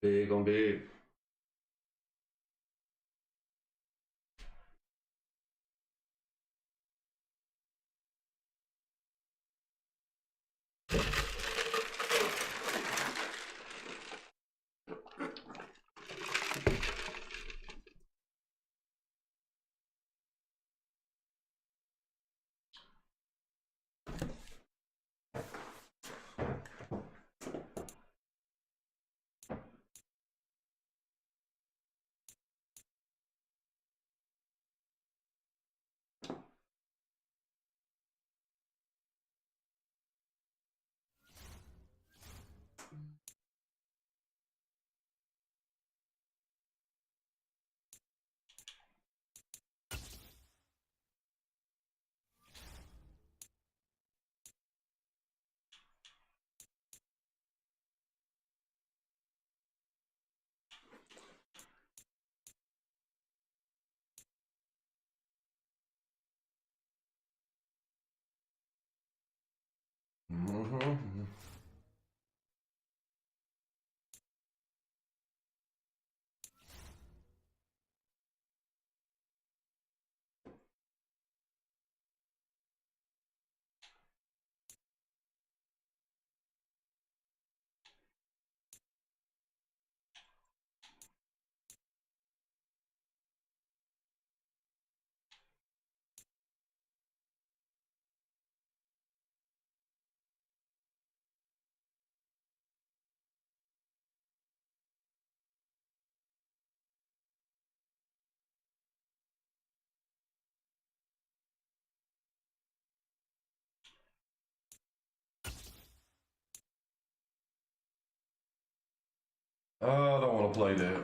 Big on big. Mm-hmm. I don't want to play that.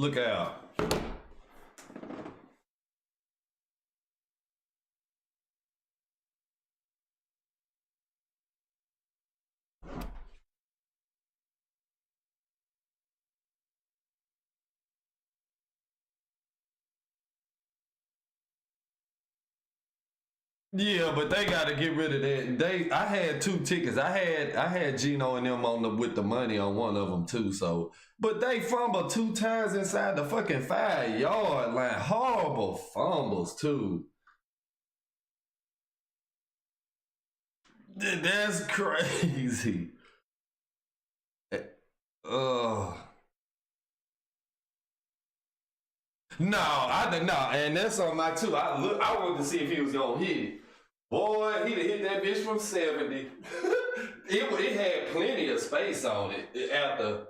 Look out. Yeah, but they got to get rid of that. I had two tickets. I had Gino and them on with the money on one of them too. So, but they fumbled two times inside the fucking 5 yard line. Horrible fumbles too. That's crazy. Uh, no, I did not, and that's on my too. I wanted to see if he was gonna hit it. Boy, he'd have hit that bitch from 70. It had plenty of space on it after.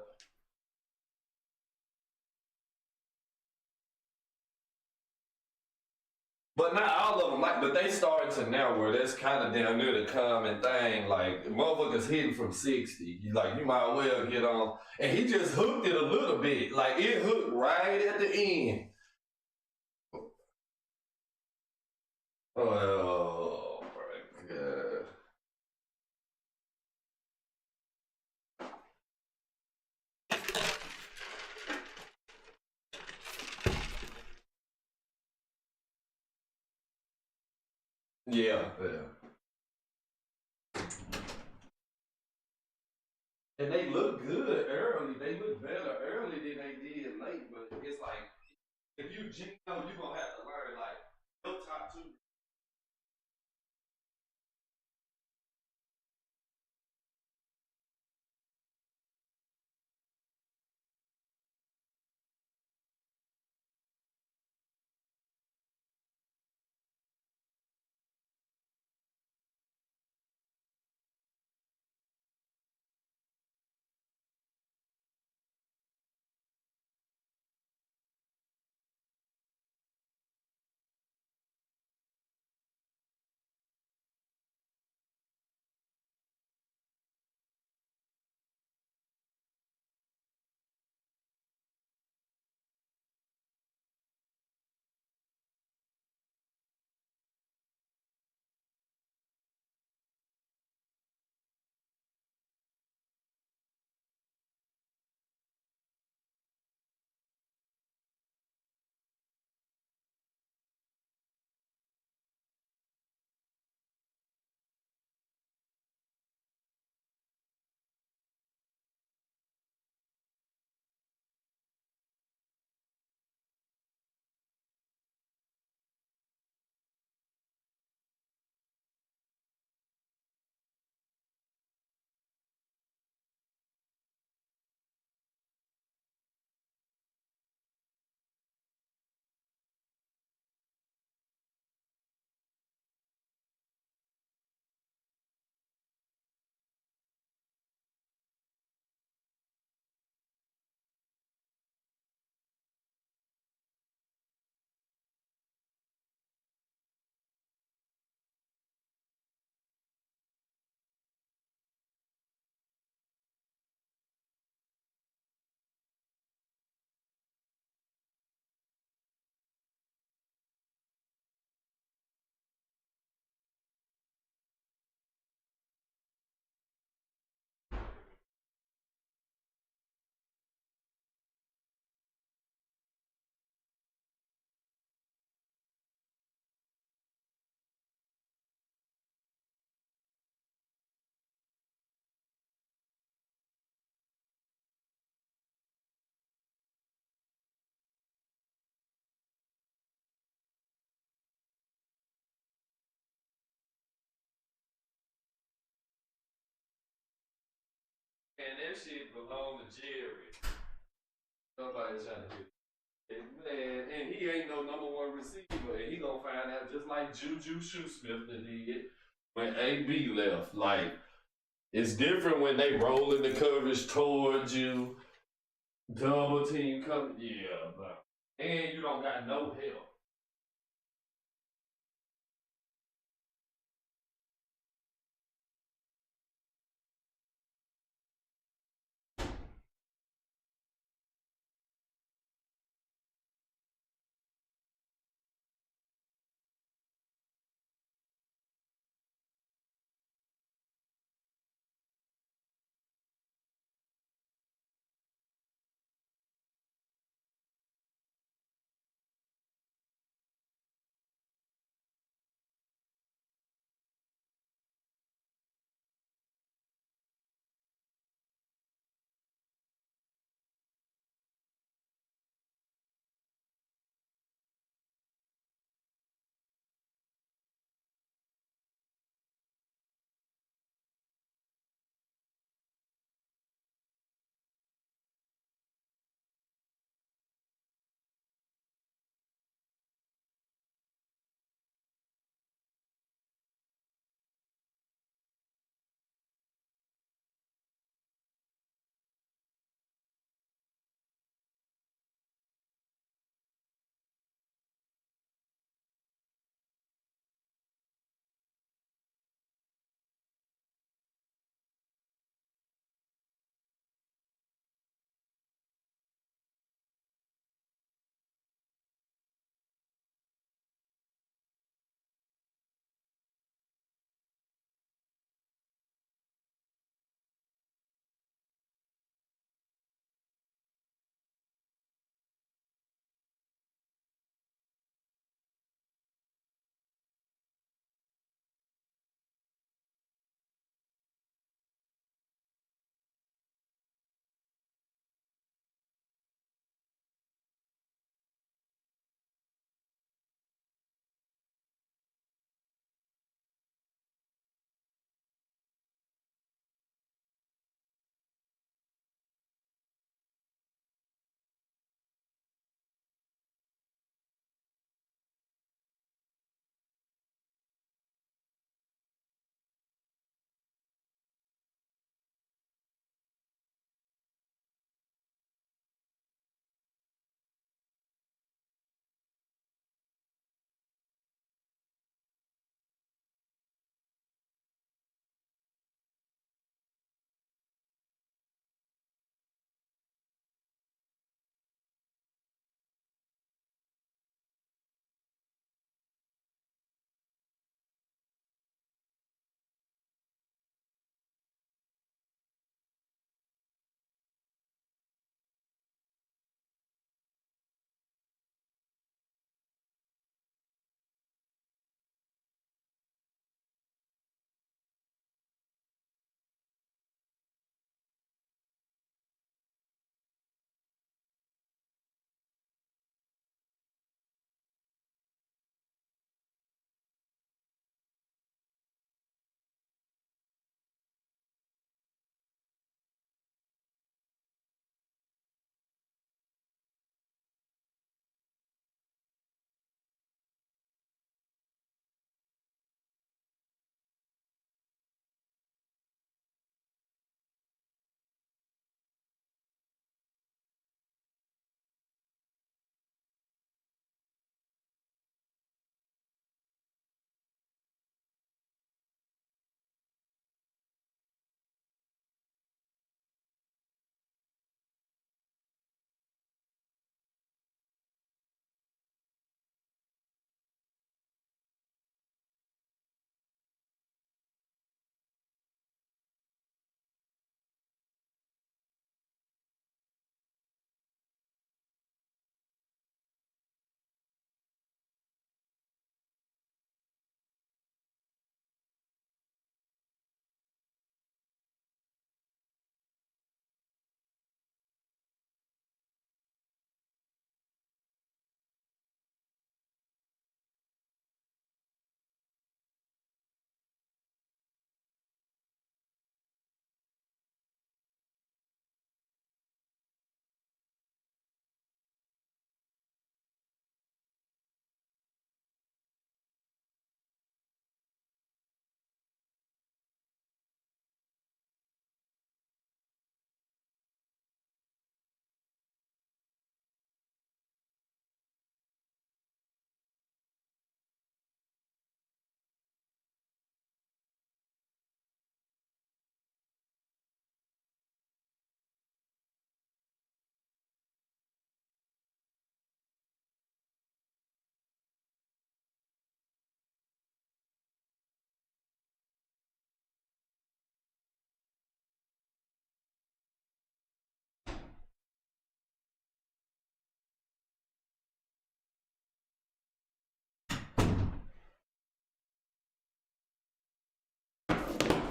But not all of them, but they started to now where that's kind of down near the common thing. Like motherfuckers hitting from 60, you might well get on. And he just hooked it a little bit, like it hooked right at the end. Yeah, yeah. And they look good early. They look better early than they did late. But it's like if you Gino, you're gonna have to learn like your top two. And that shit belong to Jerry. Nobody's trying to get man, and he ain't no number one receiver, and he gonna find out just like Juju Shoesmith did when AB left. Like it's different when they roll in the coverage towards you, double team cover. Yeah, but and you don't got no help.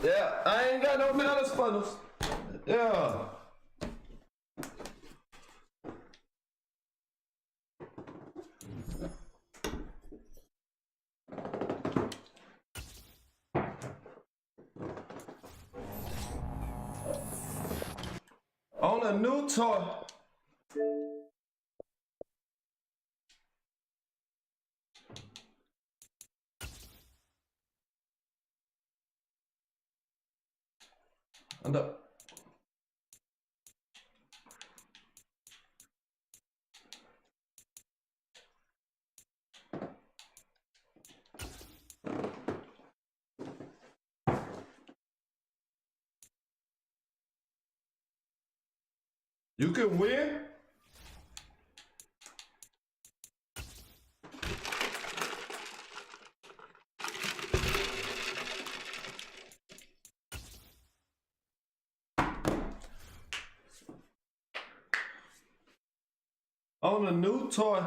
Yeah, I ain't got no metal funnels. Yeah. On a new toy. And up. You can win. On a new toy.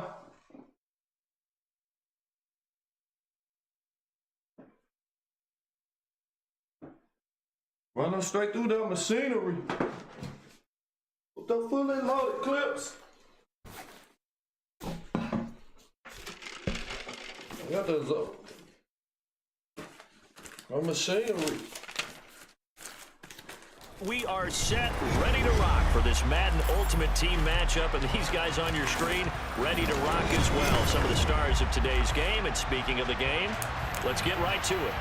Run them straight through that machinery. With the fully loaded clips. I got those up. On machinery. We are set, ready to rock for this Madden Ultimate Team matchup, and these guys on your screen ready to rock as well. Some of the stars of today's game, and speaking of the game, let's get right to it.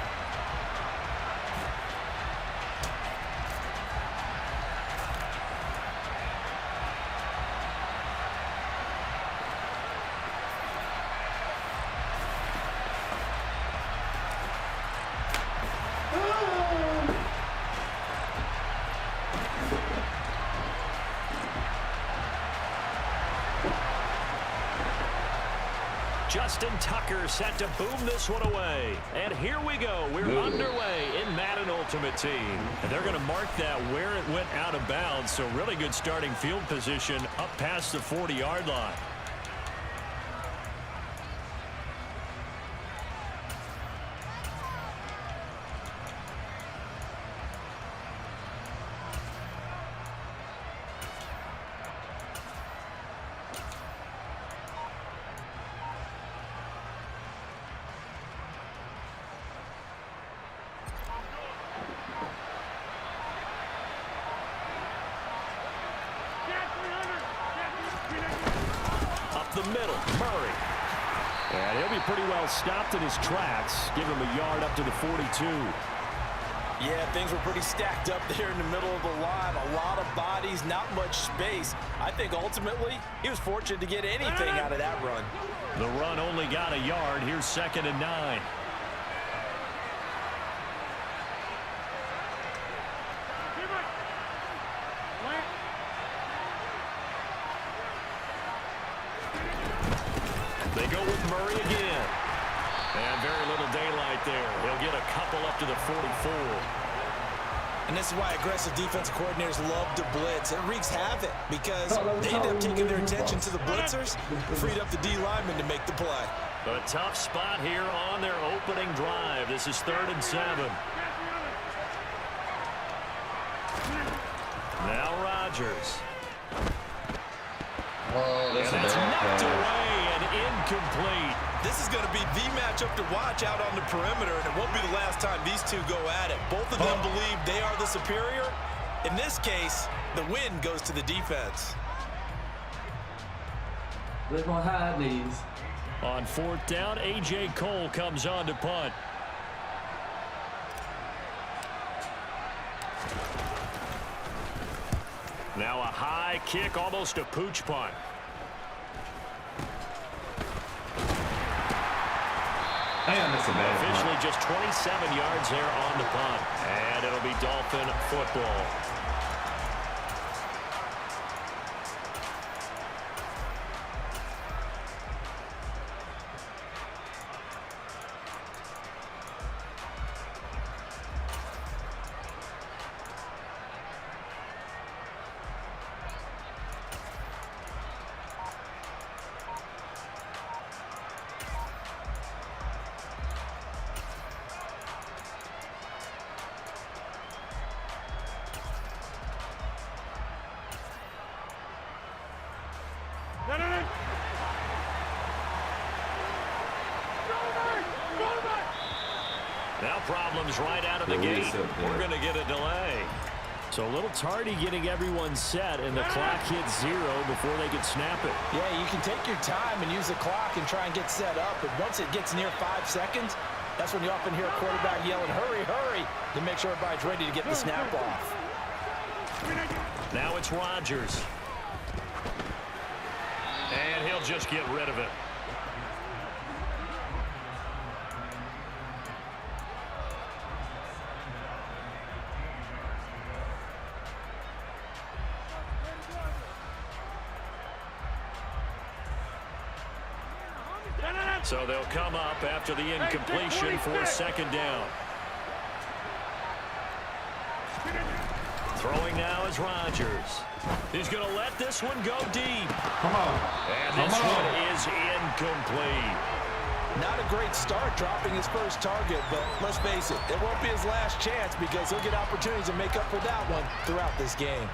Justin Tucker set to boom this one away. And here we go. We're underway in Madden Ultimate Team. And they're going to mark that where it went out of bounds. So really good starting field position up past the 40-yard line. The middle, Murray. And he'll be pretty well stopped in his tracks. Give him a yard up to the 42. Yeah, things were pretty stacked up there in the middle of the line. A lot of bodies, not much space. I think ultimately he was fortunate to get anything out of that run. The run only got a yard. Here's 2nd and 9. They go with Murray again. And very little daylight there. He'll get a couple up to the 44. And this is why aggressive defensive coordinators love to blitz. It wreaks havoc because they end up taking their attention to the blitzers, freed up the D linemen to make the play. A tough spot here on their opening drive. This is 3rd and 7. Now Rodgers. Oh, and that's knocked away and incomplete. This is going to be the matchup to watch out on the perimeter, and it won't be the last time these two go at it. Both of them believe they are the superior. In this case, the win goes to the defense. With my high knees. On 4th down, A.J. Cole comes on to punt. Now a high kick, almost a pooch punt. Damn, that's a bad Officially just 27 yards there on the punt. And it'll be Dolphin football. Now problems right out of the gate. We're going to get a delay. So a little tardy getting everyone set, and the clock hits 0 before they can snap it. Yeah, you can take your time and use the clock and try and get set up, but once it gets near 5 seconds, that's when you often hear a quarterback yelling, hurry, hurry, to make sure everybody's ready to get the snap off. Now it's Rodgers. And he'll just get rid of it. So they'll come up after the incompletion for second down. Throwing now is Rodgers. He's going to let this one go deep. Come on. And this one is incomplete. Not a great start dropping his first target, but let's face it, it won't be his last chance because he'll get opportunities to make up for that one throughout this game.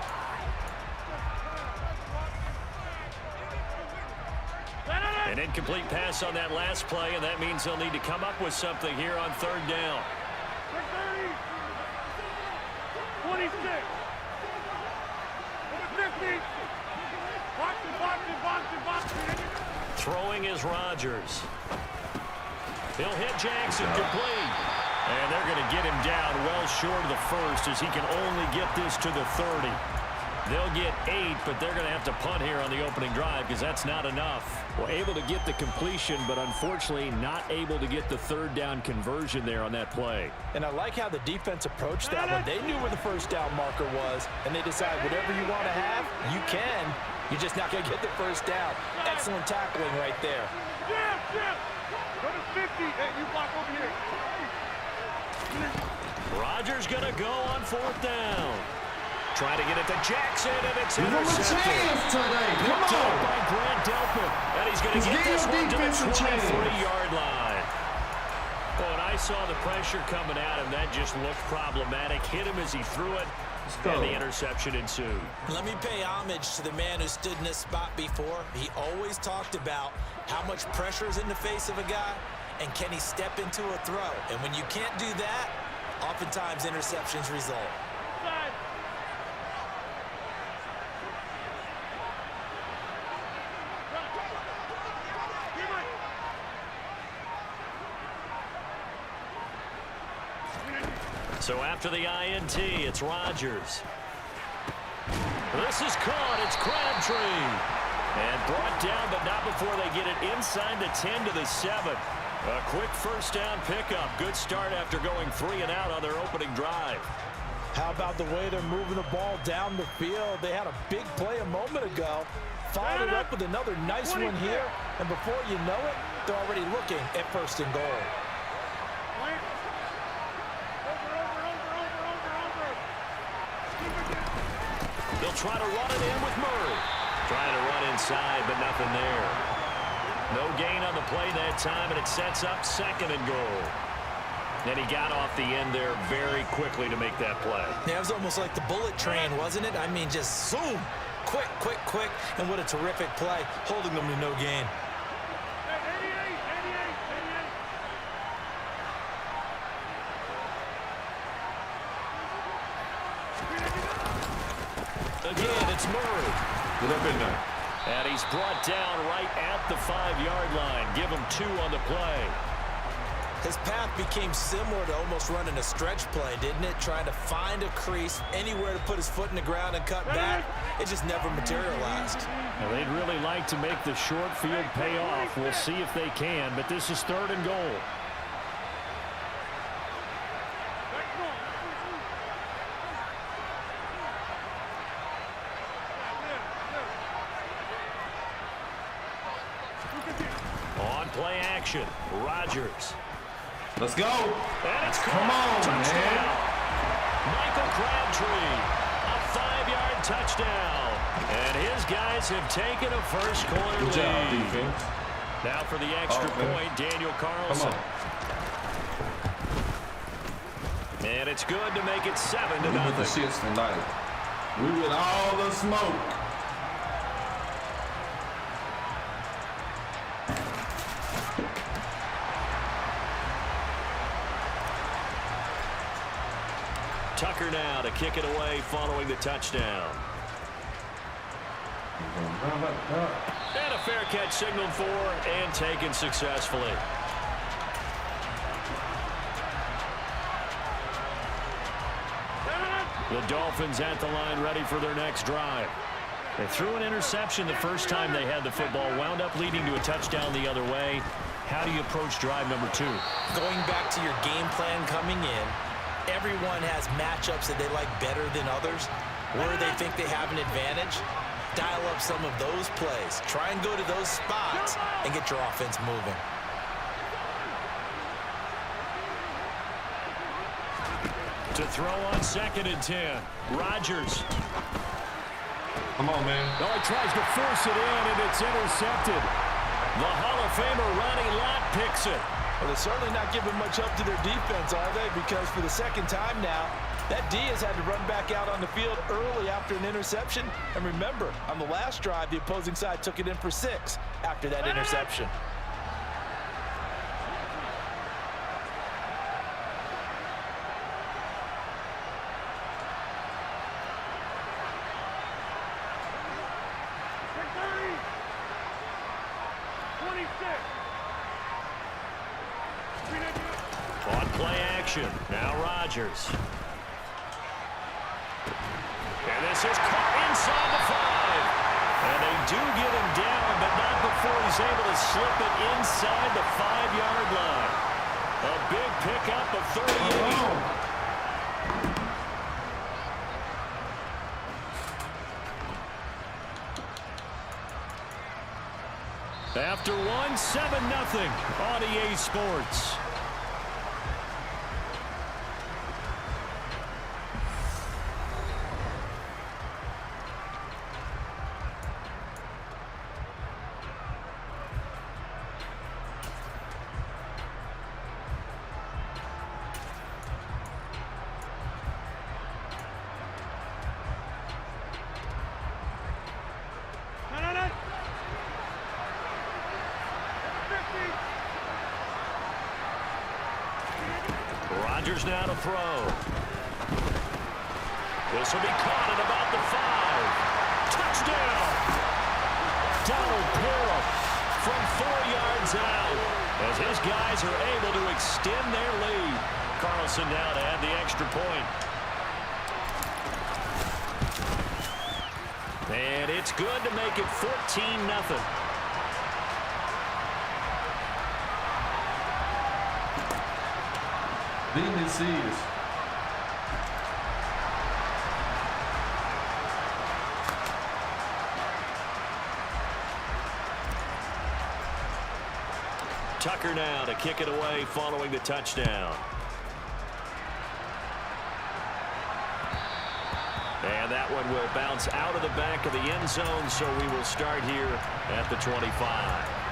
An incomplete pass on that last play, and that means they'll need to come up with something here on third down. 26. 50. Boxing. Throwing is Rodgers. He'll hit Jackson complete. And they're going to get him down well short of the first as he can only get this to the 30. They'll get 8, but they're going to have to punt here on the opening drive because that's not enough. Well, able to get the completion, but unfortunately not able to get the third down conversion there on that play. And I like how the defense approached that one. They knew where the first down marker was, and they decided whatever you want to have, you can. You're just not going to get the first down. Excellent tackling right there. Go to 50. Hey, you block over here. Rodgers going to go on fourth down. Trying to get it to Jackson, and it's Give him a intercepted. chance today. Come Picked up on. by Grant Delpit. And he's going to get this one to the 23-yard line. Oh, and I saw the pressure coming at him. That just looked problematic. Hit him as he threw it, and the interception ensued. Let me pay homage to the man who stood in this spot before. He always talked about how much pressure is in the face of a guy, and can he step into a throw. And when you can't do that, oftentimes interceptions result. So after the INT, it's Rodgers. This is caught. It's Crabtree. And brought down, but not before they get it inside the 10 to the 7. A quick first down pickup. Good start after going 3 and out on their opening drive. How about the way they're moving the ball down the field? They had a big play a moment ago. Followed it up with another nice one here. And before you know it, they're already looking at first and goal. They'll try to run it in with Murray. Trying to run inside, but nothing there. No gain on the play that time, and it sets up second and goal. And he got off the end there very quickly to make that play. Yeah, it was almost like the bullet train, wasn't it? I mean, just zoom. Quick, quick, quick. And what a terrific play, holding them to no gain. Again, it's Murray. Get up in there. And he's brought down right at the 5-yard line. Give him 2 on the play. His path became similar to almost running a stretch play, didn't it? Trying to find a crease, anywhere to put his foot in the ground and cut back. It just never materialized. Well, they'd really like to make the short field pay off. We'll see if they can, but this is third and goal. On play action, Rodgers. Let's go. And it's Come on, touchdown. man. Michael Crabtree, a 5-yard touchdown. And his guys have taken a first quarter Good job, lead. defense. Now for the extra point, Daniel Carlson. Come on. And it's good to make it 7-0. We with the shits tonight. We with all the smoke. Tucker now to kick it away following the touchdown. And a fair catch signaled for and taken successfully. The Dolphins at the line ready for their next drive. They threw an interception the first time they had the football, wound up leading to a touchdown the other way. How do you approach drive number 2? Going back to your game plan coming in, everyone has matchups that they like better than others, where they think they have an advantage. Dial up some of those plays. Try and go to those spots and get your offense moving. To throw on 2nd and 10. Rodgers. Come on, man. Oh, he tries to force it in, and it's intercepted. The Hall of Famer Ronnie Lott picks it. Well, they're certainly not giving much up to their defense, are they? Because for the second time now, that D has had to run back out on the field early after an interception. And remember, on the last drive, the opposing side took it in for 6 after that interception. On play action, now Rodgers. And this is caught inside the 5. And they do get him down, but not before he's able to slip it inside the 5-yard line. A big pickup of 38. After one, 7-0 on EA Sports. Rodgers now to throw. This will be caught at about the 5. Touchdown! Donald Parham from 4 yards out as his guys are able to extend their lead. Carlson now to add the extra point. And it's good to make it 14-0. Businesses. Tucker now to kick it away following the touchdown. And that one will bounce out of the back of the end zone, so we will start here at the 25.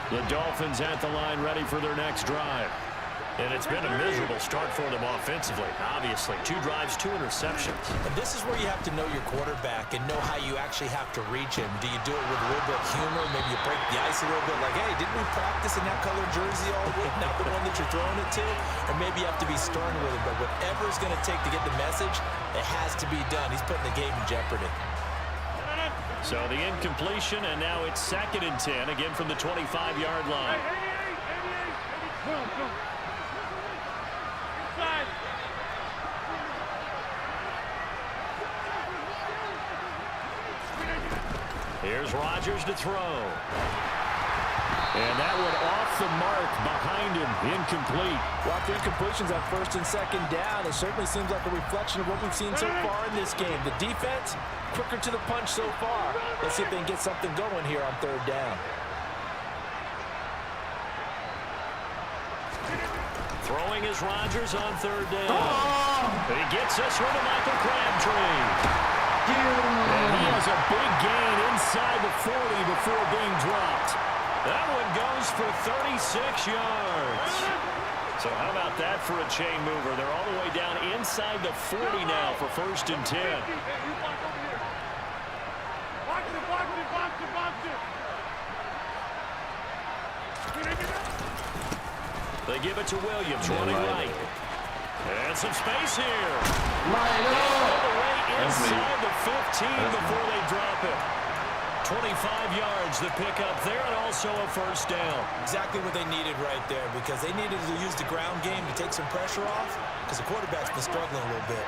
The Dolphins at the line ready for their next drive. And it's been a miserable start for them offensively. Obviously, 2 drives, 2 interceptions. And this is where you have to know your quarterback and know how you actually have to reach him. Do you do it with a little bit of humor? Maybe you break the ice a little bit like, hey, didn't we practice in that color jersey all week? Not the one that you're throwing it to? Or maybe you have to be stern with him. But whatever it's going to take to get the message, it has to be done. He's putting the game in jeopardy. So the incompletion, and now it's 2nd and 10, again from the 25-yard line. Here's Rodgers to throw. And that one off the mark behind him, incomplete. Well, after incompletions on 1st and 2nd down, it certainly seems like a reflection of what we've seen so far in this game. The defense, quicker to the punch so far. Let's see if they can get something going here on 3rd down. Throwing is Rodgers on 3rd down. He gets this one to Michael Crabtree. And he has a big gain inside the 40 before being dropped. That one goes for 36 yards. So how about that for a chain mover? They're all the way down inside the 40 now for 1st and 10. They give it to Williams, running right. And some space here. Line All up. the way That's me. inside the 15 That's before they drop it. 25 yards the pick up there, and also a first down. Exactly what they needed right there, because they needed to use the ground game to take some pressure off, because the quarterback's been struggling a little bit.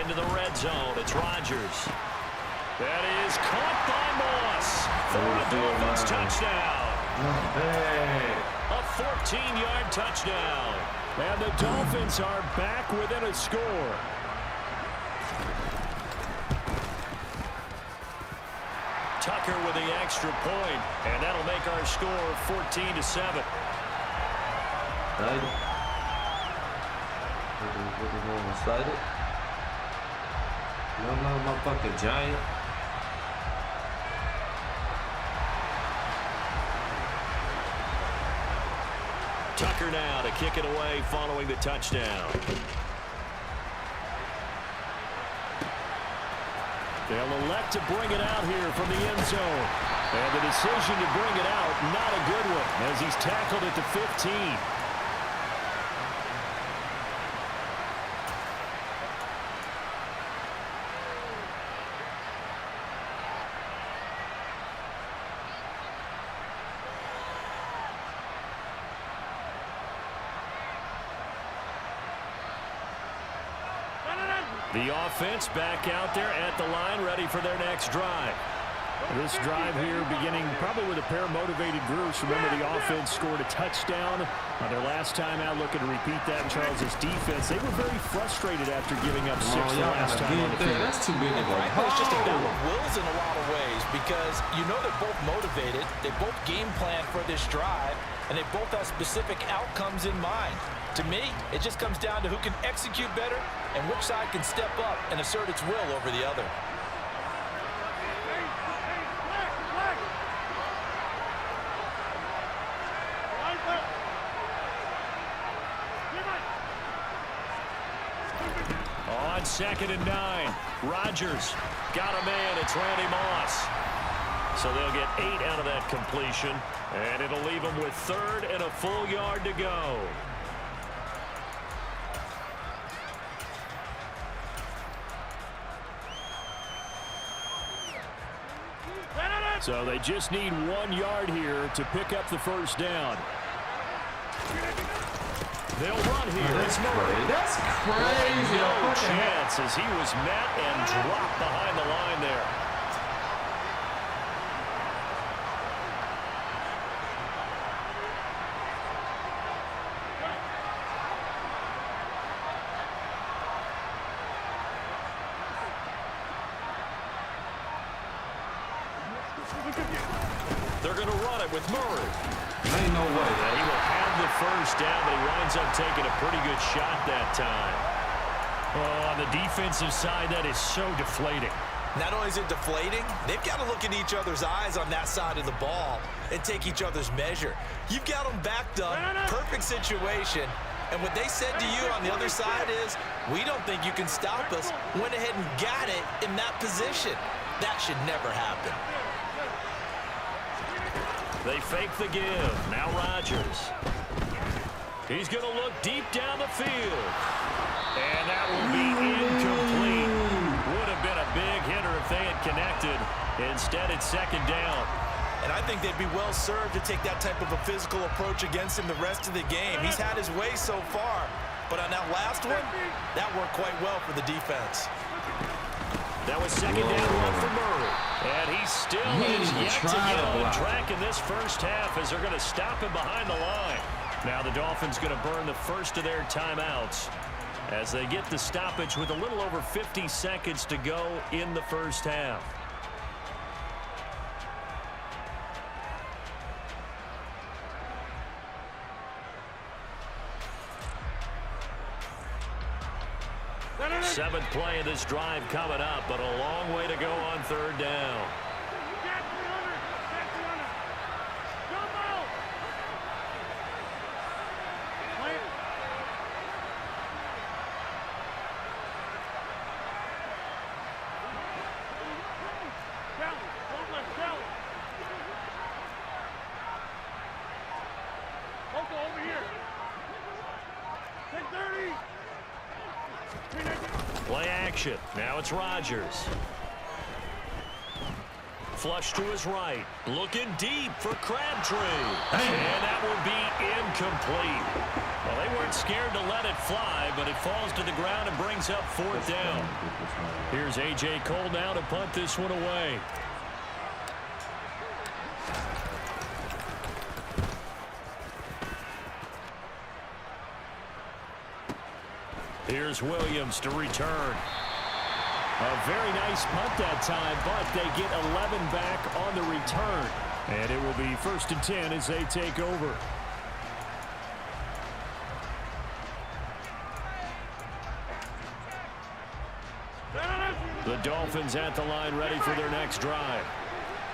Into the red zone, it's Rodgers. That is caught by Moss for a Dolphins touchdown. Not bad. A 14-yard touchdown. And the Dolphins are back within a score. Tucker with the extra point, and that'll make our score 14-7. Slide it. Slide it. No, motherfucking giant. Tucker now to kick it away following the touchdown. They'll elect to bring it out here from the end zone. And the decision to bring it out, not a good one, as he's tackled at the 15. The offense back out there at the line, ready for their next drive. This drive here beginning probably with a pair of motivated groups. Remember, the offense scored a touchdown on their last time out, looking to repeat that in Charles' defense. They were very frustrated after giving up 6 the last time on the field. That's too big of a Frankly, it's just a battle of wills in a lot of ways, because you know they're both motivated, they both game plan for this drive, and they both have specific outcomes in mind. To me, it just comes down to who can execute better and which side can step up and assert its will over the other. On 2nd and 9, Rodgers got a man. It's Randy Moss. So they'll get 8 out of that completion, and it'll leave them with 3rd and a full yard to go. So they just need 1 yard here to pick up the first down. They'll run here. It's Murray. That's crazy. No chance as he was met and dropped behind the line there. They're going to run it with Murray. Ain't no way. He will have the first down, but he winds up taking a pretty good shot that time. Oh, on the defensive side, that is so deflating. Not only is it deflating, they've got to look in each other's eyes on that side of the ball and take each other's measure. You've got them backed up, perfect situation, and what they said to you on the other side is, we don't think you can stop us. Went ahead and got it in that position. That should never happen. They fake the give. Now Rodgers. He's going to look deep down the field. And that will be incomplete. Would have been a big hitter if they had connected. Instead, it's 2nd down. And I think they'd be well served to take that type of a physical approach against him the rest of the game. He's had his way so far. But on that last one, that worked quite well for the defense. That was 2nd down one for Murray. And he still is yet to get on track in this first half as they're going to stop him behind the line. Now the Dolphins going to burn the first of their timeouts as they get the stoppage with a little over 50 seconds to go in the first half. Seventh play of this drive coming up, but a long way to go on 3rd down. Play action. Now it's Rodgers. Flush to his right. Looking deep for Crabtree. And that will be incomplete. Well, they weren't scared to let it fly, but it falls to the ground and brings up 4th down. Here's A.J. Cole now to punt this one away. Here's Williams to return. A very nice punt that time, but they get 11 back on the return. And it will be 1st and 10 as they take over. The Dolphins at the line ready for their next drive.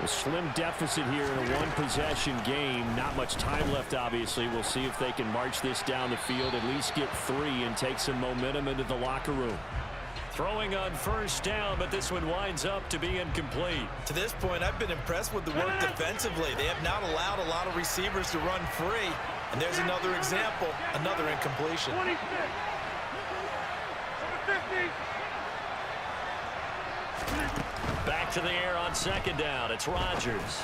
A slim deficit here in a one-possession game. Not much time left, obviously. We'll see if they can march this down the field, at least get 3 and take some momentum into the locker room. Throwing on 1st down, but this one winds up to be incomplete. To this point, I've been impressed with the work defensively. They have not allowed a lot of receivers to run free. And there's another example, another incompletion. 26. 50. Back to the air on 2nd down. It's Rodgers.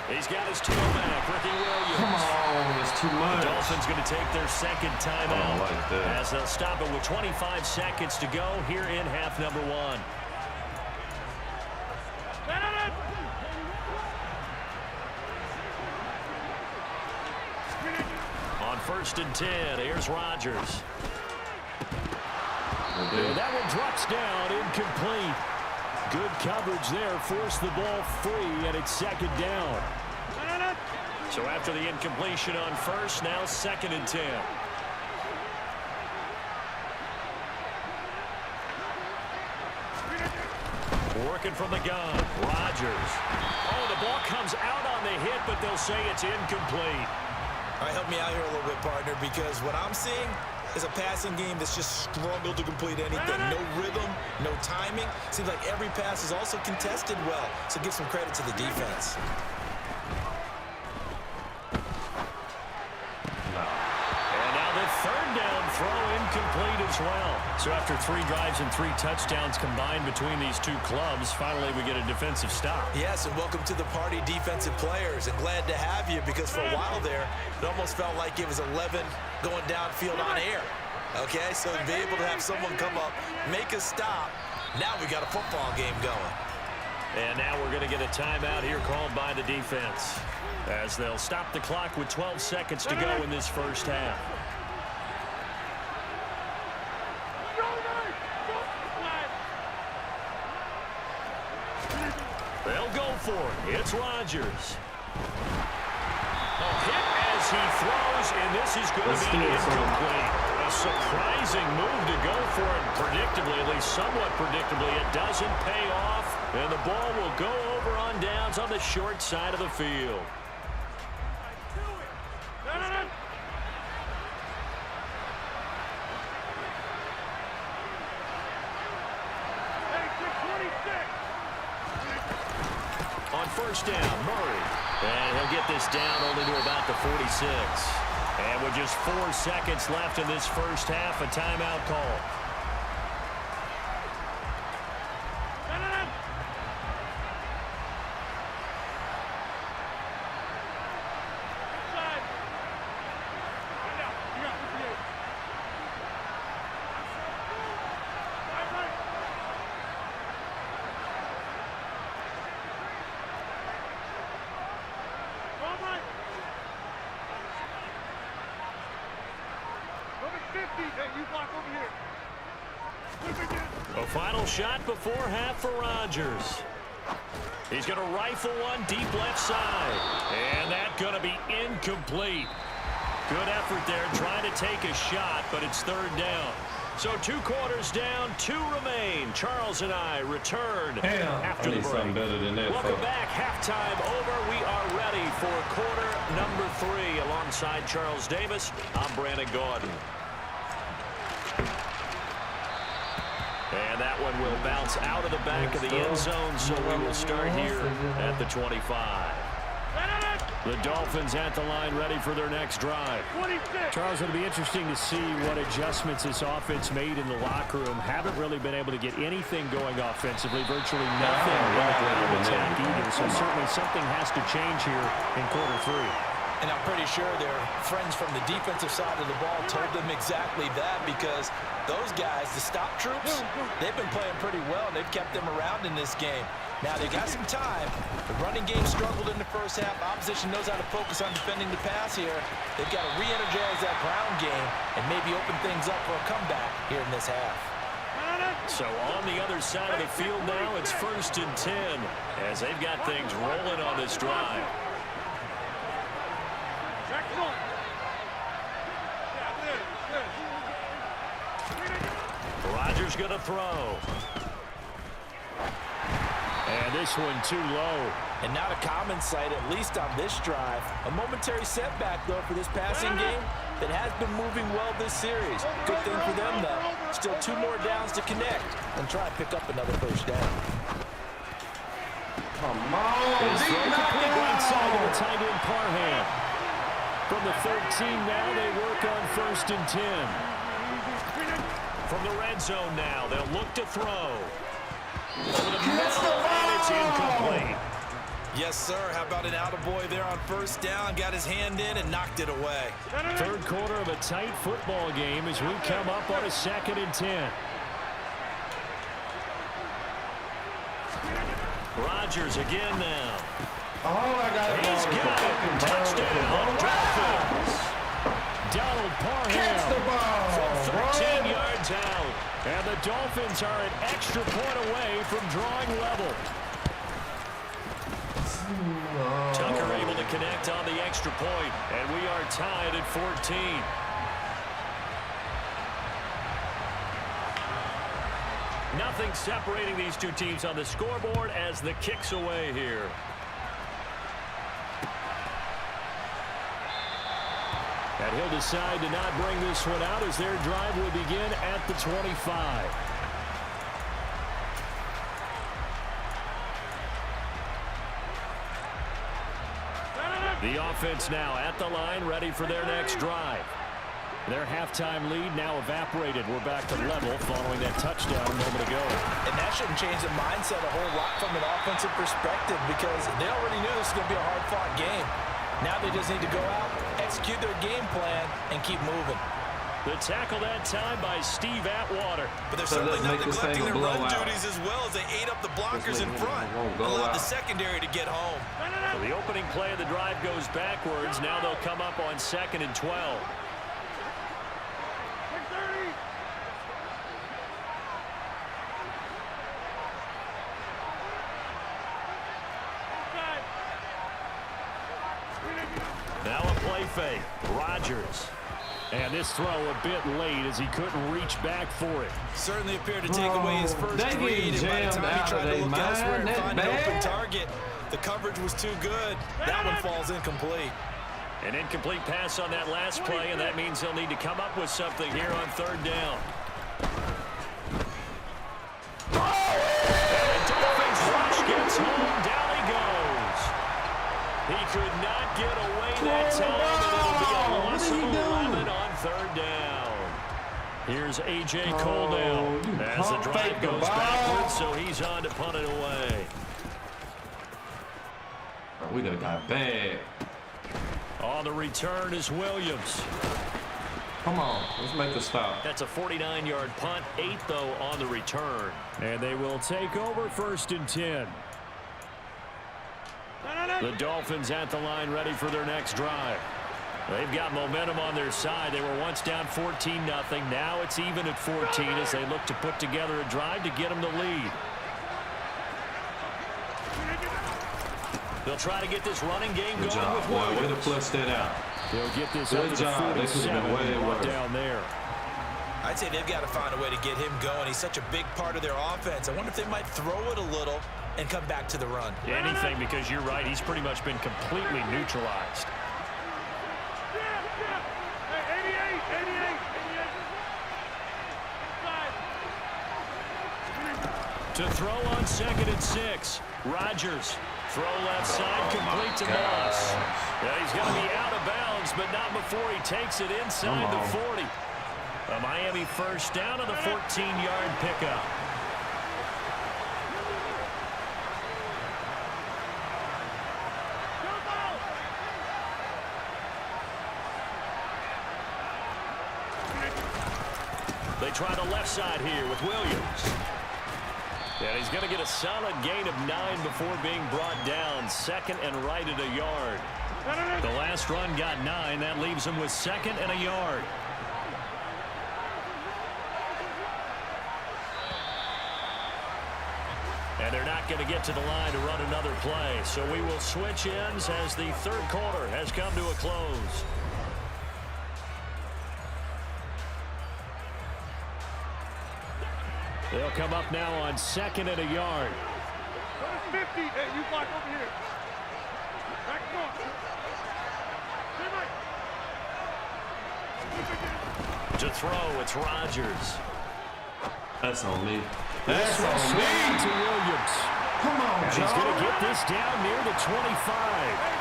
He's got his tailback, Ricky Williams. Come on, it's too much. Dolphins going to take their 2nd timeout like that. as they'll stop it with 25 seconds to go here in half number 1. On 1st and 10, here's Rodgers. And that one drops down, incomplete. Good coverage there, forced the ball free, and it's 2nd down. So after the incompletion on 1st, now 2nd and 10. Working from the gun, Rodgers. Oh, the ball comes out on the hit, but they'll say it's incomplete. All right, help me out here a little bit, partner, because what I'm seeing is a passing game that's just struggled to complete anything. No rhythm, no timing. Seems like every pass is also contested well, so give some credit to the defense. And now the 3rd down throw incomplete as well. So after 3 drives and 3 touchdowns combined between these two clubs, finally we get a defensive stop. Yes, and welcome to the party, defensive players, and glad to have you, because for a while there, it almost felt like it was 11 going downfield on air. Okay, so to be able to have someone come up, make a stop, now we got a football game going. And now we're going to get a timeout here called by the defense, as they'll stop the clock with 12 seconds to go in this 1st half. They'll go for it. It's Rodgers. A hit as he throws, and this is going to be incomplete. A surprising move to go for it predictably, at least somewhat predictably. It doesn't pay off, and the ball will go over on downs on the short side of the field. On 1st down, Murray. And he'll get this down only to about the 46. And with just 4 seconds left in this 1st half, a timeout call. A final shot before half for Rodgers. He's going to rifle one deep left side. And that's going to be incomplete. Good effort there trying to take a shot, but it's 3rd down. So 2 quarters down, 2 remain. Charles and I return after the break. Welcome back. Halftime over. We are ready for quarter number 3. Alongside Charles Davis, I'm Brandon Gordon. And that one will bounce out of the back of the end zone, so we will start here at the 25. The Dolphins at the line ready for their next drive. 26. Charles, it'll be interesting to see what adjustments this offense made in the locker room. Haven't really been able to get anything going offensively. Virtually nothing in the ground attack either. So certainly something has to change here in quarter 3. And I'm pretty sure their friends from the defensive side of the ball told them exactly that, because those guys, the stop troops, they've been playing pretty well. They've kept them around in this game. Now, they got some time. The running game struggled in the first half. Opposition knows how to focus on defending the pass here. They've got to re-energize that ground game and maybe open things up for a comeback here in this half. So on the other side of the field now, it's 1st and 10 as they've got things rolling on this drive. Rodgers going to throw. And this one too low. And not a common sight, at least on this drive. A momentary setback, though, for this passing game that has been moving well this series. Good thing for them, though. Still 2 more downs to connect and try to pick up another first down. Come on. It's complete right side of the tight end Parham. From the 13 now, they work on 1st and 10. From the red zone now, they'll look to throw. Over the middle, and it's incomplete. Yes, sir. How about an attaboy there on 1st down? Got his hand in and knocked it away. 3rd quarter of a tight football game as we come up on a 2nd and 10. Rodgers again now. Oh, I got it. He's got it. Touchdown, Dolphins. Donald Parham from 13 yards out. And the Dolphins are an extra point away from drawing level. Tucker able to connect on the extra point, and we are tied at 14. Nothing separating these two teams on the scoreboard as the kick's away here. And he'll decide to not bring this one out as their drive will begin at the 25. The offense now at the line, ready for their next drive. Their halftime lead now evaporated. We're back to level following that touchdown a moment ago. And that shouldn't change the mindset a whole lot from an offensive perspective, because they already knew this was going to be a hard-fought game. Now they just need to go out, execute their game plan, and keep moving. The tackle that time by Steve Atwater. But they're certainly not neglecting their run duties as well, as they ate up the blockers in front and allowed the secondary to get home. So the opening play of the drive goes backwards. Now they'll come up on 2nd and 12. Now a play fake. Rodgers. And this throw a bit late as he couldn't reach back for it. Certainly appeared to take away his first read, and by the time he tried to look elsewhere and find an open target, the coverage was too good. That one falls incomplete. An incomplete pass on that last play, and that means they'll need to come up with something here on 3rd down. And the Dolphins rush gets home. Down he goes. He could not get away that time, and it'll be a loss of 11 on 3rd down. Here's A.J. Cole now as the drive goes backwards, so he's on to punt it away. We done got bad. On the return is Williams. Come on, let's make a stop. That's a 49-yard punt, 8 though on the return. And they will take over 1st and 10. The Dolphins at the line ready for their next drive. They've got momentum on their side. They were once down 14-0. Now it's even at 14 as they look to put together a drive to get them the lead. They'll try to get this running game going with Williams. Way to flush that out. They'll get this Good up to the job. 47 down there. I'd say they've got to find a way to get him going. He's such a big part of their offense. I wonder if they might throw it a little and come back to the run. Anything, because you're right. He's pretty much been completely neutralized. To throw on 2nd and 6. Rodgers Throw left side, complete to Moss. Yeah, he's going to be out of bounds, but not before he takes it inside the 40. A Miami first down on the 14-yard pickup. They try the left side here with Williams. And he's going to get a solid gain of 9 before being brought down. Second and right at a yard. The last run got 9. That leaves him with second and a yard. And they're not going to get to the line to run another play. So we will switch ends as the third quarter has come to a close. They'll come up now on second and a yard. 50. Hey, you block over here. Back north. To throw, it's Rodgers. That's on me. That's on me. To Williams. Come on, and he's going to get this down near the 25.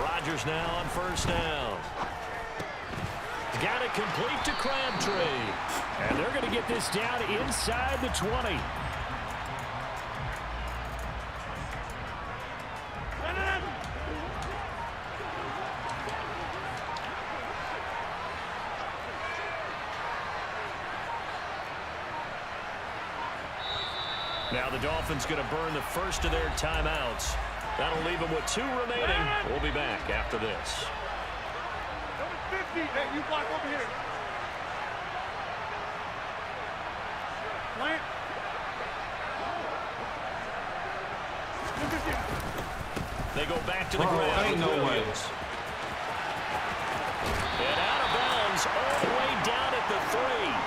Rodgers now on first down. Got it complete to Crabtree. And they're going to get this down inside the 20. Now the Dolphins going to burn the first of their timeouts. That'll leave them with 2 remaining. We'll be back after this. Number 50. Hey, you block over here. Plant. They go back to the ground. Ain't no way. And out of bounds all the way down at the 3.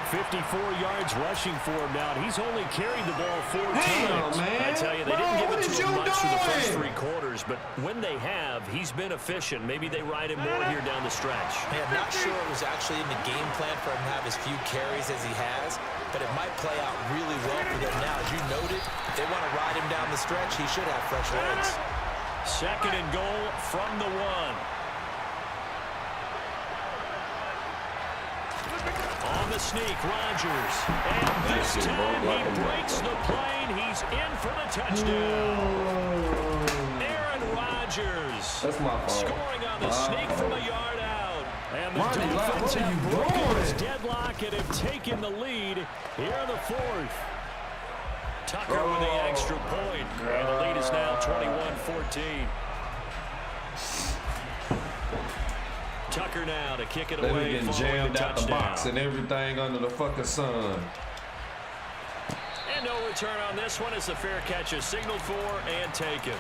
54 yards rushing for him now. He's only carried the ball 4 times. Man. I tell you, they didn't give it to him much for the first 3 quarters, but when they have, he's been efficient. Maybe they ride him more here down the stretch. Man, not sure it was actually in the game plan for him to have as few carries as he has, but it might play out really well for them now. As you noted, if they want to ride him down the stretch, he should have fresh legs. Second and goal from the 1. On the sneak, Rodgers. And this time he breaks the plane. He's in for the touchdown. Aaron Rodgers. That's my fault. Scoring on the sneak from a yard out. And the Ronnie, Dolphins what are have you broken doing? this deadlock and have taken the lead here in the 4th. Tucker with the extra point. And the lead is now 21-14. Tucker now to kick it They away. getting jammed out the box and everything under the fucking sun. And no return on this one as the fair catch is signaled for and taken.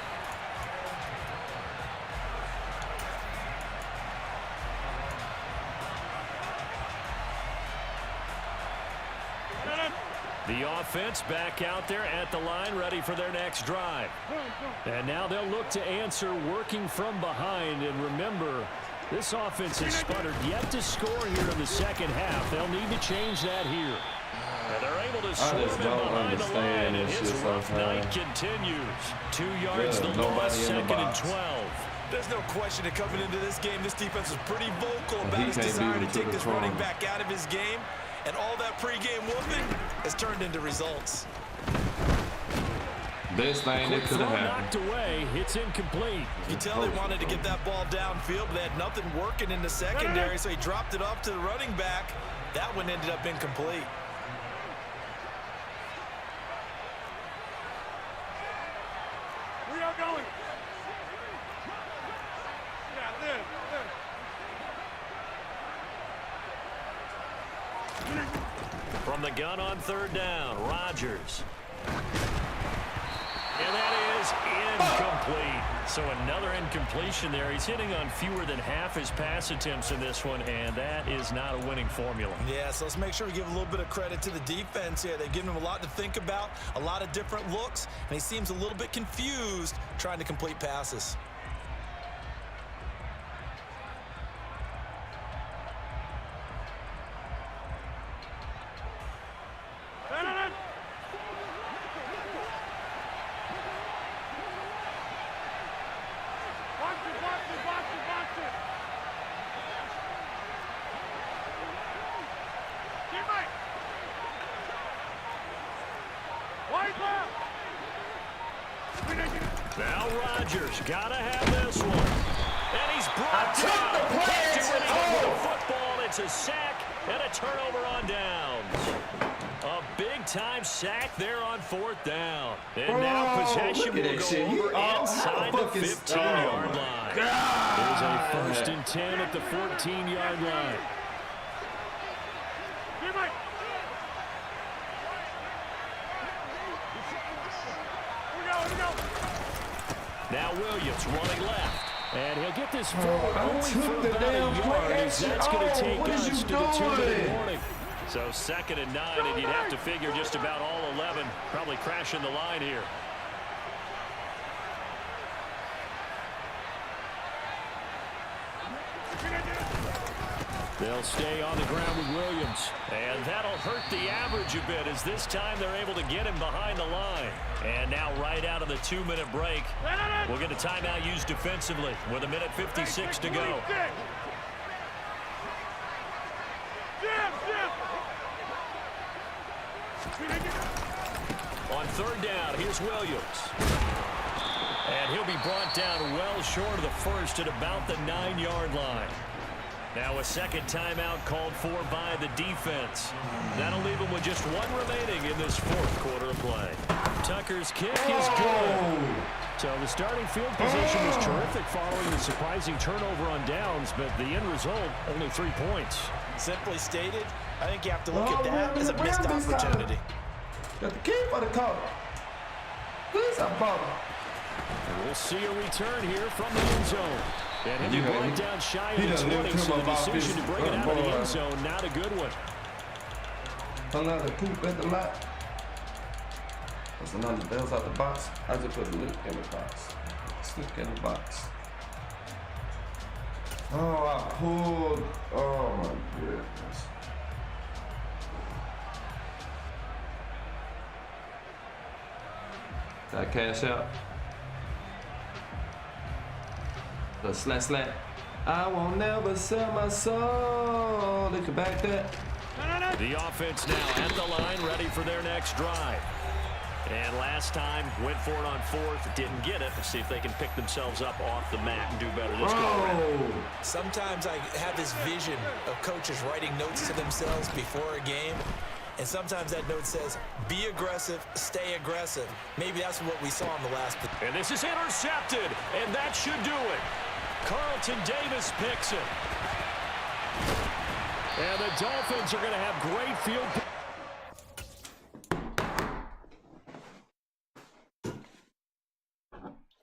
The offense back out there at the line, ready for their next drive. And now they'll look to answer working from behind. And remember, this offense has sputtered yet to score here in the second half. They'll need to change that here. And they're able to swarm in behind the line, and his rough night continues. 2 yards the loss, second and 12. There's no question that coming into this game, this defense was pretty vocal about his desire to take this running back out of his game. And all that pregame whooping has turned into results. Best thing that could have happened. Knocked away. It's incomplete. You can tell they wanted to get that ball downfield, but they had nothing working in the secondary, so he dropped it off to the running back. That one ended up incomplete. Where y'all going? Yeah, there. From the gun on third down, Rodgers. And that is incomplete. So another incompletion there. He's hitting on fewer than half his pass attempts in this one, and that is not a winning formula. Yeah, so let's make sure we give a little bit of credit to the defense here. They've given him a lot to think about, a lot of different looks, and he seems a little bit confused trying to complete passes. Now Rodgers gotta have this one. And he's brought took down. the play. Can't do anything with the Oh. football. It's a sack and a turnover on downs. A big-time sack there on 4th down. And now possession will go over inside the 15-yard line. There's a 1st and 10 at the 14-yard line. Now Williams running left. And he'll get this forward only for about a yard, as that's going to take us to the 2-minute warning. So 2nd and 9, and you'd have to figure just about all 11 probably crashing the line here. They'll stay on the ground with Williams. And that'll hurt the average a bit, as this time they're able to get him behind the line. And now right out of the 2-minute break, we'll get a timeout used defensively with 1:56 to go. On 3rd down, here's Williams. And he'll be brought down well short of the first at about the 9-yard line. Now a 2nd timeout called for by the defense. That'll leave him with just 1 remaining in this 4th quarter of play. Tucker's kick is good. So the starting field position was terrific following the surprising turnover on downs, but the end result, only 3 points. Simply stated, I think you have to look at that as a missed opportunity. Got the key for the call. Please, I'm ball. And we'll see a return here from the end zone. And he'll be brought down shy of the 20, so the decision to bring it out of the end zone, not a good one. Another poop at the lot. That's another bells out the box. I just put a lick in the box. Stick in the box. Oh, I pulled. Oh my goodness. Got cash out. The slash. I won't never sell my soul. Look back that. The offense now at the line, ready for their next drive. And last time, went for it on 4th, didn't get it. Let's see if they can pick themselves up off the mat and do better this go around. Sometimes I have this vision of coaches writing notes to themselves before a game. And sometimes that note says, be aggressive, stay aggressive. Maybe that's what we saw in the last. And this is intercepted, and that should do it. Carlton Davis picks it. And the Dolphins are going to have great field.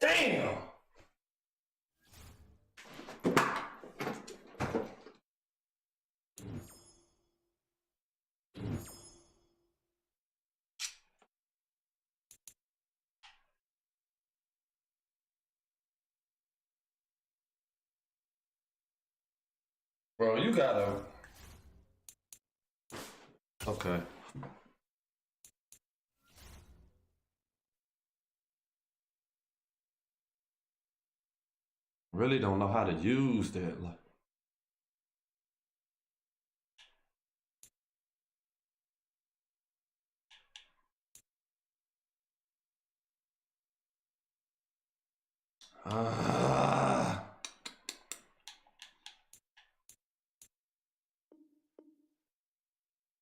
Damn! Bro, you gotta... Okay. Really don't know how to use that. Like,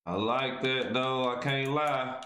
I like that though, I can't lie.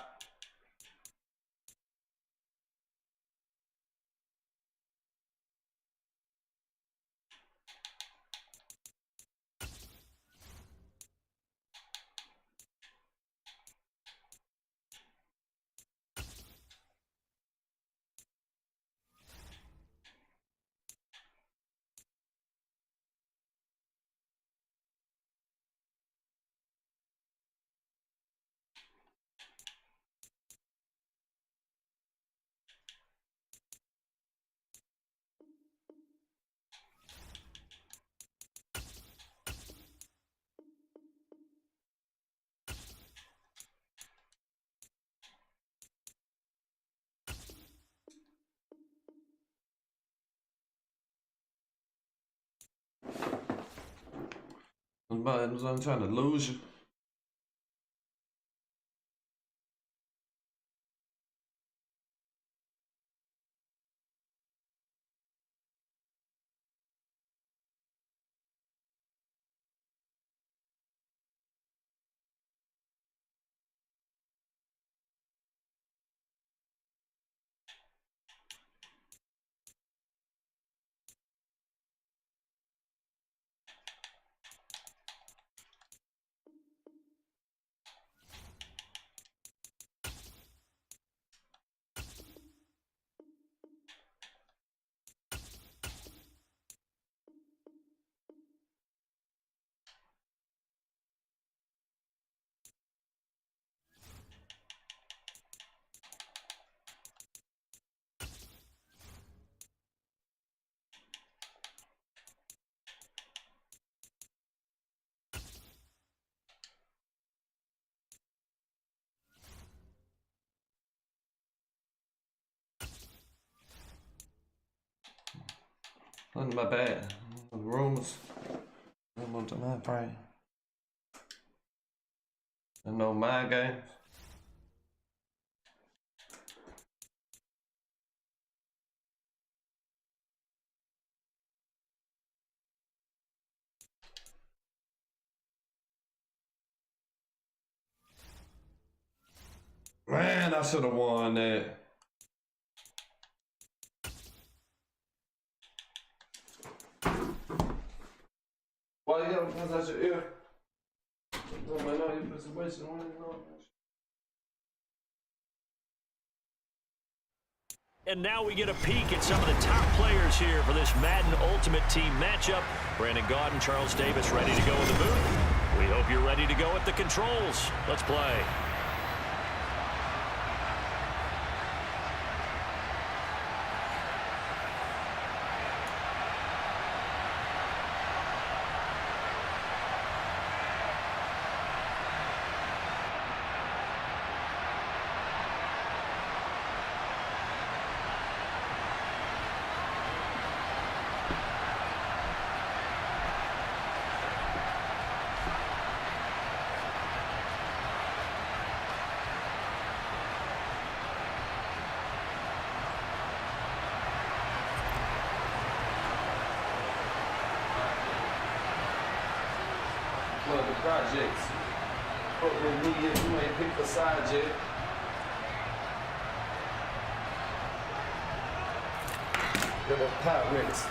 I'm trying to lose you. Nothing my bad. Rumors. I'm on tonight, pray. And no mind games. Man, I should have won that. Why you have to pass out your ear? No, man, no, you put some weight on it. And now we get a peek at some of the top players here for this Madden Ultimate Team matchup. Brandon Gaudin, Charles Davis ready to go in the booth. We hope you're ready to go at the controls. Let's play. Well, the projects. Fuck with me if you ain't picked a side yet. They're the Pirates.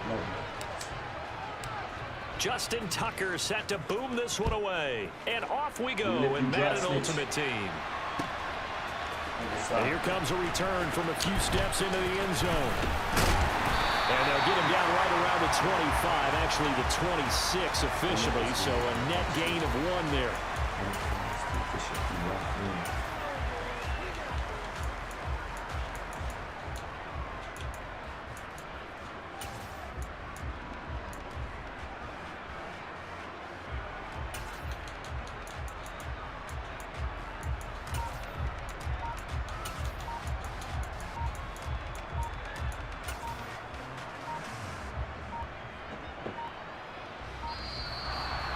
No. Justin Tucker set to boom this one away. And off we go in Madden Ultimate Team. And here comes a return from a few steps into the end zone. And they'll get him down right around the 25, actually the 26 officially, so a net gain of 1 there.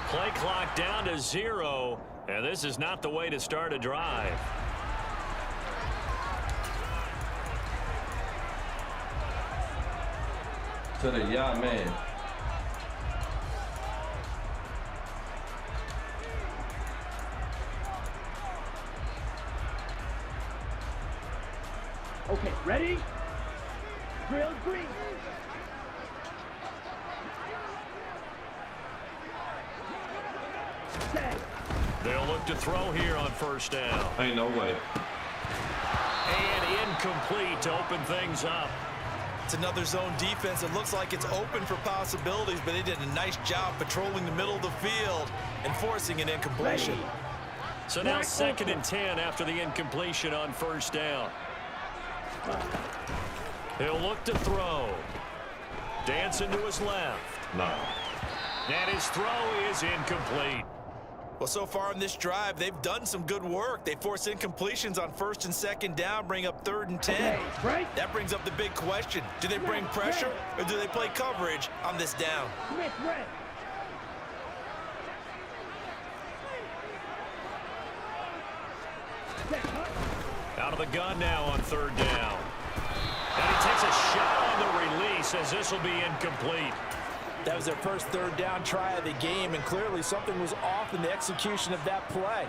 Play clock down to 0, and this is not the way to start a drive. To the young man. Okay, ready? Drill green. They'll look to throw here on first down. Ain't no way. And incomplete to open things up. It's another zone defense. It looks like it's open for possibilities, but they did a nice job patrolling the middle of the field and forcing an incompletion. So now 2nd and 10 after the incompletion on first down. He'll look to throw. Dancing to his left. No. And his throw is incomplete. Well, so far in this drive, they've done some good work. They force incompletions on 1st and 2nd down, bring up 3rd and 10. That brings up the big question. Do they bring pressure or do they play coverage on this down? Out of the gun now on 3rd down. And he takes a shot on the release as this will be incomplete. That was their first 3rd down try of the game, and clearly something was off in the execution of that play.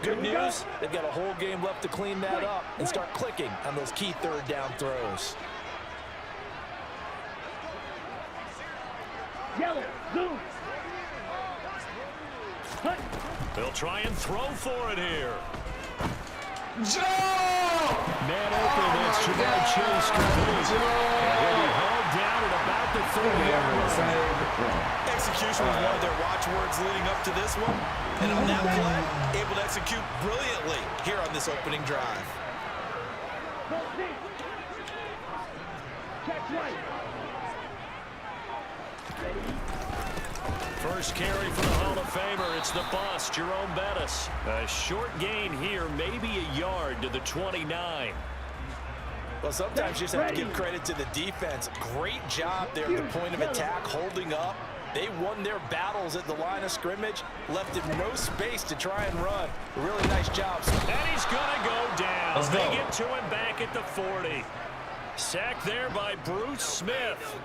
Good news, they've got a whole game left to clean that up and start clicking on those key 3rd down throws. Yellow, zoom. They'll try and throw for it here. Joe! Man open, that's Jamar Chase complete. And he'll be held down at about the 30-yard line. Execution was one of their watchwords leading up to this one. And on that play, able to execute brilliantly here on this opening drive. Catch right. First carry for the Hall of Famer. It's the boss, Jerome Bettis. A short gain here, maybe a yard to the 29. Well, sometimes you just have to give credit to the defense. Great job there at the point of attack, holding up. They won their battles at the line of scrimmage, left him no space to try and run. A really nice job. And he's going to go down. Let's go. They get to him back at the 40. Sacked there by Bruce Smith.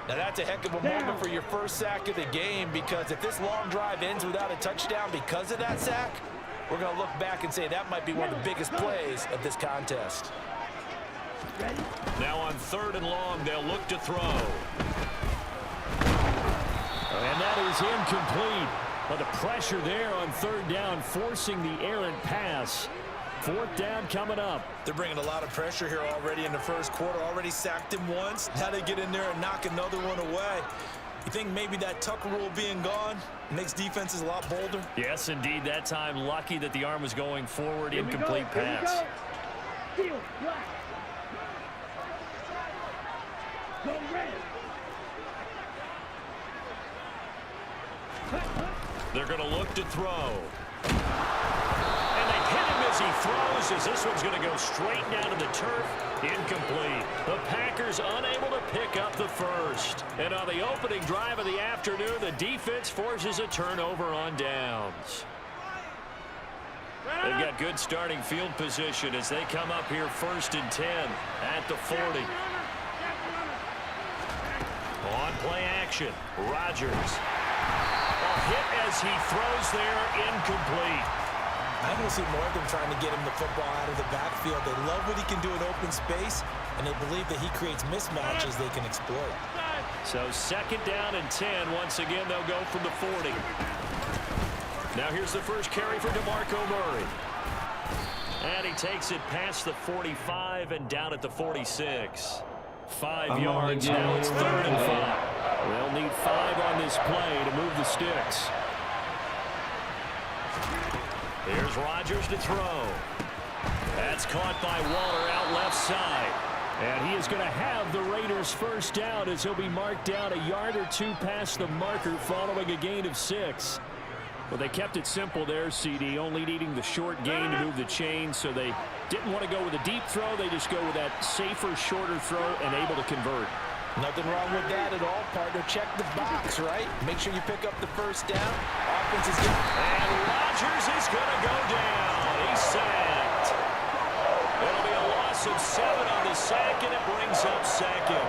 Now that's a heck of a moment for your first sack of the game, because if this long drive ends without a touchdown because of that sack, we're going to look back and say that might be one of the biggest plays of this contest. Now on 3rd and long, they'll look to throw. And that is incomplete. But the pressure there on 3rd down, forcing the errant pass. 4th down coming up. They're bringing a lot of pressure here already in the first quarter. Already sacked him once. Now they get in there and knock another one away. You think maybe that tuck rule being gone makes defenses a lot bolder? Yes, indeed. That time, lucky that the arm was going forward. Incomplete pass. Field, black. Go red. They're going to look to throw. And they hit him as he throws, as this one's going to go straight down to the turf. Incomplete. The Packers unable to pick up the first. And on the opening drive of the afternoon, the defense forces a turnover on downs. They've got good starting field position as they come up here 1st and 10 at the 40. On play action, Rodgers. A hit as he throws there, incomplete. I don't see more of them trying to get him the football out of the backfield. They love what he can do in open space, and they believe that he creates mismatches they can exploit. So 2nd down and 10. Once again, they'll go from the 40. Now here's the first carry for DeMarco Murray. And he takes it past the 45 and down at the 46. 5 yards. Now it's 3rd and 5. They'll need 5 on this play to move the sticks. Here's Rodgers to throw. That's caught by Waller out left side. And he is going to have the Raiders' first down as he'll be marked down a yard or 2 past the marker following a gain of 6. Well, they kept it simple there, CD, only needing the short gain to move the chain, so they didn't want to go with a deep throw. They just go with that safer, shorter throw and able to convert. Nothing wrong with that at all, partner. Check the box, right? Make sure you pick up the first down. Offense is good. And Rodgers is going to go down. He's sacked. It'll be a loss of 7 on the sack, and it brings up 2nd.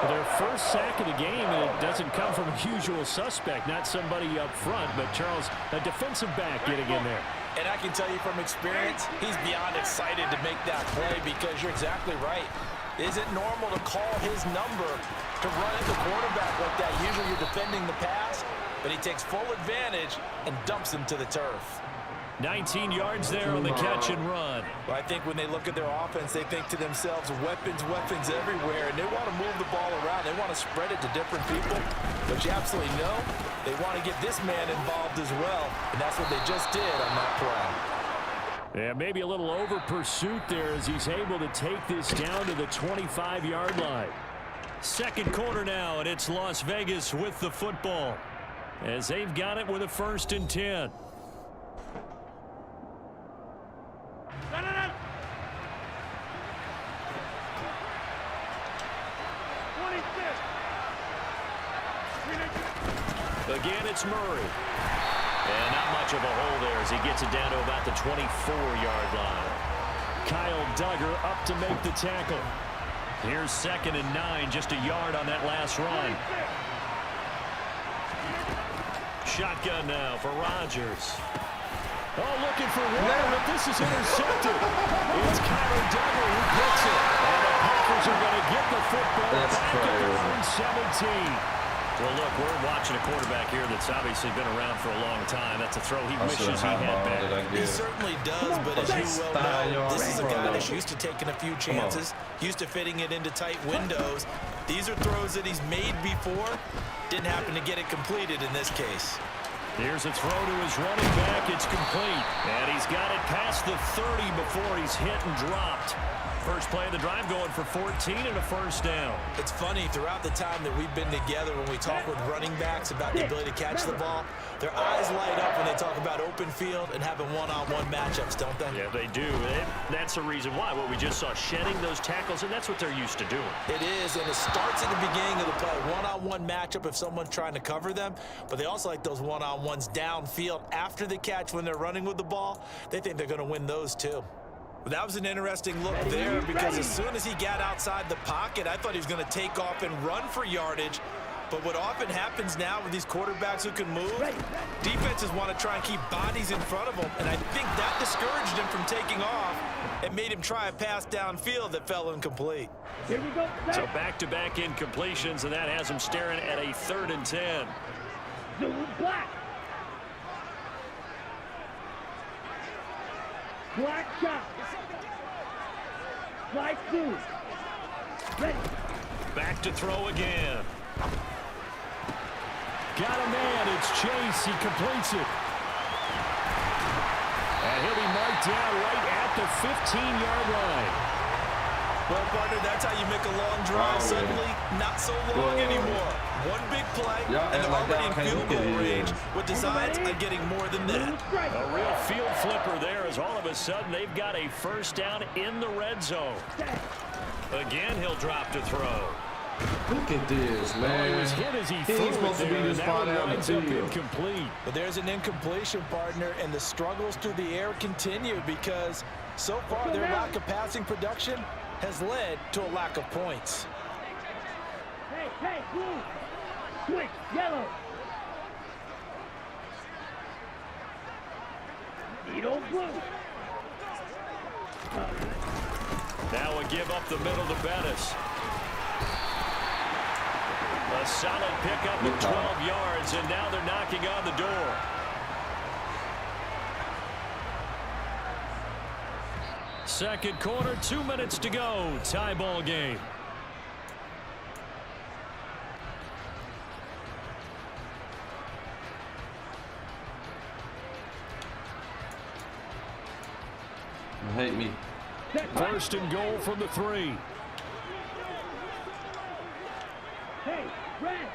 Their first sack of the game, and it doesn't come from a usual suspect, not somebody up front, but Charles, a defensive back getting in there. And I can tell you from experience, he's beyond excited to make that play, because you're exactly right. Is it normal to call his number to run at the quarterback like that? Usually you're defending the pass, but he takes full advantage and dumps him to the turf. 19 yards there on the catch and run. Well, I think when they look at their offense, they think to themselves, weapons, weapons everywhere, and they want to move the ball around. They want to spread it to different people, but you absolutely know they want to get this man involved as well, and that's what they just did on that play. Yeah, maybe a little over pursuit there as he's able to take this down to the 25-yard line. 2nd quarter now, and it's Las Vegas with the football as they've got it with a 1st and 10. Again, it's Murray. And not much of a hole there as he gets it down to about the 24-yard line. Kyle Duggar up to make the tackle. Here's 2nd and 9, just a yard on that last run. Shotgun now for Rodgers. Oh, looking for Waller, but this is intercepted. It's Kyle Duggar who gets it. And the Packers are going to get the football back at their own 17. Well, look, we're watching a quarterback here that's obviously been around for a long time. That's a throw he wishes he had back. He certainly does, but as you well know, this is a guy that's used to taking a few chances, used to fitting it into tight windows. These are throws that he's made before. Didn't happen to get it completed in this case. Here's a throw to his running back. It's complete. And he's got it past the 30 before he's hit and dropped. First play of the drive going for 14 and a first down. It's funny, throughout the time that we've been together, when we talk with running backs about the ability to catch the ball, their eyes light up when they talk about open field and having one-on-one matchups, don't they? Yeah, they do. That's the reason why. What we just saw, shedding those tackles, and that's what they're used to doing. It is, and it starts at the beginning of the play. One-on-one matchup if someone's trying to cover them, but they also like those one-on-ones downfield after the catch when they're running with the ball. They think they're going to win those too. But that was an interesting look there because as soon as he got outside the pocket, I thought he was going to take off and run for yardage. But what often happens now with these quarterbacks who can move, defenses want to try and keep bodies in front of them, and I think that discouraged him from taking off and made him try a pass downfield that fell incomplete. Here we go. So back-to-back incompletions, and that has him staring at a 3rd and 10. Black. Black shot. Black 2. Ready. Back to throw again. Got a man. It's Chase. He completes it. And he'll be marked down right at the 15-yard line. Well, partner, that's how you make a long drive. Suddenly, not so long anymore. One big play, and they're already in field goal range with designs on getting more than that. A real field flipper there as all of a sudden they've got a first down in the red zone. Again, he'll drop to throw. Look at this, man. He was hit as he threw ain't supposed it to be there, this and far that down one the winds up field. incomplete. But there's an incompletion, partner, and the struggles through the air continue because so far their lack of passing production has led to a lack of points. Hey, blue. Quick, yellow. Needle blue. Now a give up the middle to Bettis. A solid pickup of 12 yards, and now they're knocking on the door. Second quarter, 2 minutes to go. Tie ball game. Hate me. First and goal from the 3. Hey, red.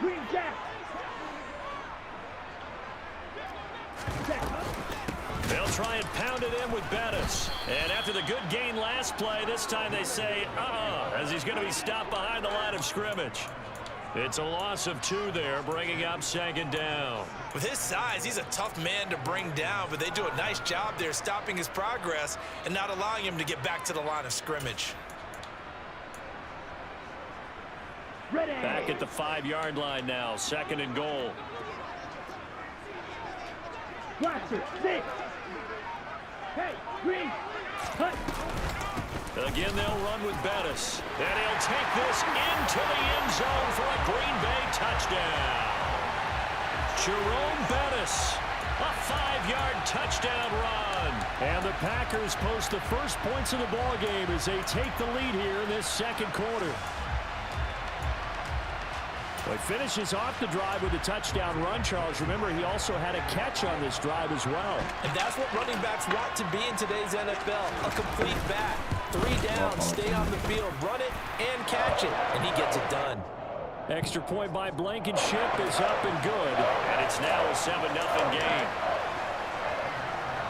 Green jack. They'll try and pound it in with Bettis. And after the good gain last play, this time they say, as he's going to be stopped behind the line of scrimmage. It's a loss of 2 there, bringing up 2nd down. With his size, he's a tough man to bring down, but they do a nice job there stopping his progress and not allowing him to get back to the line of scrimmage. Ready. Back at the 5-yard line now, 2nd and goal. Blaster, 6. Hey, green. Cut. Again, they'll run with Bettis. And he'll take this into the end zone for a Green Bay touchdown. Jerome Bettis, a 5-yard touchdown run. And the Packers post the first points of the ball game as they take the lead here in this second quarter. Well, he finishes off the drive with a touchdown run, Charles. Remember, he also had a catch on this drive as well. And that's what running backs want to be in today's NFL, a complete back. 3 down, stay on the field, run it, and catch it, and he gets it done. Extra point by Blankenship is up and good. And it's now a 7-0 game.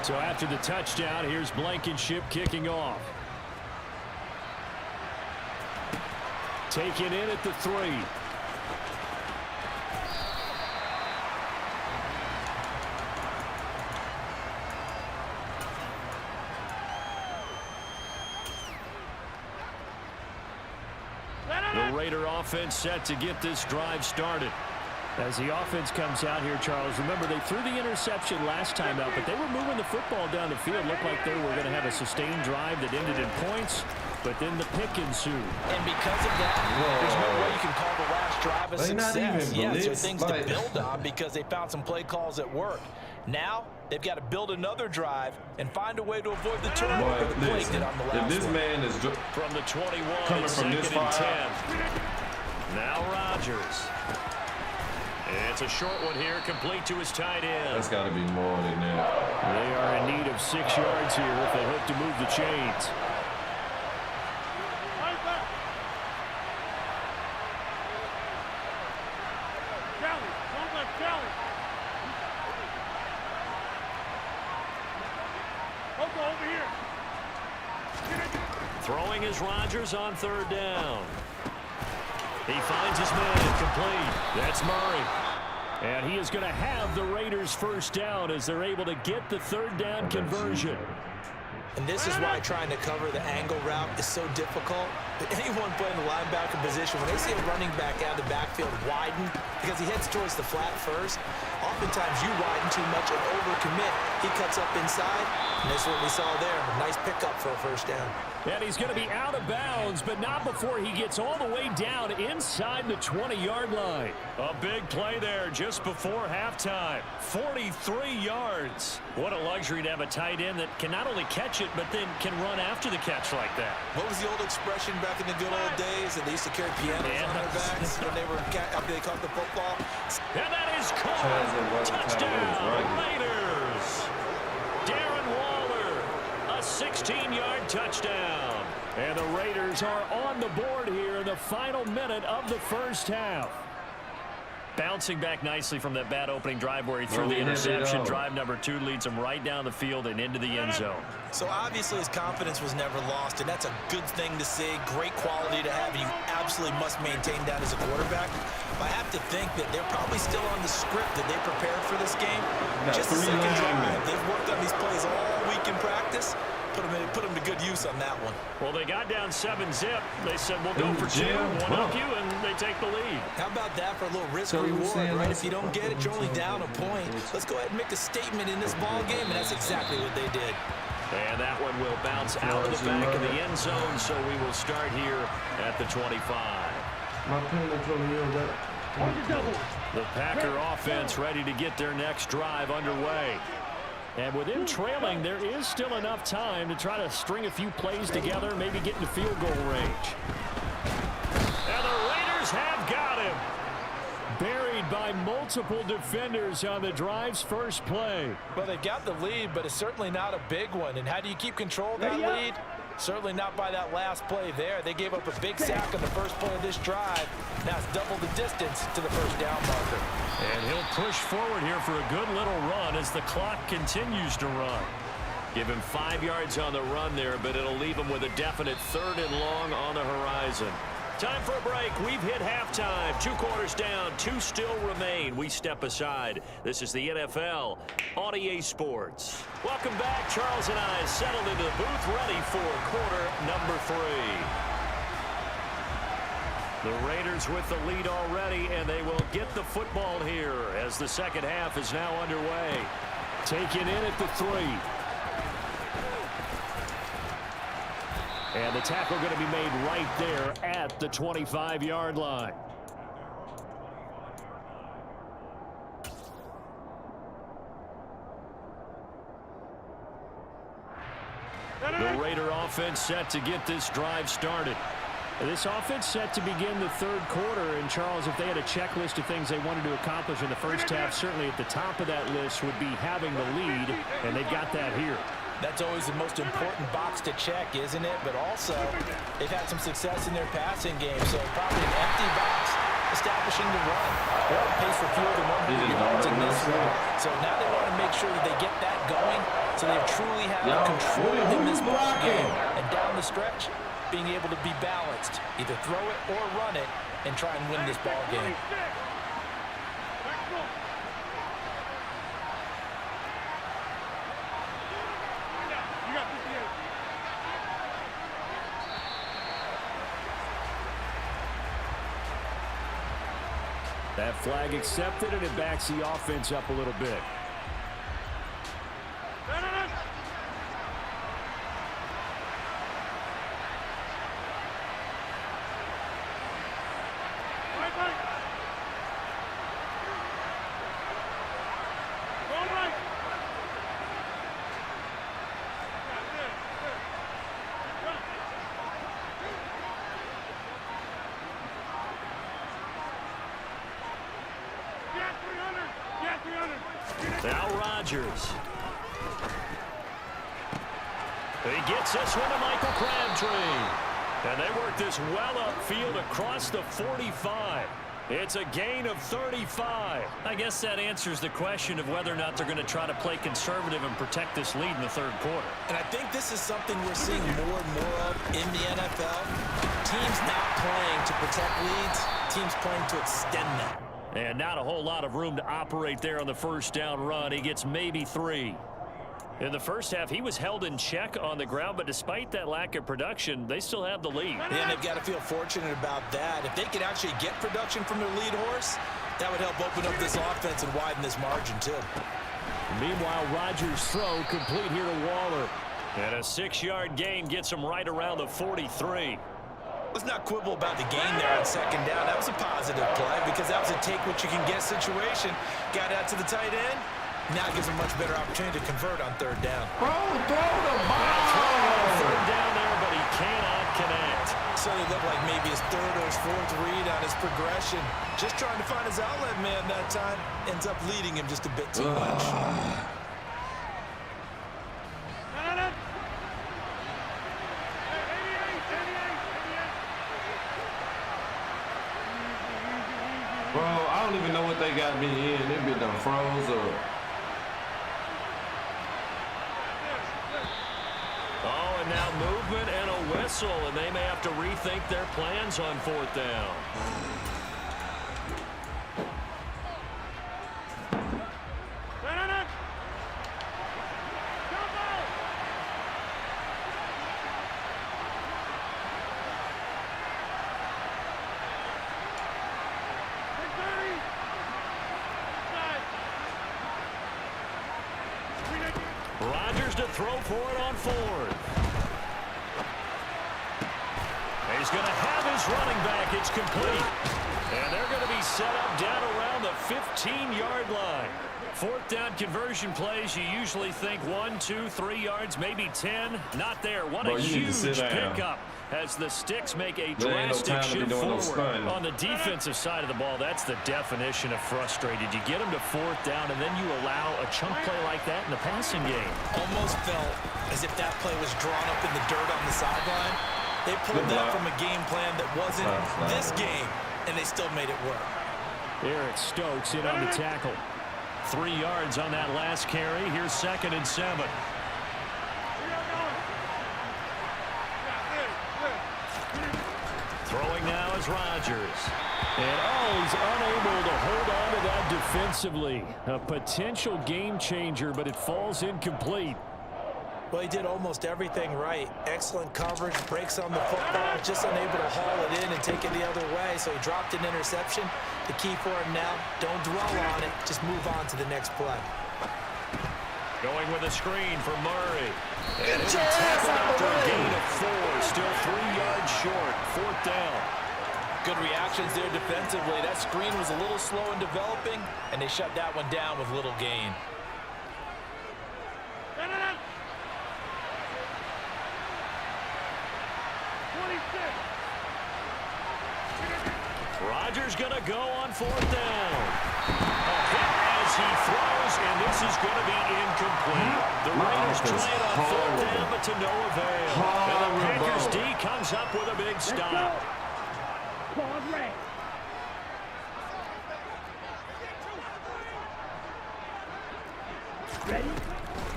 So after the touchdown, here's Blankenship kicking off. Taken in at the 3. The Raider offense set to get this drive started. As the offense comes out here, Charles, remember they threw the interception last time out, but they were moving the football down the field. Looked like they were going to have a sustained drive that ended in points, but then the pick ensued. And because of that, there's no way you can call the last drive a success. Yes, there are things to build on because they found some play calls that work. Now, they've got to build another drive and find a way to avoid the turnover the play did on the last if this one. man is From the 21, coming it's from this 2nd and far 10. Now Rodgers. It's a short one here, complete to his tight end. That's got to be more than that. They are in need of 6 yards here if they hope to move the chains. Throwing is Rodgers on 3rd down. He finds his man, complete. That's Murray. And he is going to have the Raiders 1st down as they're able to get the 3rd down conversion. And this is why trying to cover the angle route is so difficult. Anyone playing the linebacker position, when they see a running back out of the backfield widen because he heads towards the flat first, oftentimes you widen too much and overcommit. He cuts up inside, and that's what we saw there. A nice pickup for a 1st down. And he's going to be out of bounds, but not before he gets all the way down inside the 20-yard line. A big play there just before halftime. 43 yards. What a luxury to have a tight end that can not only catch it, but then can run after the catch like that. What was the old expression back in the good old days that they used to carry pianos on their backs when after they caught the football? And that is caught. Touchdown, Raiders. Darren Waller, a 16-yard touchdown. And the Raiders are on the board here in the final minute of the 1st half. Bouncing back nicely from that bad opening drive where he threw the interception. Drive number 2 leads him right down the field and into the end zone. So obviously his confidence was never lost, and that's a good thing to see. Great quality to have, and you absolutely must maintain that as a quarterback. But I have to think that they're probably still on the script that they prepared for this game. Just the second drive. They've worked on these plays all week in practice. Put them to good use on that one. Well, they got down 7-zip. They said, we'll go for 2, one up you, and they take the lead. How about that for a little risk-reward, right? If you don't get it, you're only down a point. Let's go ahead and make a statement in this ball game, and that's exactly what they did. And that one will bounce out of the back of the end zone, so we will start here at the 25. The Packer offense ready to get their next drive underway. And with him trailing, there is still enough time to try to string a few plays together, maybe get into field goal range. And the Raiders have got him. Buried by multiple defenders on the drive's first play. Well, they've got the lead, but it's certainly not a big one. And how do you keep control of that lead? Certainly not by that last play there. They gave up a big sack on the first play of this drive. Now it's double the distance to the 1st down marker. And he'll push forward here for a good little run as the clock continues to run. Give him 5 yards on the run there, but it'll leave him with a definite 3rd and long on the horizon. Time for a break. We've hit halftime. 2 quarters down. 2 still remain. We step aside. This is the NFL on EA Sports. Welcome back. Charles and I settled into the booth ready for quarter number 3. The Raiders with the lead already, and they will get the football here as the second half is now underway. Taken in at the 3. And the tackle going to be made right there at the 25-yard line. The Raider offense set to get this drive started. This offense set to begin the 3rd quarter. And, Charles, if they had a checklist of things they wanted to accomplish in the 1st half, certainly at the top of that list would be having the lead, and they've got that here. That's always the most important box to check, isn't it? But also, they've had some success in their passing game, so probably an empty box establishing the run. They're on pace for fewer than 100 yards in this one. So now they want to make sure that they get that going so they truly have control in this ball game. And down the stretch, being able to be balanced, either throw it or run it, and try and win this ball game. That flag accepted, and it backs the offense up a little bit. Rodgers. He gets this one to Michael Crabtree. And they work this well upfield across the 45. It's a gain of 35. I guess that answers the question of whether or not they're going to try to play conservative and protect this lead in the third quarter. And I think this is something we're seeing more and more of in the NFL. Teams not playing to protect leads, teams playing to extend them. And not a whole lot of room to operate there on the first down run. He gets maybe 3. In the first half, he was held in check on the ground, but despite that lack of production, they still have the lead. And they've got to feel fortunate about that. If they could actually get production from their lead horse, that would help open up this offense and widen this margin, too. Meanwhile, Rodgers' throw complete here to Waller. And a 6-yard gain gets him right around the 43. Let's not quibble about the gain there on second down. That was a positive play because that was a take-what-you-can-get situation. Got out to the tight end. Now gives him much better opportunity to convert on third down. Bro, throw the ball! Third down there, but he cannot connect. So it looked like maybe his third or his fourth read on his progression. Just trying to find his outlet man that time. Ends up leading him just a bit too much. Bro, I don't even know what they got me in. They been done froze up. Oh, and now movement and a whistle, and they may have to rethink their plans on fourth down. Rodgers to throw for it on fourth. He's going to have his running back. It's complete. And they're going to be set up down around the 15-yard line. Fourth down conversion plays, you usually think 1, 2, 3 yards, maybe 10. Not there. What a huge pickup as the sticks make a drastic shift forward. On the defensive side of the ball, that's the definition of frustrated. You get them to fourth down, and then you allow a chunk play like that in the passing game. Almost felt as if that play was drawn up in the dirt on the sideline. They pulled that from a game plan that wasn't this game, and they still made it work. Eric Stokes in on the tackle. 3 yards on that last carry. Here's 2nd and 7. Throwing now is Rodgers. And he's unable to hold on to that defensively. A potential game changer, but it falls incomplete. Well, he did almost everything right. Excellent coverage, breaks on the football, just unable to haul it in and take it the other way, so he dropped an interception. The key for him now, don't dwell on it, just move on to the next play. Going with a screen for Murray. And it's tackled after a gain of 4, still 3 yards short, fourth down. Good reactions there defensively. That screen was a little slow in developing, and they shut that one down with little gain. Rodgers going to go on fourth down. A hit as he throws, and this is going to be incomplete. The Raiders try it on fourth down, but to no avail. And the Packers D comes up with a big stop.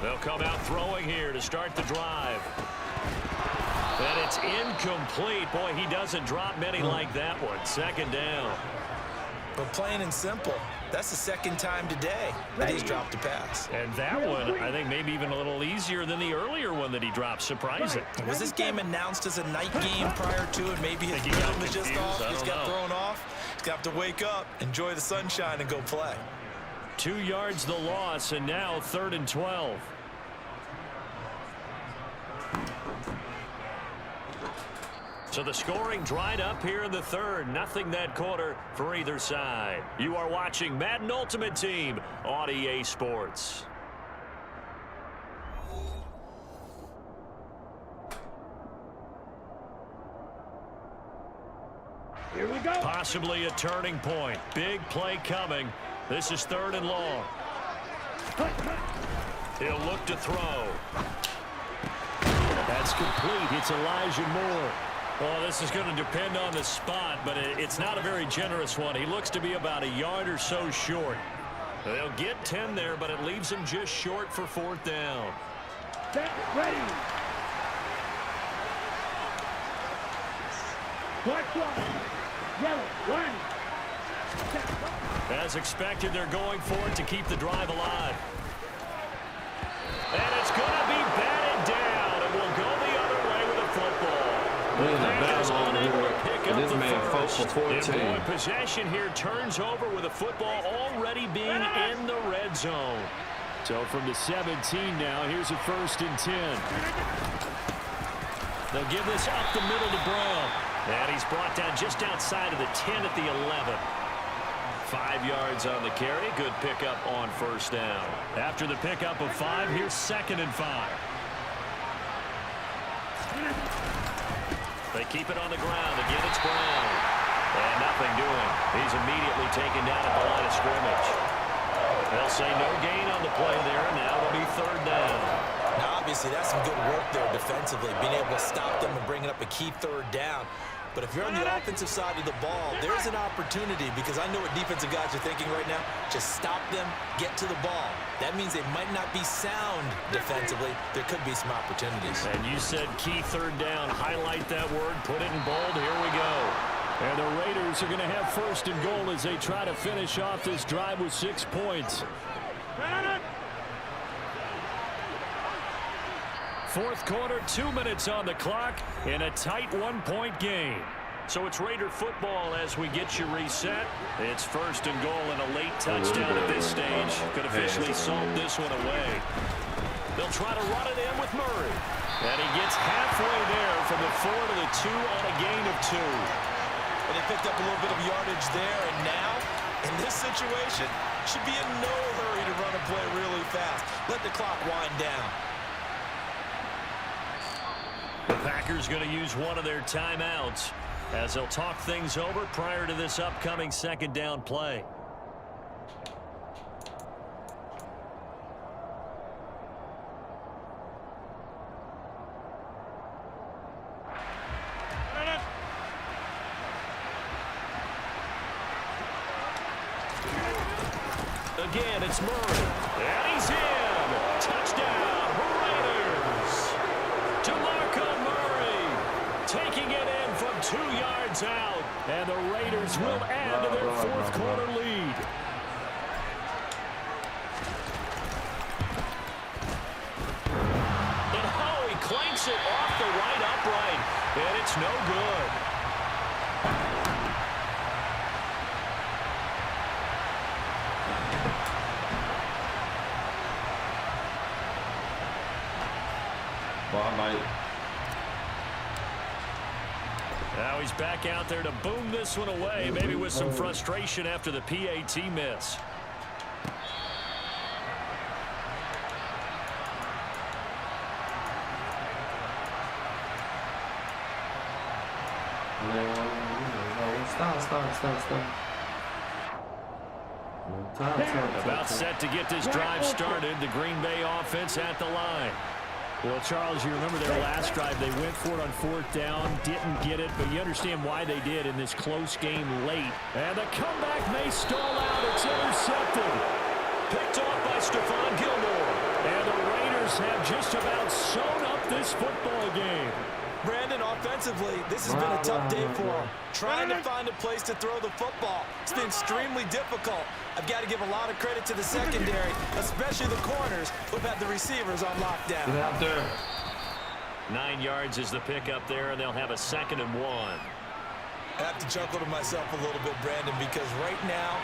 They'll come out throwing here to start the drive. And it's incomplete. Boy, he doesn't drop many like that one. 2nd down. But plain and simple, that's the 2nd time today that he's dropped a pass. And that one, I think, maybe even a little easier than the earlier one that he dropped. Surprising. Was this game announced as a night game prior to it? Maybe his rhythm was just off. He just got thrown off. He's got to wake up, enjoy the sunshine, and go play. 2 yards the loss, and now 3rd and 12. So the scoring dried up here in the third. Nothing that quarter for either side. You are watching Madden Ultimate Team on EA Sports. Here we go. Possibly a turning point. Big play coming. This is 3rd and long. He'll look to throw. That's complete. It's Elijah Moore. Well, this is going to depend on the spot, but it's not a very generous one. He looks to be about a yard or so short. They'll get 10 there, but it leaves him just short for 4th down. Get ready. Black one. Yellow one. As expected, they're going for it to keep the drive alive. And it's going to be batted down, and we'll go the other way with the football. We're in a battle over here. This man fought for 14. And boy, possession here turns over with the football already being in the red zone. So from the 17 now, here's a 1st and 10. They'll give this up the middle to Brown. And he's brought down just outside of the 10 at the 11. 5 yards on the carry. Good pickup on 1st down. After the pickup of 5, here's 2nd and 5. They keep it on the ground. Again, it's Brown. And nothing doing. He's immediately taken down at the line of scrimmage. They'll say no gain on the play there, and now it'll be 3rd down. Now, obviously, that's some good work there defensively, being able to stop them and bringing up a key 3rd down. But if you're on the offensive side of the ball, there's an opportunity, because I know what defensive guys are thinking right now. Just stop them, get to the ball. That means they might not be sound defensively. There could be some opportunities. And you said key 3rd down. Highlight that word. Put it in bold. Here we go. And the Raiders are going to have 1st and goal as they try to finish off this drive with 6 points. 4th quarter, 2 minutes on the clock in a tight 1-point game. So it's Raider football as we get you reset. It's 1st and goal and a late touchdown at this stage. Could officially salt this one away. They'll try to run it in with Murray. And he gets halfway there from the 4 to the 2 on a gain of 2. And they picked up a little bit of yardage there, and now, in this situation, should be in no hurry to run a play really fast. Let the clock wind down. The Packers going to use one of their timeouts as they'll talk things over prior to this upcoming 2nd down play. Again, it's Murray. And he's in. Touchdown, Raiders. DeMarco Murray taking it in from 2 yards out. And the Raiders will add to their 4th quarter lead. And oh, he clanks it off the right upright. And it's no good. Now he's back out there to boom this one away, maybe with some frustration after the PAT miss. Stop. About set to get this drive started. The Green Bay offense at the line. Well, Charles, you remember their last drive. They went for it on 4th down, didn't get it, but you understand why they did in this close game late. And the comeback may stall out. It's intercepted. Picked off by Stephon Gilmore. And the Raiders have just about sewn up this football game. Brandon, offensively, this has been a tough day for him. Trying to find a place to throw the football. It's been extremely difficult. I've got to give a lot of credit to the secondary, especially the corners who've had the receivers on lockdown. Get out there. 9 yards is the pickup there, and they'll have a 2nd and 1. I have to chuckle to myself a little bit, Brandon, because right now,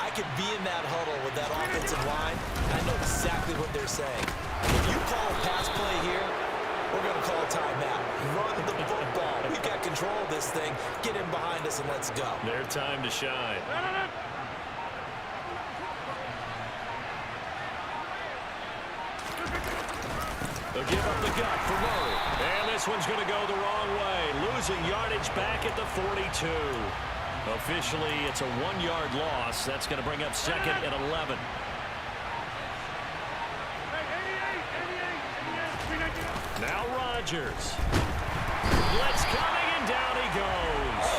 I could be in that huddle with that offensive line. I know exactly what they're saying. If you call a pass play here, we're going to call a timeout. Run the football. We've got control of this thing. Get in behind us and let's go. Their time to shine. They'll give up the gut for Murray. And this one's going to go the wrong way. Losing yardage back at the 42. Officially, it's a 1-yard loss. That's going to bring up 2nd and 11. Rodgers. Blitz coming, and down he goes.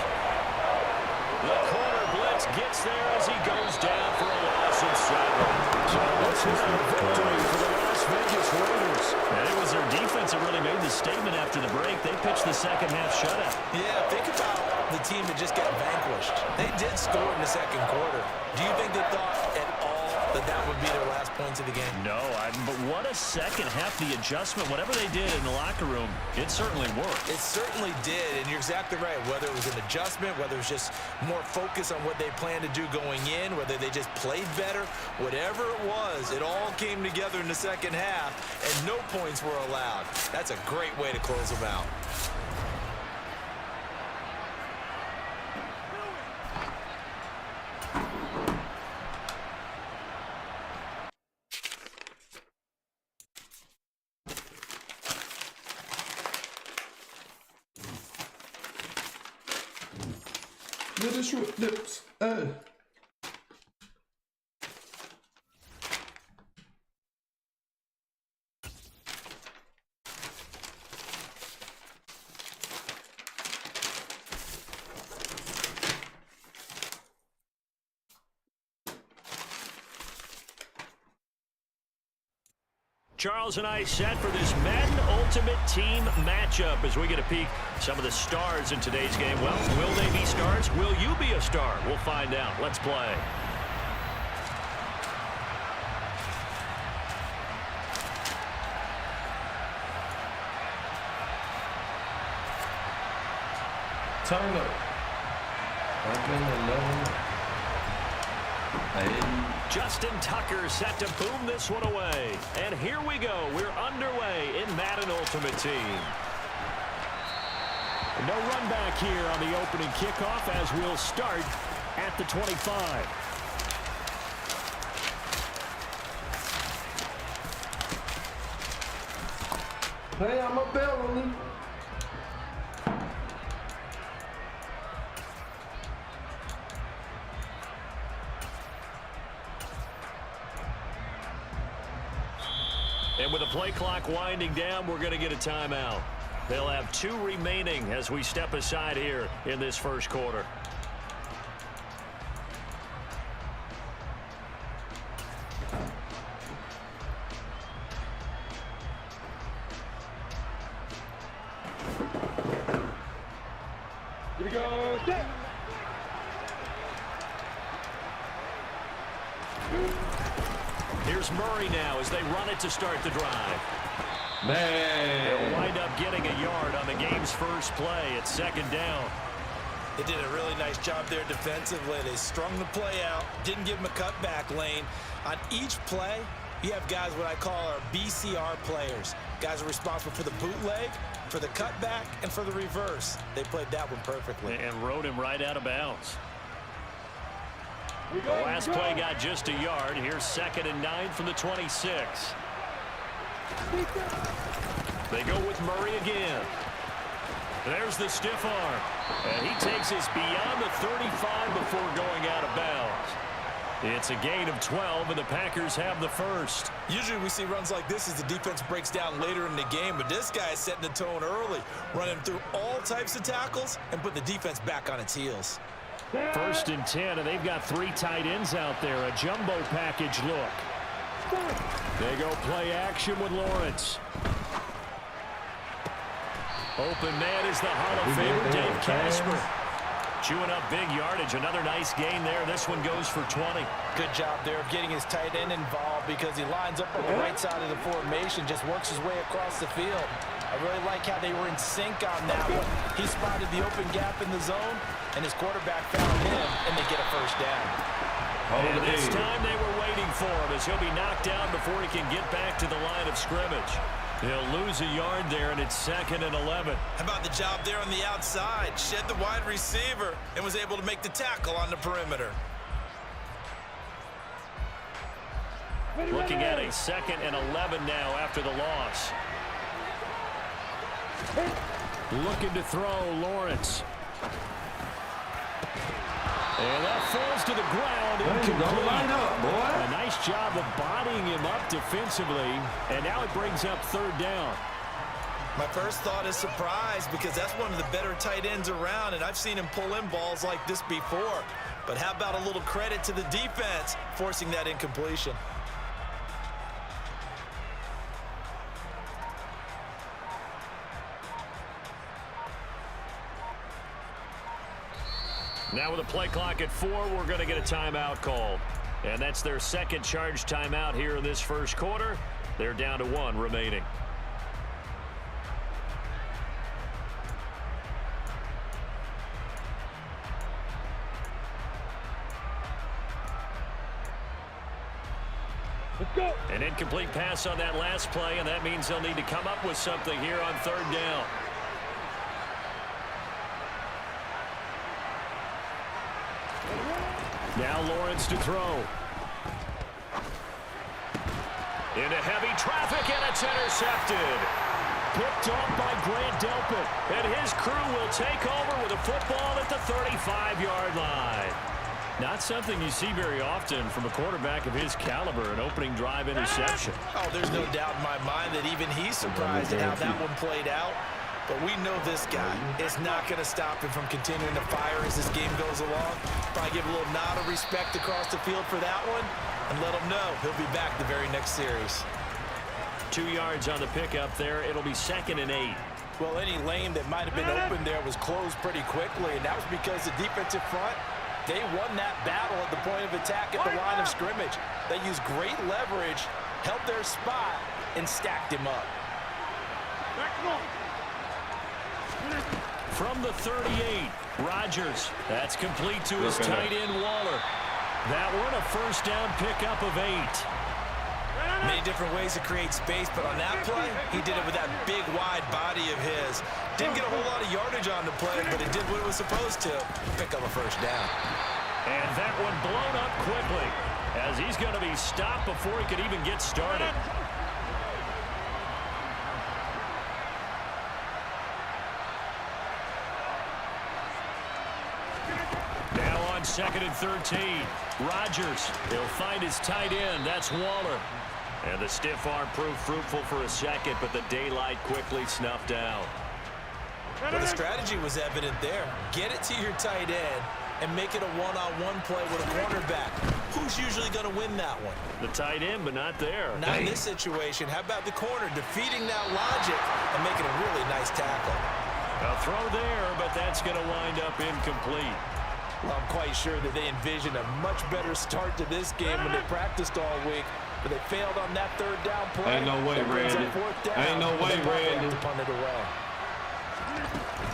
The corner blitz gets there as he goes down for a loss of 7. So this is a victory for the Las Vegas Raiders. And it was their defense that really made the statement after the break. They pitched the second half shutout. Yeah, think about the team that just got vanquished. They did score in the second quarter. Do you think they thought at all that would be their last points of the game? No, but what a second half. The adjustment, whatever they did in the locker room, it certainly worked. It certainly did, and you're exactly right. Whether it was an adjustment, whether it was just more focus on what they planned to do going in, whether they just played better, whatever it was, it all came together in the second half, and no points were allowed. That's a great way to close them out. Little short lips. Charles and I set for this Madden Ultimate Team matchup as we get a peek some of the stars in today's game. Well, will they be stars? Will you be a star? We'll find out. Let's play. Turn up. 11. Hey. Justin Tucker set to boom this one away. And here we go. We're underway in Madden Ultimate Team. No run back here on the opening kickoff as we'll start at the 25. Hey, I'm a Bellamy. And with the play clock winding down, we're going to get a timeout. They'll have 2 remaining as we step aside here in this first quarter. Here we go. Set. Here's Murray now as they run it to start the drive. Man. They'll wind up getting a yard on the game's first play. It's second down. They did a really nice job there defensively. They strung the play out, didn't give him a cutback lane. On each play, you have guys what I call our BCR players. Guys are responsible for the bootleg, for the cutback, and for the reverse. They played that one perfectly. And rode him right out of bounds. The last play got just a yard. Here's 2nd and 9 from the 26. They go with Murray again. There's the stiff arm. And he takes us beyond the 35 before going out of bounds. It's a gain of 12, and the Packers have the first. Usually we see runs like this as the defense breaks down later in the game, but this guy is setting the tone early, running through all types of tackles and put the defense back on its heels. 1st and 10, and they've got 3 tight ends out there. A jumbo package look. They go play action with Lawrence. Open man is the Hall of Famer Dave Casper. Chewing up big yardage. Another nice gain there. This one goes for 20. Good job there of getting his tight end involved because he lines up on the right side of the formation, just works his way across the field. I really like how they were in sync on that one. He spotted the open gap in the zone, and his quarterback found him, and they get a first down. And this time they were waiting for him as he'll be knocked down before he can get back to the line of scrimmage. He'll lose a yard there, and it's 2nd and 11. How about the job there on the outside? Shed the wide receiver and was able to make the tackle on the perimeter. Looking at a 2nd and 11 now after the loss. Looking to throw, Lawrence. And that falls to the ground. Don't line up, boy. A nice job of bodying him up defensively. And now it brings up 3rd down. My first thought is surprise because that's one of the better tight ends around, and I've seen him pull in balls like this before. But how about a little credit to the defense forcing that incompletion? Now with a play clock at 4, we're going to get a timeout called. And that's their second charge timeout here in this first quarter. They're down to 1 remaining. Let's go. An incomplete pass on that last play, and that means they'll need to come up with something here on 3rd down. Now Lawrence to throw. Into heavy traffic, and it's intercepted. Picked off by Grant Delpit, and his crew will take over with a football at the 35-yard line. Not something you see very often from a quarterback of his caliber, an opening drive interception. Oh, there's no doubt in my mind that even he's surprised at how that one played out. But we know this guy is not going to stop him from continuing to fire as this game goes along. Probably give a little nod of respect across the field for that one and let him know he'll be back the very next series. 2 yards on the pickup there. It'll be 2nd and 8. Well, any lane that might have been open there was closed pretty quickly, and that was because the defensive front, they won that battle at the point of attack at the line of scrimmage. They used great leverage, held their spot, and stacked him up. From the 38, Rodgers. That's complete to his tight end, Waller. That one a first down pickup of 8. Many different ways to create space, but on that play, he did it with that big, wide body of his. Didn't get a whole lot of yardage on the play, but it did what it was supposed to, pick up a first down. And that one blown up quickly, as he's going to be stopped before he could even get started. Now on 2nd and 13, Rodgers. He'll find his tight end. That's Waller. And the stiff arm proved fruitful for a second, but the daylight quickly snuffed out. Well, the strategy was evident there. Get it to your tight end and make it a one-on-one play with a cornerback. Who's usually going to win that one? The tight end, but not there. Not in this situation. How about the corner defeating that logic and making a really nice tackle? A throw there, but that's going to wind up incomplete. Well, I'm quite sure that they envisioned a much better start to this game when they practiced all week, but they failed on that 3rd down play. Ain't no way, Randy. Ain't no way, Randy. To punt it away.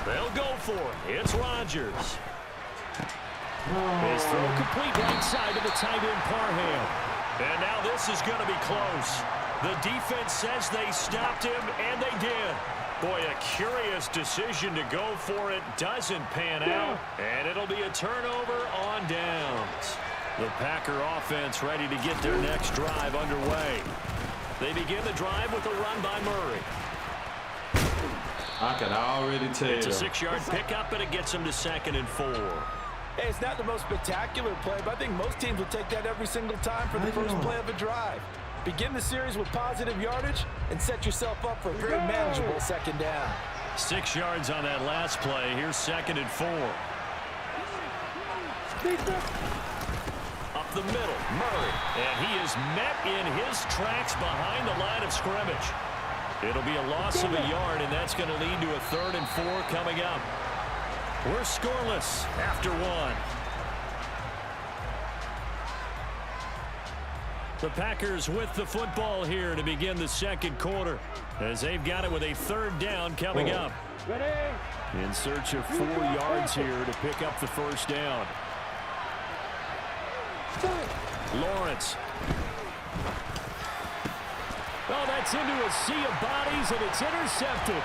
They'll go for it. It's Rodgers. His throw complete right side to the tight end, Parham. And now this is going to be close. The defense says they stopped him, and they did. Boy, a curious decision to go for it. Doesn't pan out, and it'll be a turnover on downs. The Packer offense ready to get their next drive underway. They begin the drive with a run by Murray. I can already tell. It's a 6-yard pickup, and it gets them to 2nd and 4. Hey, it's not the most spectacular play, but I think most teams will take that every single time for the first play of a drive. Begin the series with positive yardage and set yourself up for a very manageable 2nd down. 6 yards on that last play. Here's 2nd and 4. Up the middle, Murray. And he is met in his tracks behind the line of scrimmage. It'll be a loss of a yard, and that's going to lead to a 3rd and 4 coming up. We're scoreless after 1. The Packers with the football here to begin the 2nd quarter, as they've got it with a 3rd down coming up. In search of 4 yards here to pick up the first down. Lawrence. Oh, that's into a sea of bodies, and it's intercepted.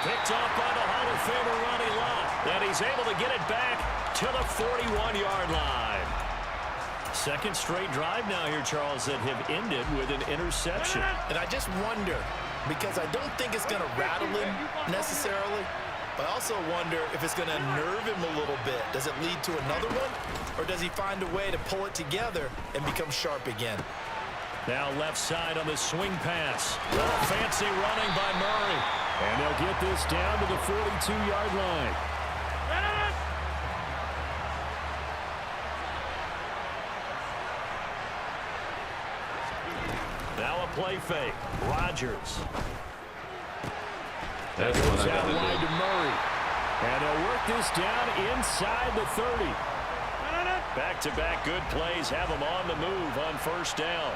Picked off by the Hall of Famer Ronnie Lott, and he's able to get it back to the 41-yard line. 2nd straight drive now here, Charles, that have ended with an interception. And I just wonder, because I don't think it's going to rattle him necessarily, but I also wonder if it's going to nerve him a little bit. Does it lead to another one, or does he find a way to pull it together and become sharp again? Now left side on the swing pass. Oh, fancy running by Murray. And they'll get this down to the 42-yard line. Now a play fake. Rodgers. That's what I Out got wide to to Murray. And they'll work this down inside the 30. Back-to-back good plays have them on the move on first down.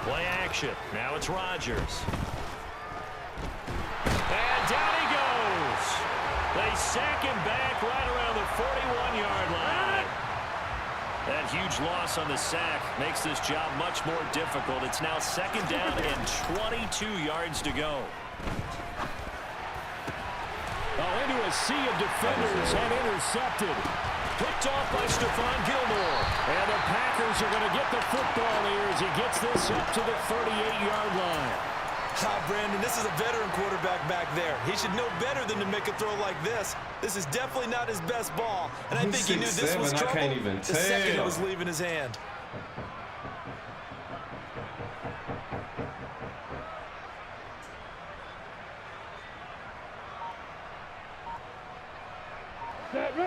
Play action. Now it's Rodgers. And down he goes. They sack him back right around the 41-yard line. That huge loss on the sack makes this job much more difficult. It's now second down and 22 yards to go. Oh, into a sea of defenders and intercepted. Picked off by Stephon Gilmore. And the Packers are going to get the football here as he gets this up to the 38-yard line. Brandon, this is a veteran quarterback back there. He should know better than to make a throw like this. This is definitely not his best ball. And I think he knew this was trouble I can't even the tell. second it was leaving his hand.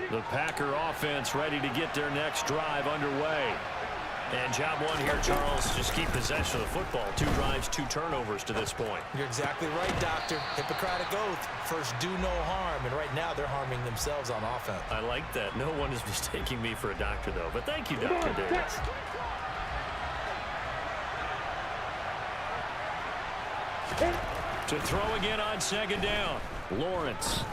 The Packer offense ready to get their next drive underway. And job one here, Charles, just keep possession of the football. 2 drives, 2 turnovers to this point. You're exactly right, Doctor. Hippocratic oath. First, do no harm. And right now, they're harming themselves on offense. I like that. No one is mistaking me for a doctor, though. But thank you, Dr. Davis. To throw again on second down. Lawrence.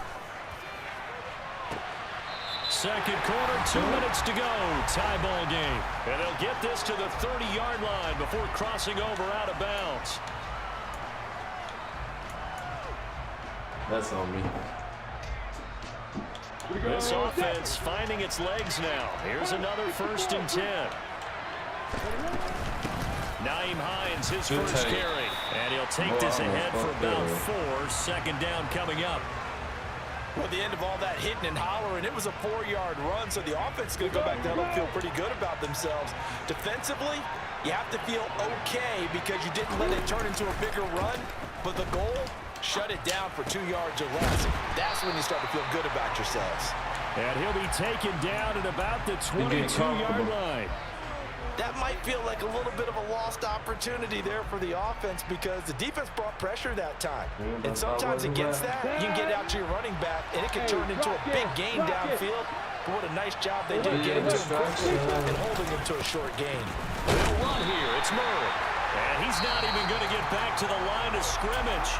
Second quarter, 2 minutes to go. Tie ball game. And they'll get this to the 30-yard line before crossing over out of bounds. That's on me. This offense finding its legs now. Here's another 1st and 10. Naeem Hines, his first carry. And he'll take this ahead for about 4. Second down coming up. Well, the end of all that hitting and hollering, it was a 4-yard run, so the offense is going to go back down and feel pretty good about themselves. Defensively, you have to feel okay because you didn't let it turn into a bigger run, but the goal, shut it down for 2 yards or less. That's when you start to feel good about yourselves. And he'll be taken down at about the 22-yard line. That might feel like a little bit of a lost opportunity there for the offense because the defense brought pressure that time. And sometimes against that, you can get out to your running back, and it can turn into a big gain downfield. But what a nice job they did getting to him quickly and holding him to a short gain. They'll run here. It's Murray. And he's not even going to get back to the line of scrimmage.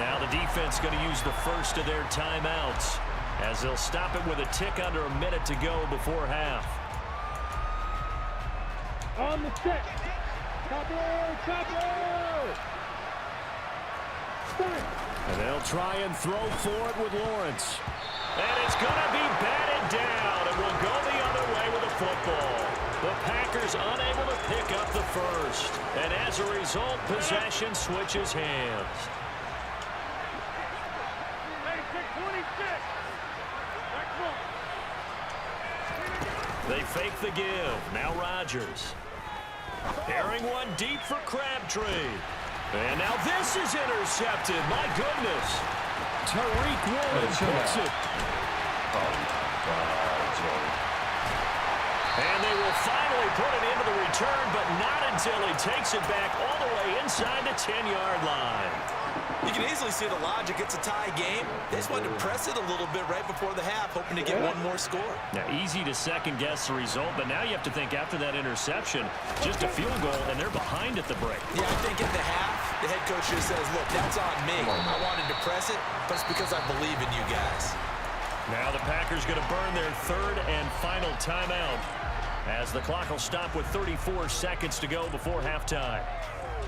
Now the defense going to use the first of their timeouts as they'll stop it with a tick under a minute to go before half. On the set. Chopper! And they'll try and throw for it with Lawrence. And it's going to be batted down and will go the other way with the football. The Packers unable to pick up the first. And as a result, possession switches hands. 26. They fake the give. Now Rodgers. Airing one deep for Crabtree. And now this is intercepted. My goodness. Tariq Woolen puts it. Oh, God, Joe. And they will finally put it into the return, but not until he takes it back all the way inside the 10-yard line. You can easily see the logic. It's a tie game. They just wanted to press it a little bit right before the half, hoping to get one more score. Now, easy to second-guess the result, but now you have to think after that interception, just a field goal, and they're behind at the break. Yeah, I think at the half, the head coach just says, look, that's on me. I wanted to press it, but it's because I believe in you guys. Now the Packers going to burn their 3rd and final timeout as the clock will stop with 34 seconds to go before halftime.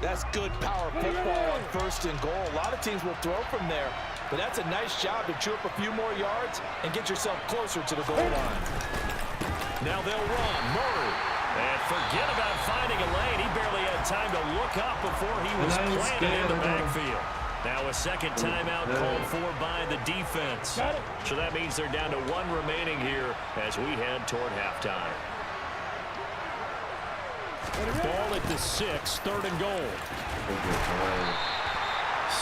That's good power football on 1st and goal. A lot of teams will throw from there, but that's a nice job to chew up a few more yards and get yourself closer to the goal line. Now they'll run. Murray. And forget about finding a lane. He barely had time to look up before he was planted in the backfield. Now a second timeout called for by the defense. So that means they're down to 1 remaining here as we head toward halftime. Ball at the 6, 3rd and goal.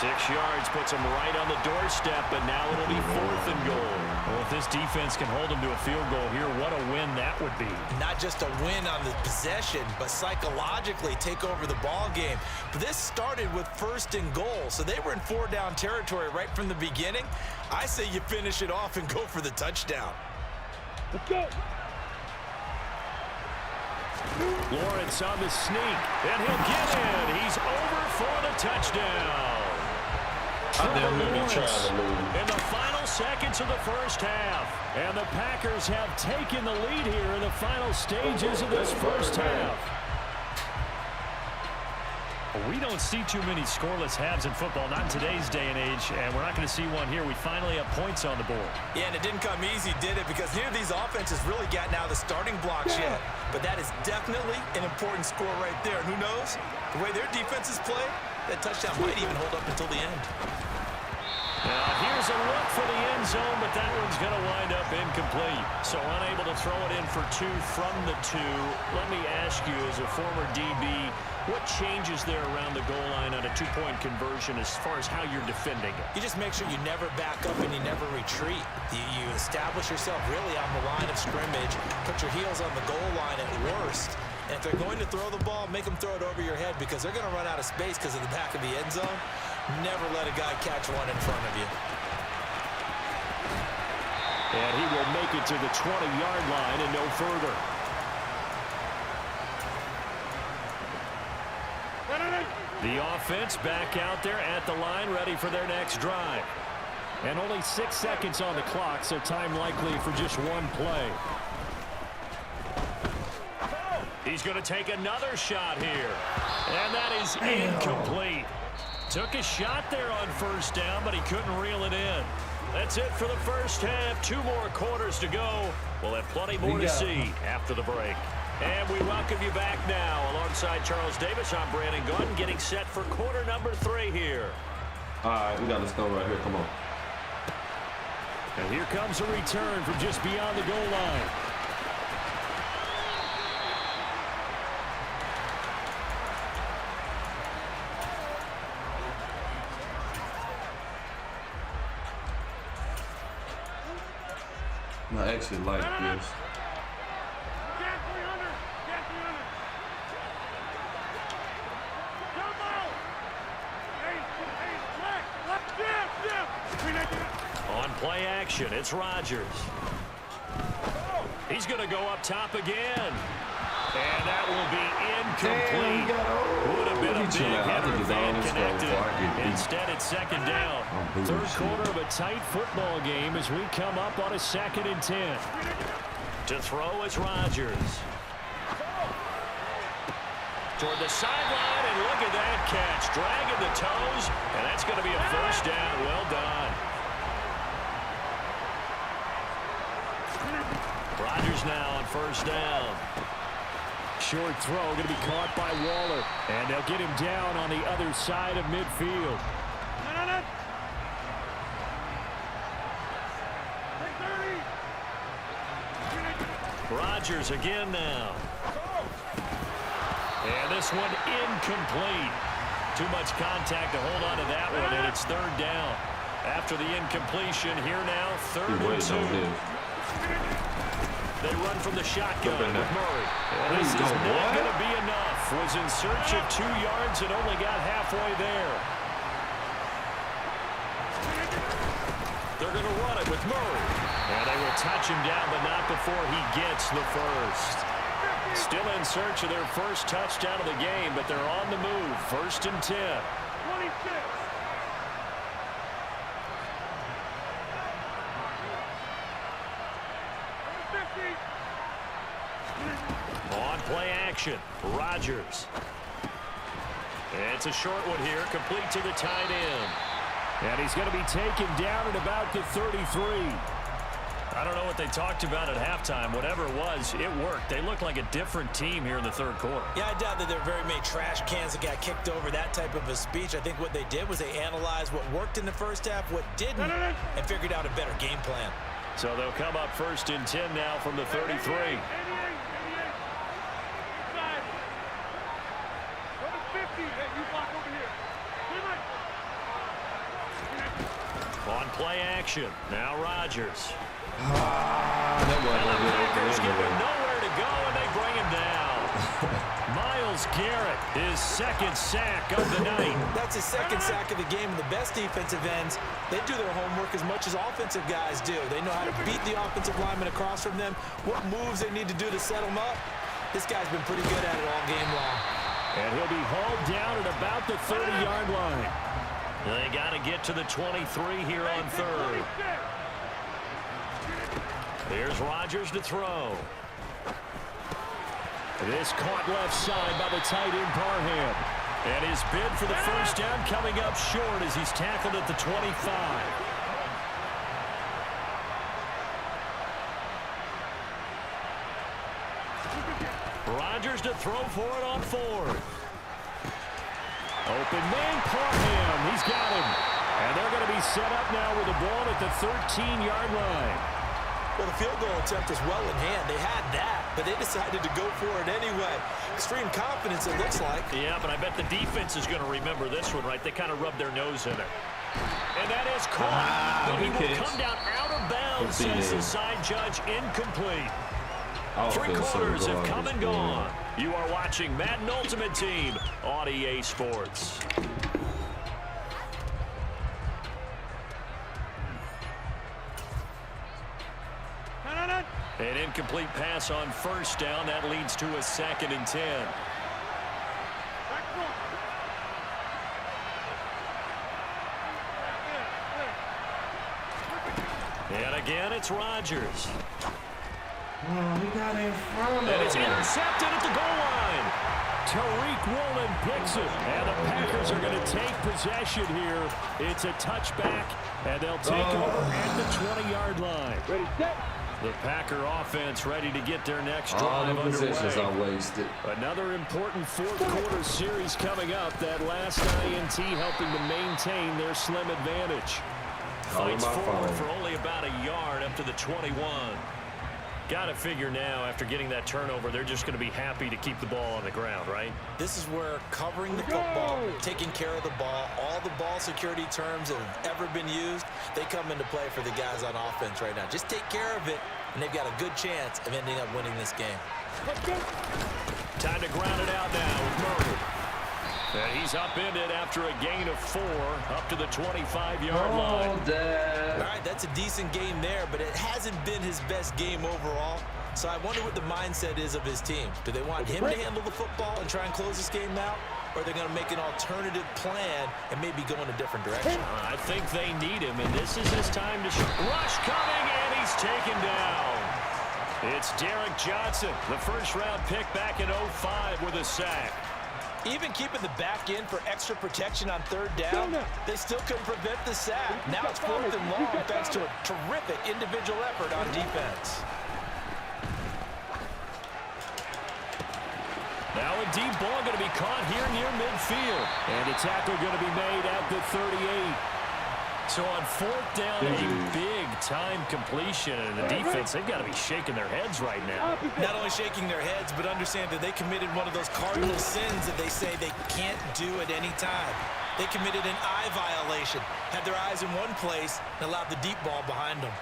6 yards puts him right on the doorstep, but now it'll be 4th and goal. Well, if this defense can hold him to a field goal here, what a win that would be. Not just a win on the possession, but psychologically take over the ball game. But this started with 1st and goal, so they were in 4-down territory right from the beginning. I say you finish it off and go for the touchdown. Let's go. Lawrence on the sneak, and he'll get in. He's over for the touchdown. In the final seconds of the first half. And the Packers have taken the lead here in the final stages of this first half. We don't see too many scoreless halves in football, not in today's day and age, and we're not going to see one here. We finally have points on the board. Yeah, and it didn't come easy, did it? Because neither of these offenses really gotten out of the starting blocks yet. But that is definitely an important score right there. And who knows? The way their defenses play, that touchdown might even hold up until the end. Now here's a look for the end zone, but that one's going to wind up incomplete. So unable to throw it in for 2 from the 2. Let me ask you, as a former DB, what changes there around the goal line on a 2-point conversion as far as how you're defending it? You just make sure you never back up and you never retreat. You establish yourself really on the line of scrimmage, put your heels on the goal line at worst. And if they're going to throw the ball, make them throw it over your head because they're going to run out of space because of the back of the end zone. Never let a guy catch one in front of you. And he will make it to the 20-yard line and no further. The offense back out there at the line, ready for their next drive. And only 6 seconds on the clock, so time likely for just one play. He's going to take another shot here. And that is incomplete. Took a shot there on 1st down, but he couldn't reel it in. That's it for the first half. 2 more quarters to go. We'll have plenty more to see after the break. And we welcome you back now. Alongside Charles Davis, I'm Brandon Gordon, getting set for quarter number 3 here. All right, we got to start right here. Come on. And here comes a return from just beyond the goal line. I actually like this. On play action, it's Rodgers. He's going to go up top again. And that will be incomplete. Would have been a big hitter if they had connected. Instead, it's 2nd down. 3rd quarter of a tight football game as we come up on a 2nd and 10. To throw is Rodgers. Toward the sideline, and look at that catch. Dragging the toes, and that's going to be a 1st down. Well done. Rodgers now on 1st down. Short throw going to be caught by Waller. And they'll get him down on the other side of midfield. Rodgers again now. And this one incomplete. Too much contact to hold on to that one, and it's 3rd down. After the incompletion, here now, 3rd and 2. They run from the shotgun with Murray. And this is not going to be enough. Was in search of 2 yards and only got halfway there. They're going to run it with Murray. And they will touch him down, but not before he gets the 1st. Still in search of their 1st touchdown of the game, but they're on the move. 1st and 10. 26. On play action, Rodgers. It's a short one here, complete to the tight end. And he's going to be taken down at about the 33. I don't know what they talked about at halftime. Whatever it was, it worked. They look like a different team here in the 3rd quarter. Yeah, I doubt that there are very many trash cans that got kicked over, that type of a speech. I think what they did was they analyzed what worked in the first half, what didn't, and figured out a better game plan. So they'll come up 1st and 10 now from the 33. play action. Now Rodgers. That wasn't And the good. Packers give him nowhere to go, and they bring him down. Myles Garrett, his second sack of the night. That's his second sack of the game, and the best defensive ends, they do their homework as much as offensive guys do. They know how to beat the offensive lineman across from them, what moves they need to do to set them up. This guy's been pretty good at it all game long. And he'll be hauled down at about the 30-yard line. They got to get to the 23 here on third. Here's Rodgers to throw. This caught left side by the tight end Parham. And his bid for the first down coming up short as he's tackled at the 25. Rodgers to throw for it on fourth. Open man, Parham. He's got him. And they're going to be set up now with the ball at the 13-yard line. Well, the field goal attempt was well in hand. They had that, but they decided to go for it anyway. Extreme confidence, it looks like. Yeah, but I bet the defense is going to remember this one, right? They kind of rubbed their nose in it. And that is caught. But he will come down out of bounds, says the side judge, incomplete. Three quarters have come and gone. You are watching Madden Ultimate Team on EA Sports. An incomplete pass on first down. That leads to a 2nd and 10. And again, it's Rodgers. He got in front of him. And it's intercepted at the goal line. Tariq Woolen picks it. And the Packers are going to take possession here. It's a touchback, and they'll take over at the 20-yard line. Ready, set. The Packer offense ready to get their next All drive the possessions underway. are wasted. Another important fourth-quarter series coming up. That last INT helping to maintain their slim advantage. Fights forward for only about a yard up to the 21. Got to figure now, after getting that turnover, they're just going to be happy to keep the ball on the ground, right? This is where covering the football, taking care of the ball, all the ball security terms that have ever been used, they come into play for the guys on offense right now. Just take care of it, and they've got a good chance of ending up winning this game. Time to ground it out now with Murray. And he's upended after a gain of 4 up to the 25-yard line. All right, that's a decent game there, but it hasn't been his best game overall. So I wonder what the mindset is of his team. Do they want him to handle the football and try and close this game out? Or are they going to make an alternative plan and maybe go in a different direction? I think they need him, and this is his time to rush coming, and he's taken down. It's Derek Johnson, the first-round pick back in 05 with a sack. Even keeping the back end for extra protection on third down, they still couldn't prevent the sack. Now it's 4th and long thanks to a terrific individual effort on defense. Now a deep ball going to be caught here near midfield. And a tackle going to be made at the 38. So on 4th down, a big-time completion. And the defense, they've got to be shaking their heads right now. Not only shaking their heads, but understand that they committed one of those cardinal sins that they say they can't do at any time. They committed an eye violation, had their eyes in one place, and allowed the deep ball behind them.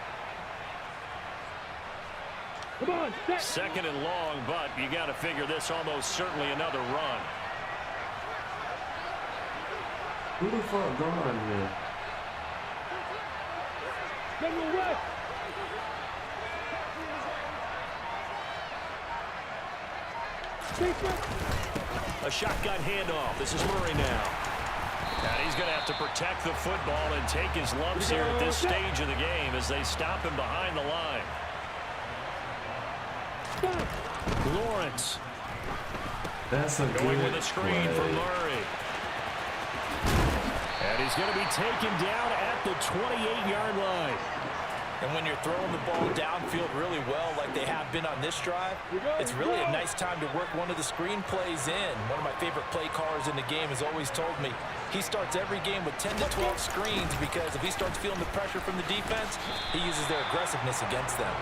Come on, set. 2nd and long, but you got to figure this almost certainly another run. Who the fuck going here? General West. A shotgun handoff. This is Murray now. And he's going to have to protect the football and take his lumps here at this stage of the game as they stop him behind the line. Lawrence. That's a Going good with a screen play. for Murray. And he's going to be taken down at the 28-yard line. And when you're throwing the ball downfield really well like they have been on this drive, it's really a nice time to work one of the screen plays in. One of my favorite play callers in the game has always told me he starts every game with 10 to 12 screens because if he starts feeling the pressure from the defense, he uses their aggressiveness against them.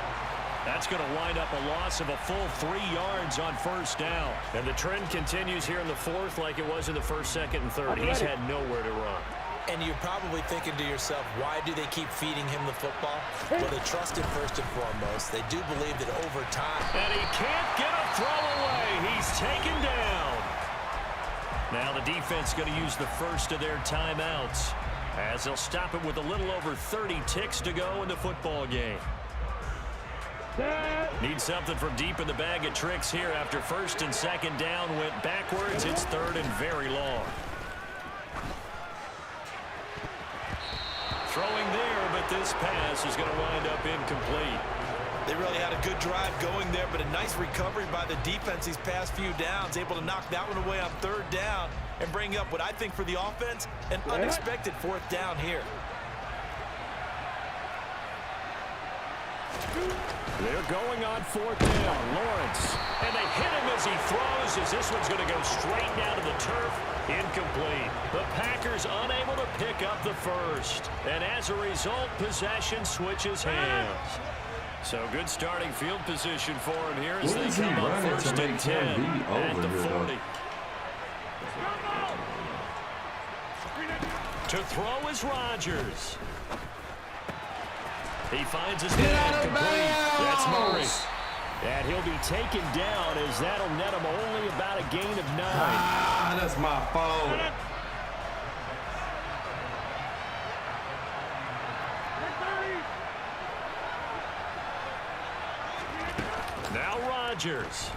That's going to wind up a loss of a full 3 yards on first down. And the trend continues here in the 4th like it was in the 1st, 2nd, and 3rd. He's had nowhere to run. And you're probably thinking to yourself, why do they keep feeding him the football? Well, they trust him first and foremost. They do believe that over time. And he can't get a throw away. He's taken down. Now the defense going to use the first of their timeouts as they'll stop it with a little over 30 ticks to go in the football game. Need something from deep in the bag of tricks here after first and second down went backwards. It's third and very long. Throwing there, but this pass is going to wind up incomplete. They really had a good drive going there, but a nice recovery by the defense these past few downs, able to knock that one away on third down and bring up what I think for the offense, an unexpected fourth down here. They're going on fourth down. Lawrence. And they hit him as he throws, as this one's going to go straight down to the turf. Incomplete. The Packers unable to pick up the first. And as a result, possession switches hands. So good starting field position for him here as they come up first and 10 at the 40. To throw is Rodgers. He finds his man complete. That's Murray. And he'll be taken down as that'll net him only about a gain of 9. Ah, that's my fault. Now Rodgers.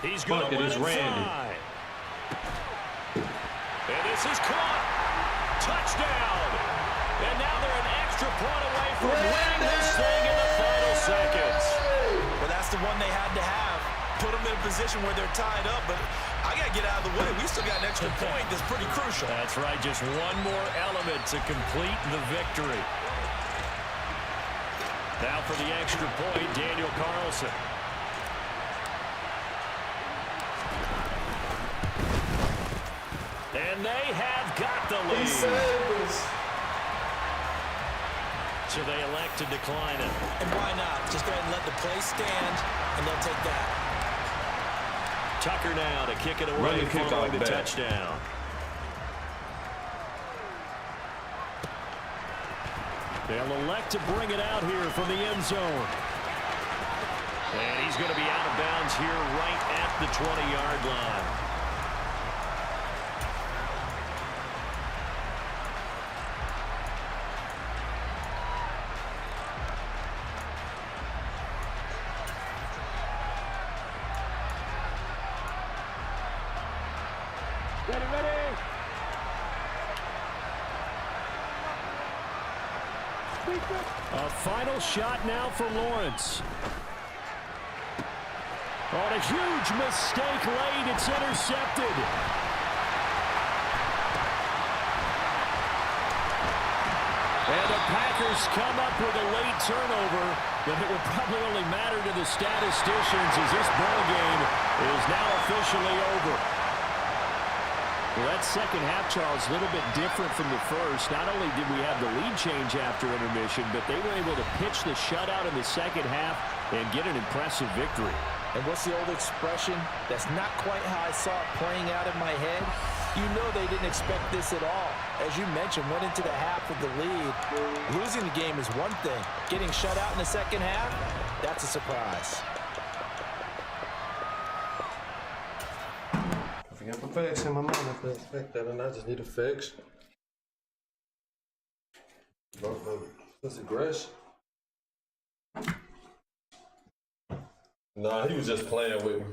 He's going to run inside. And this is caught. Touchdown. And now they're an extra point away from winning this thing in the final seconds. Well, that's the one they had to have. Put them in a position where they're tied up, but I got to get out of the way. We still got an extra point that's pretty crucial. That's right. Just one more element to complete the victory. Now for the extra point, Daniel Carlson. And they have got the lead. So they elect to decline it. And why not? Just go ahead and let the play stand, and they'll take that. Tucker now to kick it away following the touchdown. They'll elect to bring it out here from the end zone. And he's going to be out of bounds here right at the 20-yard line. A final shot now for Lawrence. On a huge mistake late, it's intercepted. And the Packers come up with a late turnover, but it will probably only matter to the statisticians as this ball game is now officially over. Well, that second half, Charles, a little bit different from the first. Not only did we have the lead change after intermission, but they were able to pitch the shutout in the second half and get an impressive victory. And what's the old expression? That's not quite how I saw it playing out in my head. You know they didn't expect this at all. As you mentioned, went into the half with the lead. Losing the game is one thing. Getting shut out in the second half, that's a surprise. I got the facts in my mind. I can expect that, and I just need a fix. That's aggression. Nah, he was just playing with me.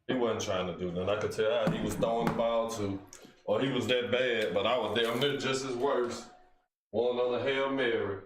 He wasn't trying to do nothing. I could tell how he was throwing the ball to, or he was that bad, but I was damn near just as worse. One on the Hail Mary.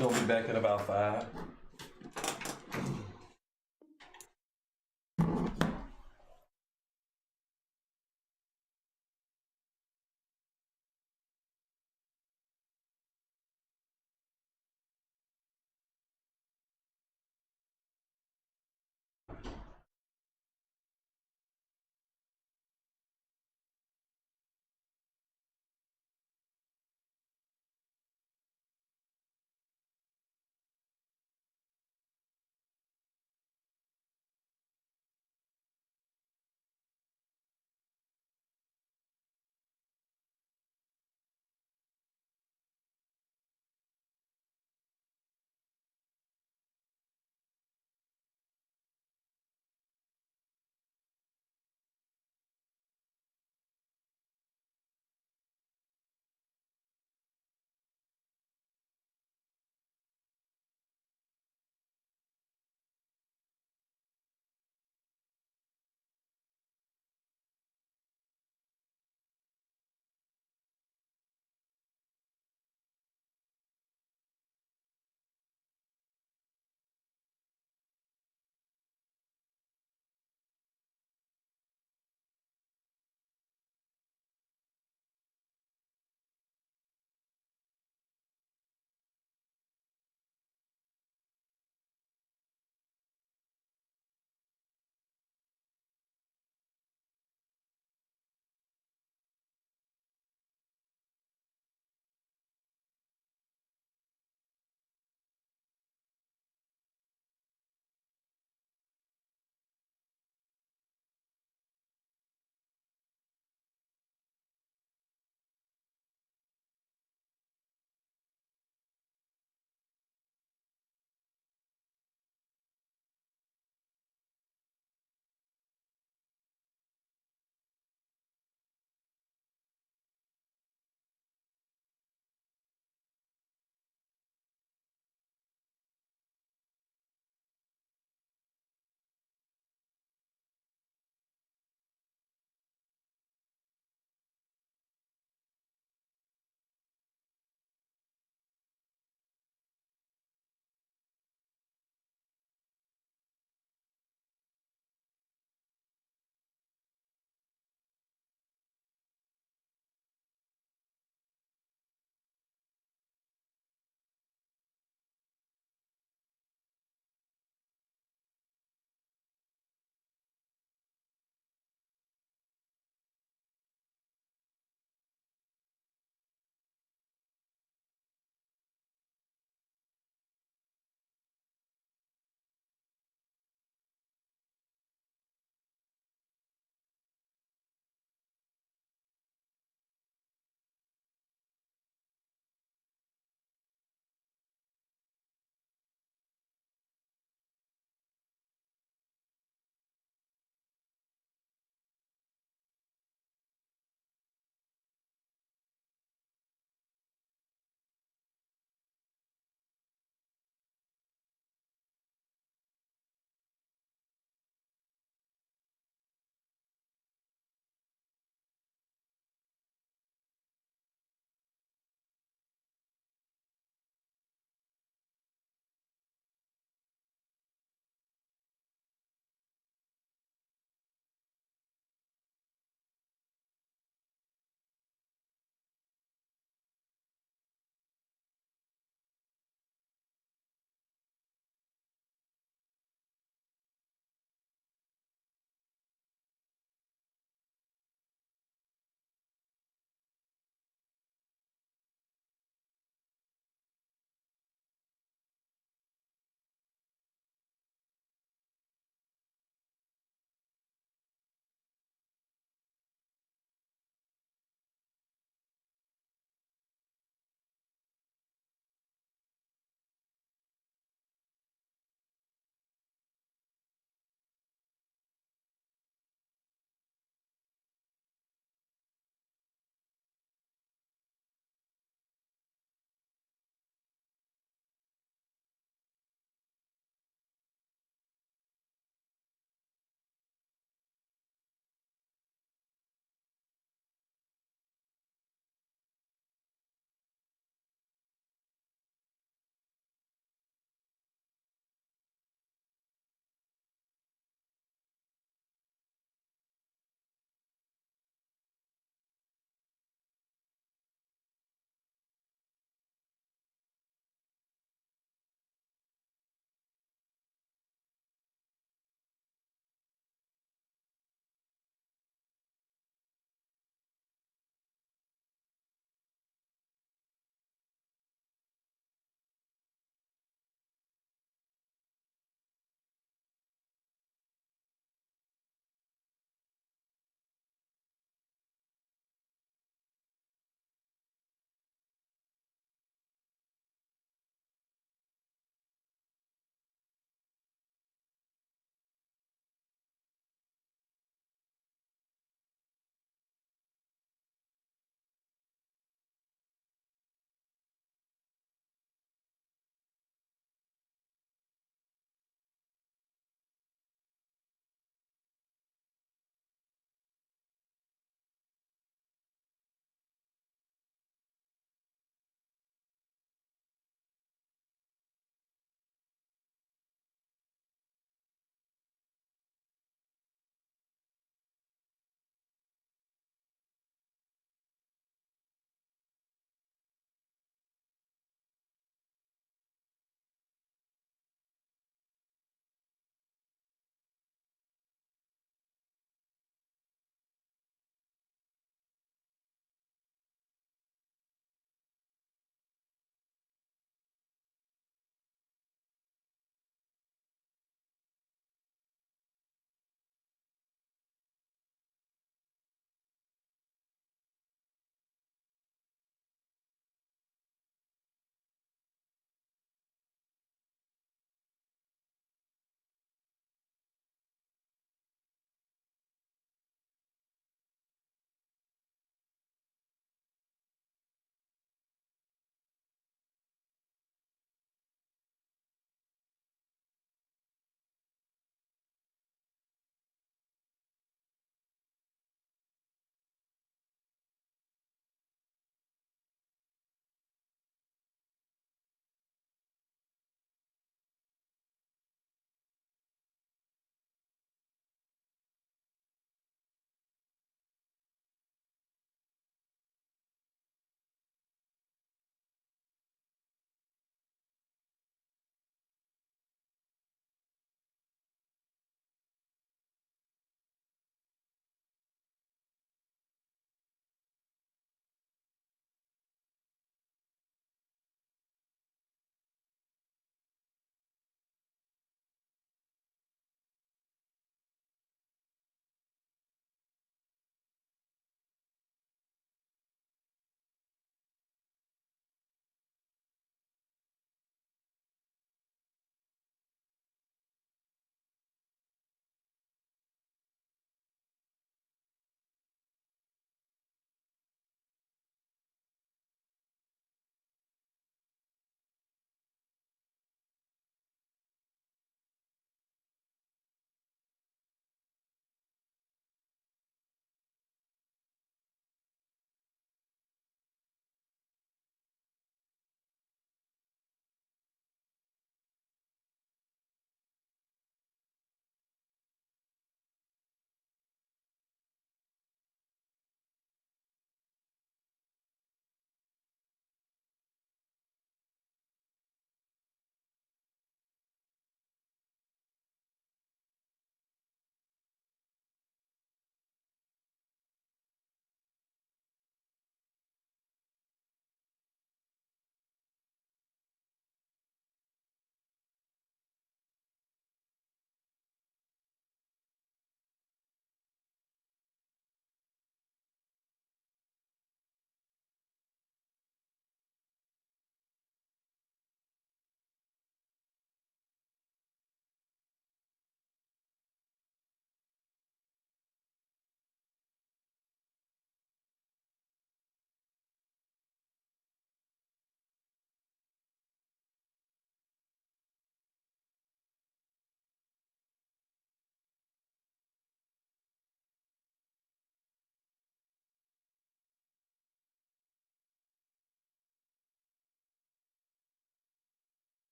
We're gonna be back in about 5.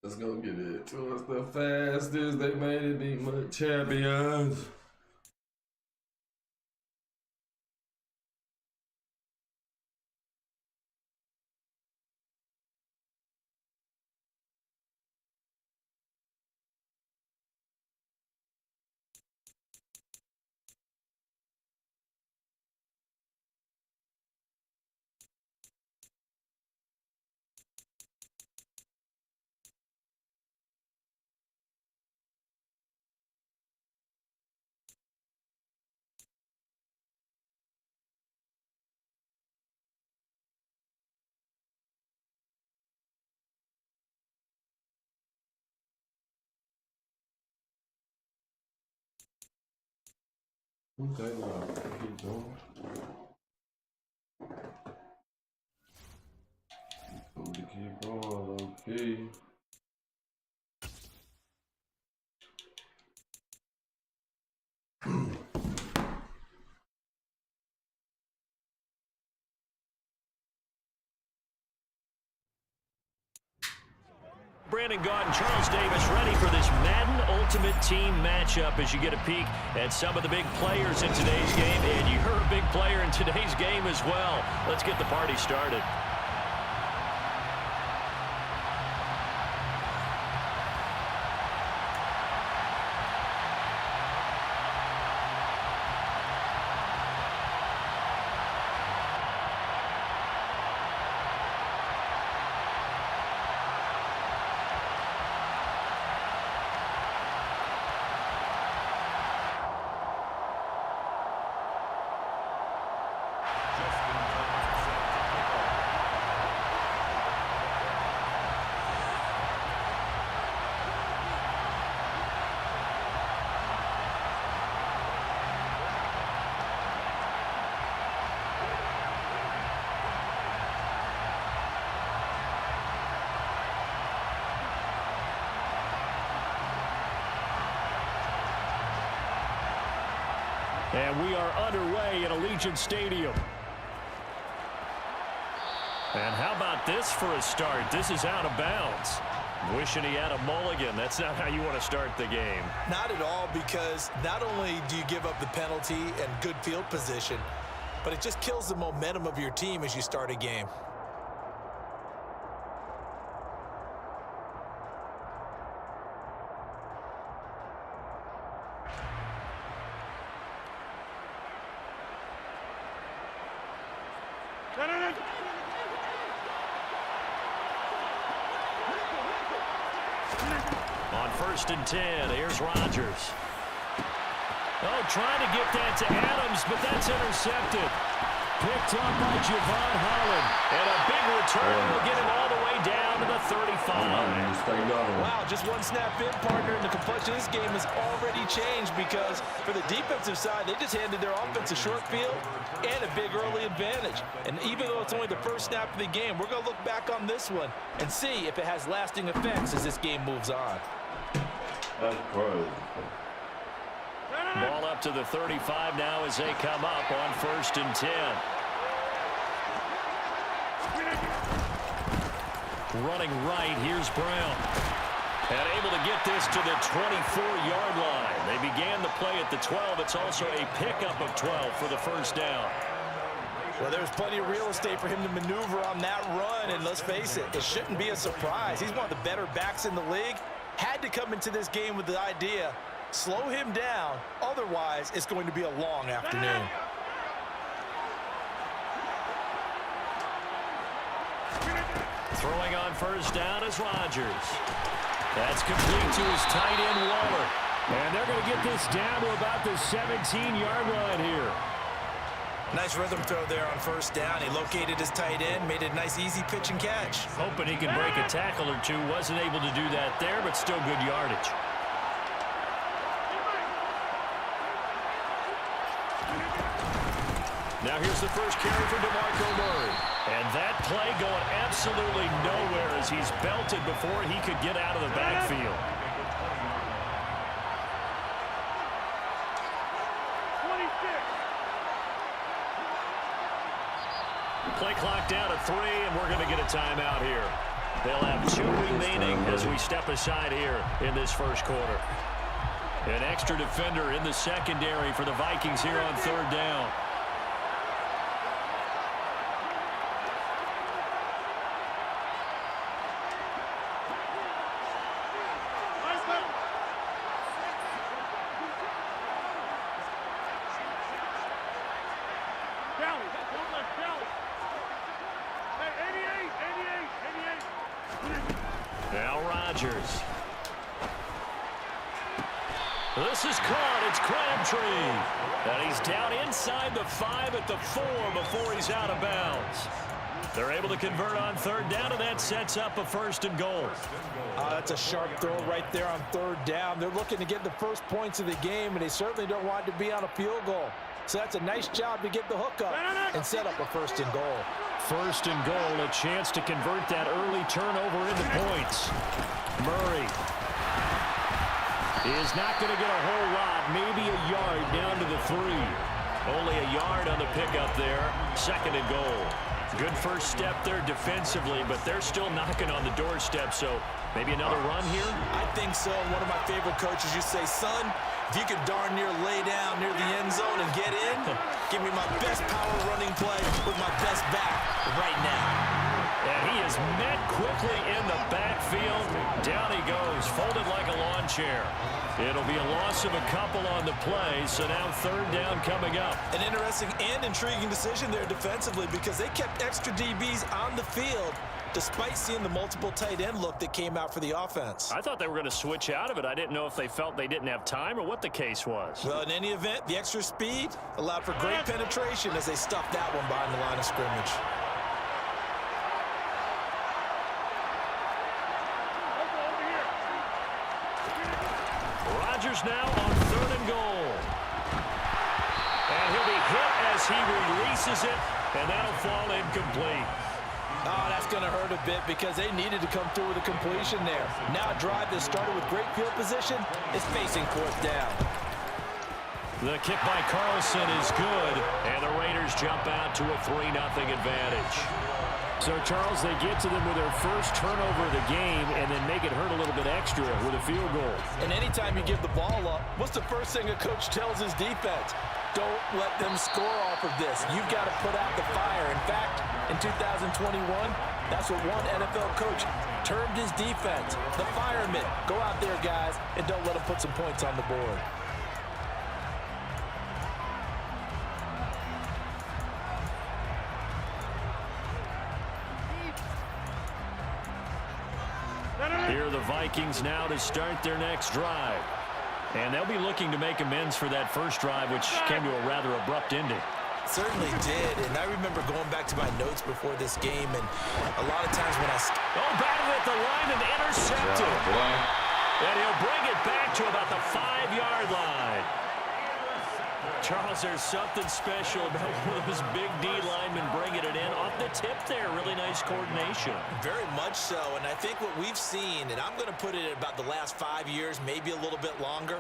Let's go get it to us the fastest. They made it be much champions. Okay, now keep going. Keep going, okay. Brandon Gaudin, Charles Davis ready for this Madden Ultimate Team matchup as you get a peek at some of the big players in today's game. And you're a big player in today's game as well. Let's get the party started. And we are underway at Allegiant Stadium. And how about this for a start? This is out of bounds. Wishing he had a mulligan. That's not how you want to start the game. Not at all, because not only do you give up the penalty and good field position, but it just kills the momentum of your team as you start a game. On 1st and 10, here's Rodgers. Oh, trying to get that to Adams, but that's intercepted. Picked up by Javon Holland. And a big return will get him all the way down to the 35. Wow, just one snap in, partner, and the complexion of this game has already changed, because for the defensive side, they just handed their offense a short field and a big early advantage. And even though it's only the first snap of the game, we're going to look back on this one and see if it has lasting effects as this game moves on. That's crazy. Ball up to the 35 now as they come up on 1st and 10. Running right, here's Brown. And able to get this to the 24-yard line. They began the play at the 12. It's also a pickup of 12 for the first down. Well, there's plenty of real estate for him to maneuver on that run, and let's face it, it shouldn't be a surprise. He's one of the better backs in the league. Had to come into this game with the idea, slow him down, otherwise it's going to be a long afternoon. Throwing on first down is Rodgers. That's complete to his tight end, Waller. And they're going to get this down to about the 17-yard line here. Nice rhythm throw there on first down. He located his tight end, made a nice easy pitch and catch. Hoping he can break a tackle or two. Wasn't able to do that there, but still good yardage. Now here's the first carry for DeMarco Murray. And that play going absolutely nowhere as he's belted before he could get out of the backfield. Play clock down at 3, and we're going to get a timeout here. They'll have 2 remaining as we step aside here in this first quarter. An extra defender in the secondary for the Vikings here on third down. Now Rodgers. This is caught. It's Crabtree. And he's down inside the 5 at the 4 before he's out of bounds. They're able to convert on third down, and that sets up a 1st and goal. That's a sharp throw right there on third down. They're looking to get the first points of the game, and they certainly don't want it to be on a field goal. So that's a nice job to get the hook up and set up a 1st and goal. 1st and goal, a chance to convert that early turnover into points. Murray is not going to get a whole lot, maybe a yard down to the 3. Only a yard on the pickup there. 2nd and goal. Good first step there defensively, but they're still knocking on the doorstep, so maybe another run here? I think so. One of my favorite coaches used to say, son, if you could darn near lay down near the end zone and get in, give me my best power running play with my best back right now. And he is met quickly in the backfield. Down he goes, folded like a lawn chair. It'll be a loss of a couple on the play, so now third down coming up. An interesting and intriguing decision there defensively because they kept extra DBs on the field despite seeing the multiple tight end look that came out for the offense. I thought they were going to switch out of it. I didn't know if they felt they didn't have time or what the case was. Well, in any event, the extra speed allowed for great penetration as they stuffed that one behind the line of scrimmage. Rodgers now on 3rd and goal. And he'll be hit as he releases it, and that'll fall incomplete. Oh, that's going to hurt a bit because they needed to come through with a completion there. Now a drive that started with great field position is facing 4th down. The kick by Carlson is good, and the Raiders jump out to a 3-0 advantage. So, Charles, they get to them with their first turnover of the game and then make it hurt a little bit extra with a field goal. And anytime you give the ball up, what's the first thing a coach tells his defense? Don't let them score off of this. You've got to put out the fire. In fact, in 2021, that's what one NFL coach termed his defense. The firemen. Go out there, guys, and don't let them put some points on the board. Here are the Vikings now to start their next drive. And they'll be looking to make amends for that first drive, which came to a rather abrupt ending. Certainly did, and I remember going back to my notes before this game, and a lot of times when I... batted at the line and intercepted. And he'll bring it back to about the 5-yard line. Charles, there's something special about one of those big D linemen bringing it in off the tip there. Really nice coordination. Very much so, and I think what we've seen, and I'm going to put it at about the last 5 years, maybe a little bit longer,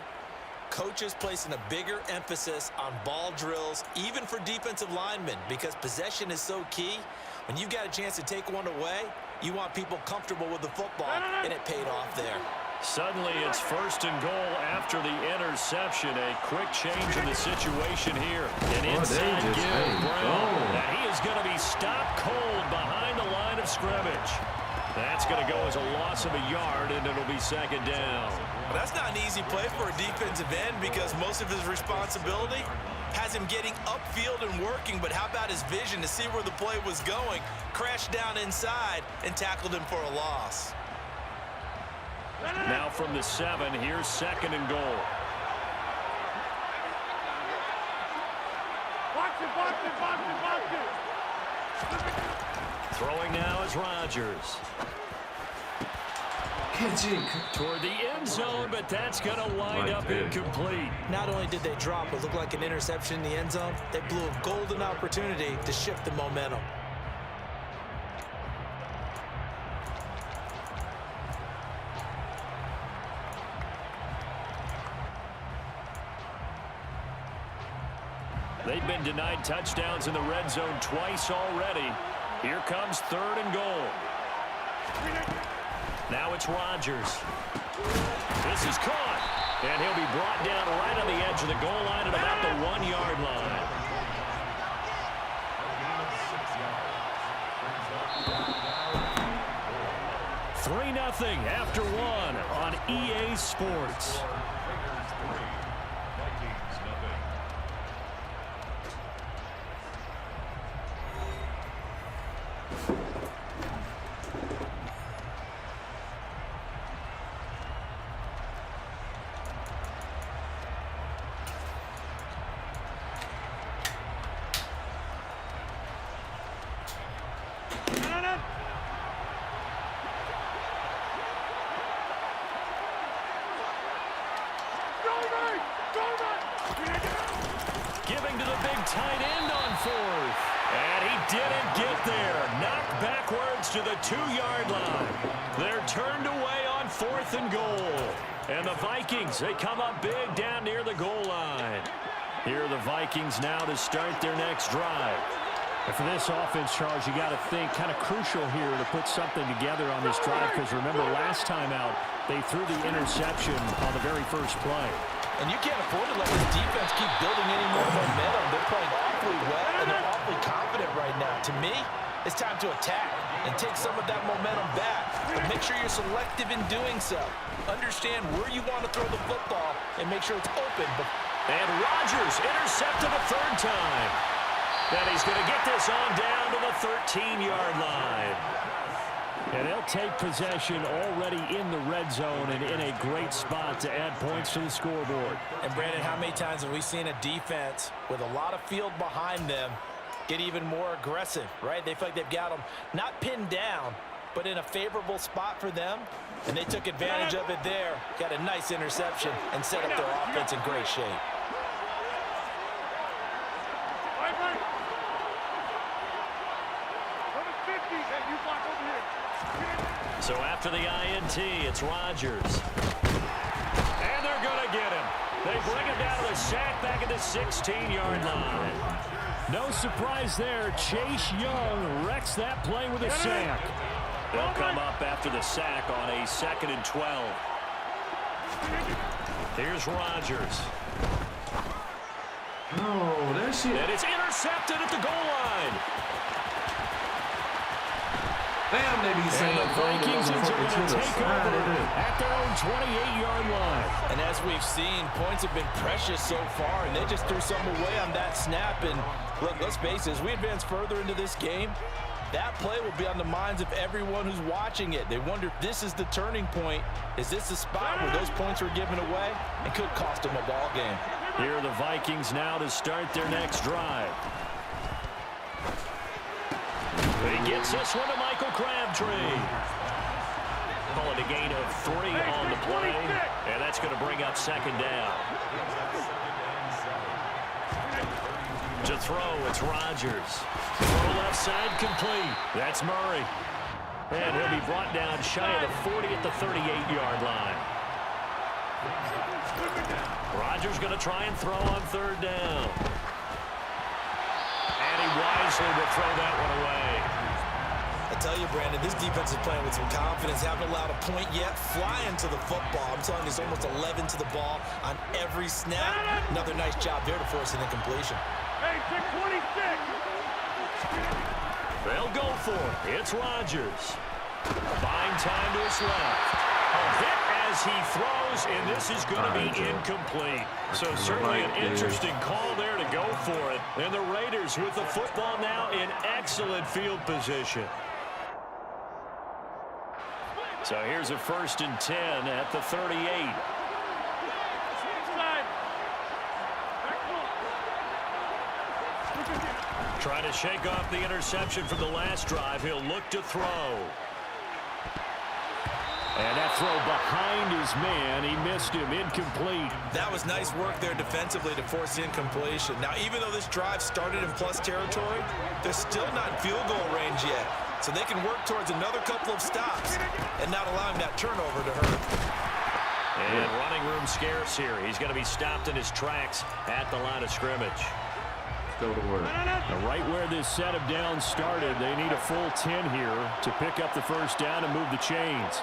coaches placing a bigger emphasis on ball drills, even for defensive linemen, because possession is so key. When you've got a chance to take one away, you want people comfortable with the football, and it paid off there. Suddenly it's 1st and goal after the interception. A quick change in the situation here. An inside give, Brown. And he is going to be stopped cold behind the line of scrimmage. That's going to go as a loss of a yard, and it'll be 2nd down. Well, that's not an easy play for a defensive end because most of his responsibility has him getting upfield and working, but how about his vision to see where the play was going, crashed down inside, and tackled him for a loss. Now from the 7, here's 2nd and goal. Box it. Throwing now is Rodgers. Toward the end zone, but that's going to wind up incomplete. Not only did they drop what looked like an interception in the end zone, they blew a golden opportunity to shift the momentum. They've been denied touchdowns in the red zone twice already. Here comes 3rd and goal. Now it's Rodgers. This is caught. And he'll be brought down right on the edge of the goal line at about the 1-yard line. $3-0 after 1 on EA Sports. Giving to the big tight end on 4th. And he didn't get there. Knocked backwards to the 2-yard line. They're turned away on 4th and goal. And the Vikings, they come up big down near the goal line. Here are the Vikings now to start their next drive. And for this offense, Charles, you got to think kind of crucial here to put something together on this drive because remember last time out, they threw the interception on the very first play. And you can't afford to let this defense keep building any more momentum. They're playing awfully well, and they're awfully confident right now. To me, it's time to attack and take some of that momentum back. But make sure you're selective in doing so. Understand where you want to throw the football and make sure it's open. And Rodgers intercepted a 3rd time. And he's going to get this on down to the 13-yard line. And they'll take possession already in the red zone and in a great spot to add points to the scoreboard. And, Brandon, how many times have we seen a defense with a lot of field behind them get even more aggressive, right? They feel like they've got them not pinned down, but in a favorable spot for them. And they took advantage of it there, got a nice interception, and set up their offense in great shape. So after the INT, it's Rodgers. And they're going to get him. They bring him down to the sack back at the 16-yard line. No surprise there. Chase Young wrecks that play with a sack. They'll come up after the sack on a 2nd and 12. Here's Rodgers. No, that shit. And it's intercepted at the goal line. Damn, they be saying the Vikings are going to take over at their own 28-yard line. And as we've seen, points have been precious so far, and they just threw some away on that snap. And look, let's face it, as we advance further into this game, that play will be on the minds of everyone who's watching it. They wonder if this is the turning point. Is this the spot where those points were given away and could cost them a ball game? Here are the Vikings now to start their next drive. He gets this one to Michael Crabtree. Call it a gain of 3 on the play, and that's going to bring up 2nd down. To throw, it's Rodgers. Throw left side complete. That's Murray. And he'll be brought down shy of the 40 at the 38-yard line. Rodgers going to try and throw on 3rd down. And he wisely will throw that one away. I tell you, Brandon, this defense is playing with some confidence. Haven't allowed a point yet. Flying to the football. I'm telling you, it's almost 11 to the ball on every snap. Another nice job there to force an incompletion. Hey, 626. They'll go for it. It's Rodgers. Buying time to his left. A hit as he throws, and this is going to be incomplete. So certainly an interesting call there to go for it. And the Raiders with the football now in excellent field position. So here's a 1st and 10 at the 38. Trying to shake off the interception from the last drive. He'll look to throw. And that throw behind his man. He missed him. Incomplete. That was nice work there defensively to force the incompletion. Now, even though this drive started in plus territory, they're still not in field goal range yet. So they can work towards another couple of stops and not allowing that turnover to hurt. And running room scarce here. He's going to be stopped in his tracks at the line of scrimmage. Go to work. Now, right where this set of downs started, they need a full 10 here to pick up the first down and move the chains.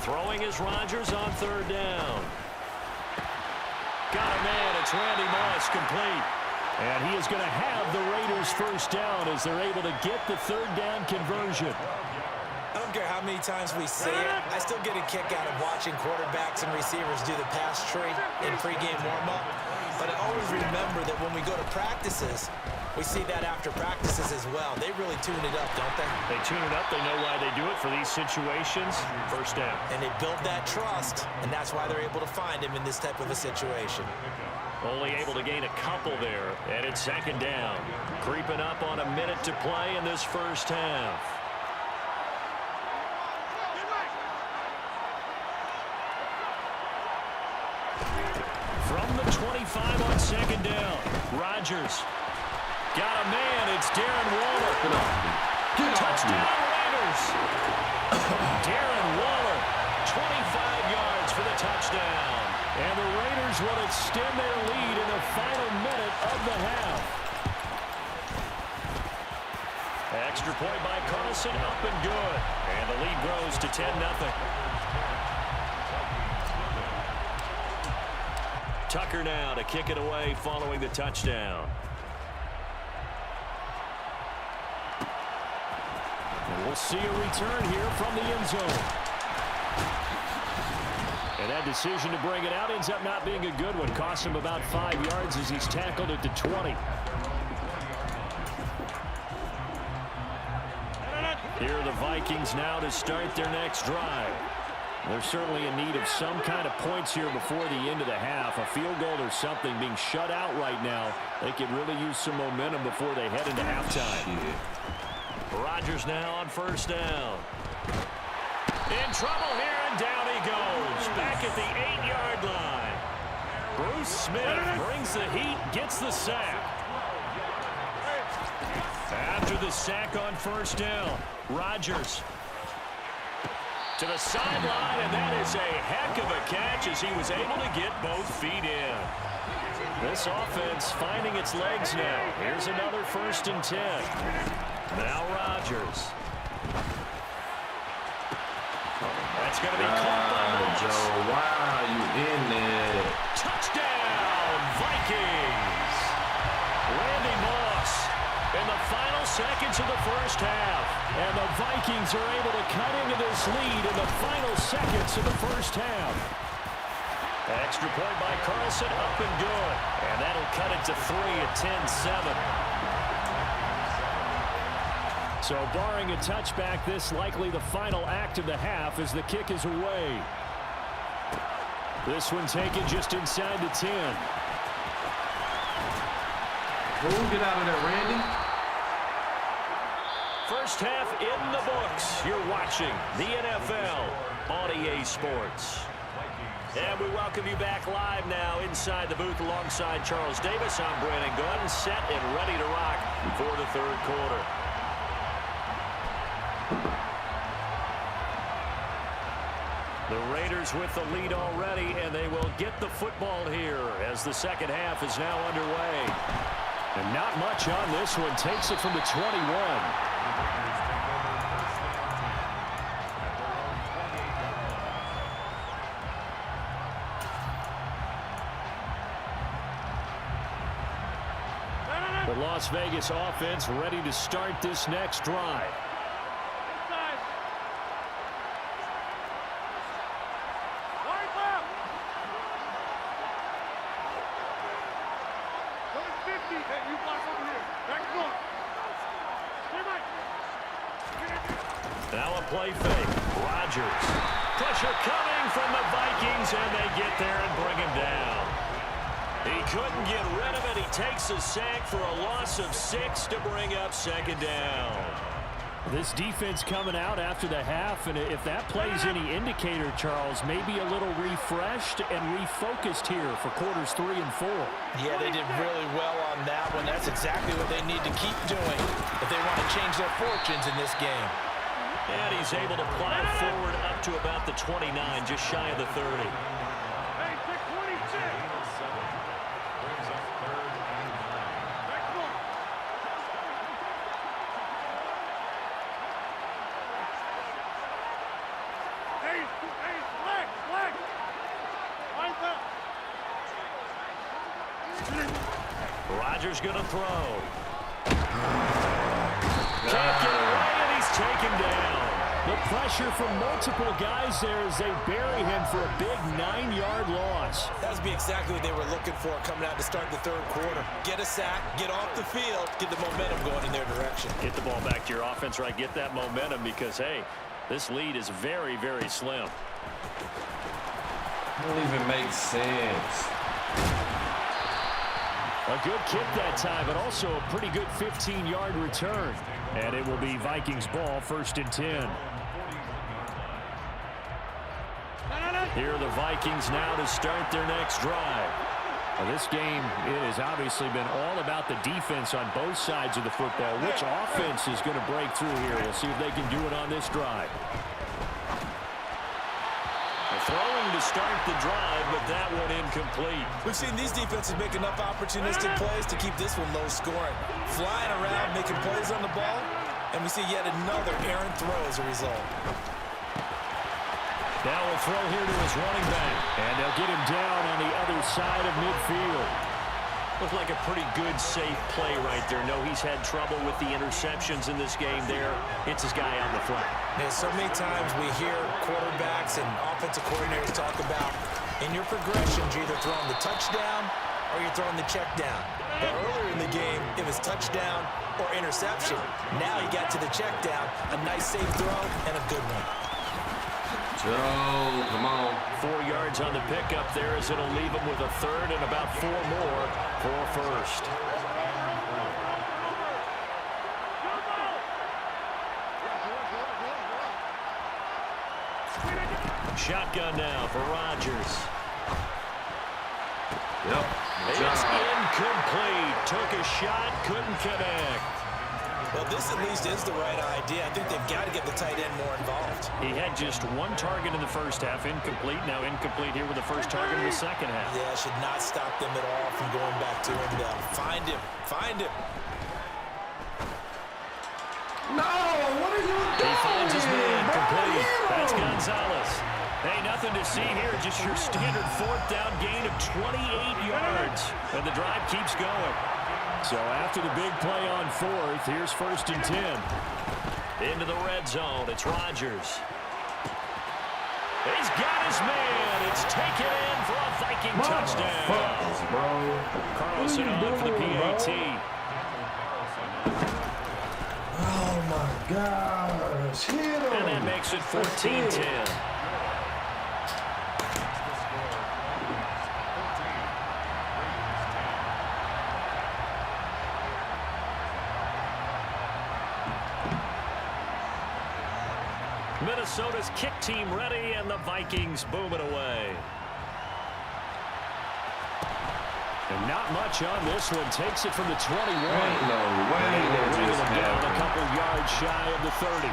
Throwing is Rodgers on 3rd down. Got a man. It's Randy Moss, complete. And he is going to have the Raiders first down as they're able to get the 3rd down conversion. I don't care how many times we say it, I still get a kick out of watching quarterbacks and receivers do the pass tree in pregame warm-up. But I always remember that when we go to practices, we see that after practices as well. They really tune it up, don't they? They tune it up. They know why they do it for these situations. First down. And they build that trust, and that's why they're able to find him in this type of a situation. Only able to gain a couple there, and it's 2nd down. Creeping up on a minute to play in this first half. From the 25 on 2nd down, Rodgers. Got a man. It's Darren Waller. Touchdown, Raiders. Darren Waller, 25 yards for the touchdown. And the Raiders will extend their lead in the final minute of the half. Extra point by Carlson, up and good. And the lead grows to 10-0. Tucker now to kick it away following the touchdown. And we'll see a return here from the end zone. And that decision to bring it out ends up not being a good one. Costs him about 5 yards as he's tackled at the 20. Here are the Vikings now to start their next drive. They're certainly in need of some kind of points here before the end of the half. A field goal or something being shut out right now. They could really use some momentum before they head into halftime. Rodgers now on 1st down. In trouble here, and down he goes. Back at the 8-yard line. Bruce Smith brings the heat, gets the sack. After the sack on 1st down, Rodgers to the sideline, and that is a heck of a catch as he was able to get both feet in. This offense finding its legs now. Here's another 1st and 10. Now Rodgers. That's going to be caught by Moss. Joe, why are you in there? Touchdown, Vikings. Randy Moss in the final seconds of the first half. And the Vikings are able to cut into this lead in the final seconds of the first half. Extra point by Carlson, up and good. And that'll cut it to 3 at 10-7. So barring a touchback, this likely the final act of the half as the kick is away. This one taken just inside the 10. Who get out of there, Randy? First half in the books. You're watching the NFL on EA Sports. And we welcome you back live now inside the booth alongside Charles Davis. I'm Brandon Gunn, set and ready to rock for the third quarter. The Raiders with the lead already, and they will get the football here as the second half is now underway. And not much on this one. Takes it from the 21. The Las Vegas offense ready to start this next drive. Now a play fake. Rodgers. Pressure coming from the Vikings, and they get there and bring him down. He couldn't get rid of it. He takes a sack for a loss of 6 to bring up second down. This defense coming out after the half, and if that plays any indicator, Charles, maybe a little refreshed and refocused here for quarters 3 and 4. Yeah, they did really well on that one. That's exactly what they need to keep doing if they want to change their fortunes in this game. And he's able to plow forward up to about the 29, just shy of the 30. Rodgers going to throw. Can't get away, and he's taken down. The pressure from multiple guys there as they bury him for a big 9-yard loss. That would be exactly what they were looking for coming out to start the third quarter. Get a sack, get off the field, get the momentum going in their direction. Get the ball back to your offense, right? Get that momentum because, hey, this lead is very, very slim. Don't even make sense. A good kick that time, but also a pretty good 15-yard return. And it will be Vikings ball, 1st and 10. Here are the Vikings now to start their next drive. Well, this game, it has obviously been all about the defense on both sides of the football. Which offense is going to break through here? We'll see if they can do it on this drive. Throwing to start the drive, but that one incomplete. We've seen these defenses make enough opportunistic plays to keep this one low scoring. Flying around, making plays on the ball, and we see yet another errant throw as a result. Now a throw here to his running back, and they'll get him down on the other side of midfield. Looked like a pretty good, safe play right there. No, he's had trouble with the interceptions in this game there. It's his guy out in the front. Yeah, so many times we hear quarterbacks and offensive coordinators talk about in your progressions, you're either throwing the touchdown or you're throwing the check down. But earlier in the game, it was touchdown or interception. Now he got to the check down, a nice safe throw, and a good one. Joe, come on. 4 yards on the pickup there as it'll leave him with a third and about 4 more for a first. Shotgun now for Rodgers. Yep. It's incomplete. Took a shot, couldn't connect. Well, this at least is the right idea. I think they've got to get the tight end more involved. He had just 1 target in the first half, incomplete. Now incomplete here with the first target in the second half. Yeah, should not stop them at all from going back to him. Find him. Find him. No, what are you doing? He finds his man, complete. That's him. Gonzalez. Hey, nothing to see here. Just your standard 4th down gain of 28 yards. And the drive keeps going. So after the big play on 4th, here's 1st and 10. Into the red zone. It's Rodgers. He's got his man. It's taken in for a Viking touchdown. Bro. Carlson on for the PAT. Oh, my gosh. Hit him. And that makes it 14-10. Minnesota's kick team ready, and the Vikings boom it away. And not much on this one. Takes it from the 21. Ain't no way that Bringing just him down a happened. couple yards shy of the 30.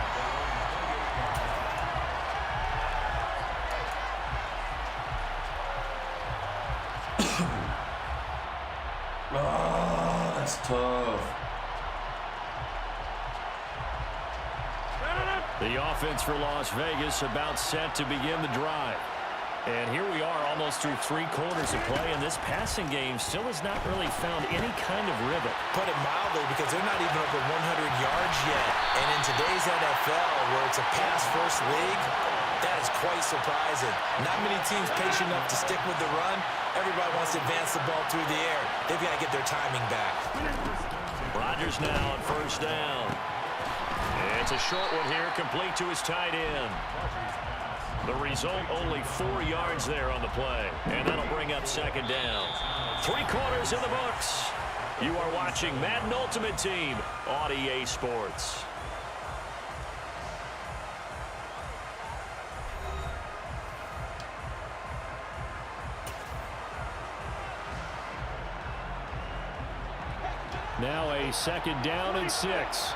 Oh, that's tough. The offense for Las Vegas about set to begin the drive. And here we are almost through 3 quarters of play, and this passing game still has not really found any kind of rhythm. Put it mildly, because they're not even over 100 yards yet. And in today's NFL, where it's a pass-first league, that is quite surprising. Not many teams patient enough to stick with the run. Everybody wants to advance the ball through the air. They've got to get their timing back. Rodgers now on first down. It's a short one here, complete to his tight end. The result, only 4 yards there on the play. And that'll bring up second down. 3 quarters in the books. You are watching Madden Ultimate Team on EA Sports. Now a second down and 6.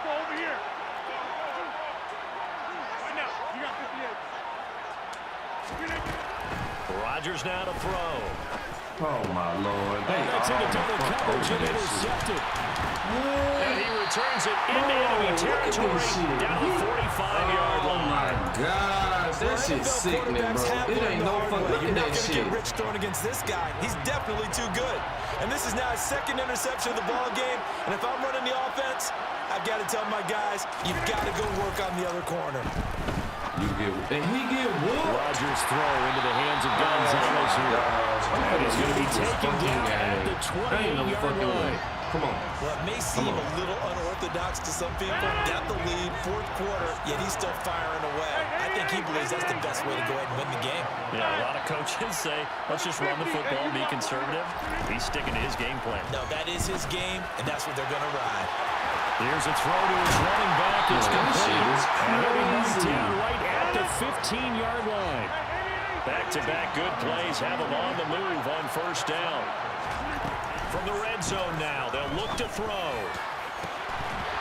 Over here. Right now, you got 58. Rodgers now to throw. Oh my Lord. That's into double coverage and intercepted. And he returns it into enemy territory down the 45-yard Oh line. my gosh, that shit's sickening, bro. It ain't no fucking You're not that going to shit. get rich throwing against this guy. He's definitely too good. And this is now his second interception of the ball game. And if I'm running the offense, I've got to tell my guys, you've got to go work on the other corner. And he get whooped. Rodgers throw into the hands of Gonzalez here. And he's going to be taken down at the 20-yard line. Come on. Well, it may seem a little unorthodox to some people. Got the lead, 4th quarter, yet he's still firing away. I think he believes that's the best way to go ahead and win the game. Yeah, a lot of coaches say, let's just run the football and be conservative. He's sticking to his game plan. No, that is his game, and that's what they're going to ride. Here's a throw to his running back. It's complete. And he'll be moved down right at the 15-yard line. Back-to-back good plays have him on the move on first down. From the red zone now, they'll look to throw.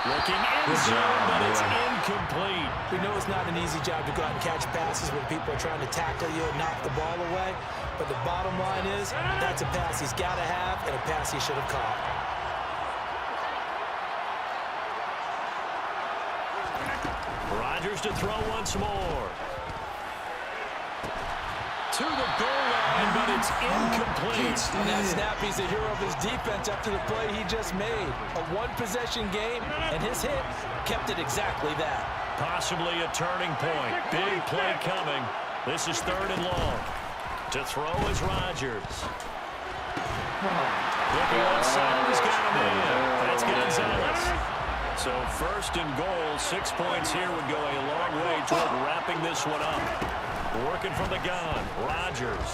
Looking end zone, but it's incomplete. We know it's not an easy job to go out and catch passes when people are trying to tackle you and knock the ball away. But the bottom line is, that's a pass he's got to have and a pass he should have caught. Rodgers to throw once more. To the goal line, but it's incomplete. On that snap, he's a hero of his defense after the play he just made. A one-possession game, and his hit kept it exactly that. Possibly a turning point. Big play coming. This is 3rd and long. To throw is Rodgers. Looking outside, he's got him in. That's Gonzalez. So 1st and goal, 6 points here would go a long way toward wrapping this one up. Working from the gun, Rodgers.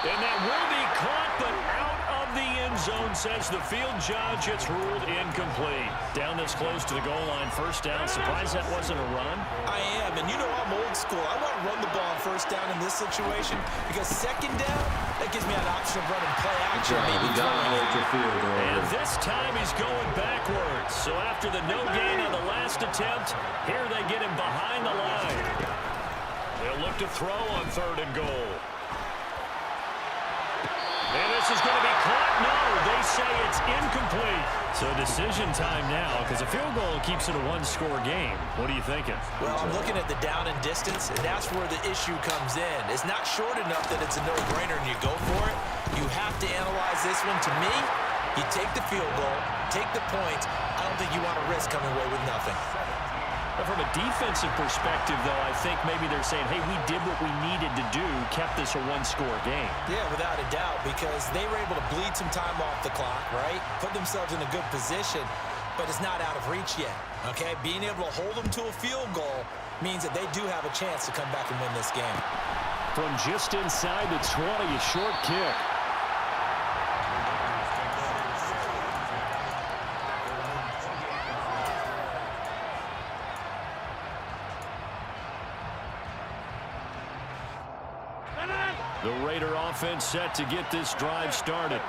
And that will be caught, but out of the end zone, says the field judge. It's ruled incomplete. Down this close to the goal line, first down. Surprised that wasn't a run? I am, and you know I'm old school. I want to run the ball on first down in this situation because second down, that gives me an option of running play action, maybe throwing it. And this time he's going backwards. So after the no gain on the last attempt, here they get him behind the line. They'll look to throw on 3rd and goal. And this is going to be caught. No, they say it's incomplete. So decision time now, because a field goal keeps it a one-score game. What are you thinking? Well, I'm looking at the down and distance, and that's where the issue comes in. It's not short enough that it's a no-brainer and you go for it. You have to analyze this one. To me, you take the field goal, take the points. I don't think you want to risk coming away with nothing. From a defensive perspective, though, I think maybe they're saying, hey, we did what we needed to do, kept this a one-score game. Yeah, without a doubt, because they were able to bleed some time off the clock, right? Put themselves in a good position, but it's not out of reach yet, okay? Being able to hold them to a field goal means that they do have a chance to come back and win this game. From just inside the 20, a short kick. The Raider offense set to get this drive started.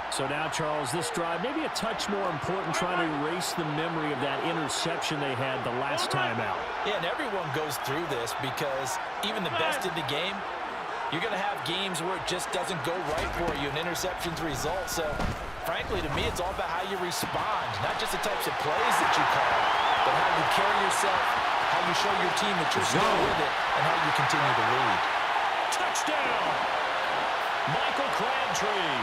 So now, Charles, this drive maybe a touch more important, trying to erase the memory of that interception they had the last time out. Yeah, and everyone goes through this because even the best in the game, you're going to have games where it just doesn't go right for you, and interceptions result. So, frankly, to me, it's all about how you respond, not just the types of plays that you call, but how you carry yourself, how you show your team that you're still with it, and how you continue to lead. Touchdown! Michael Crabtree,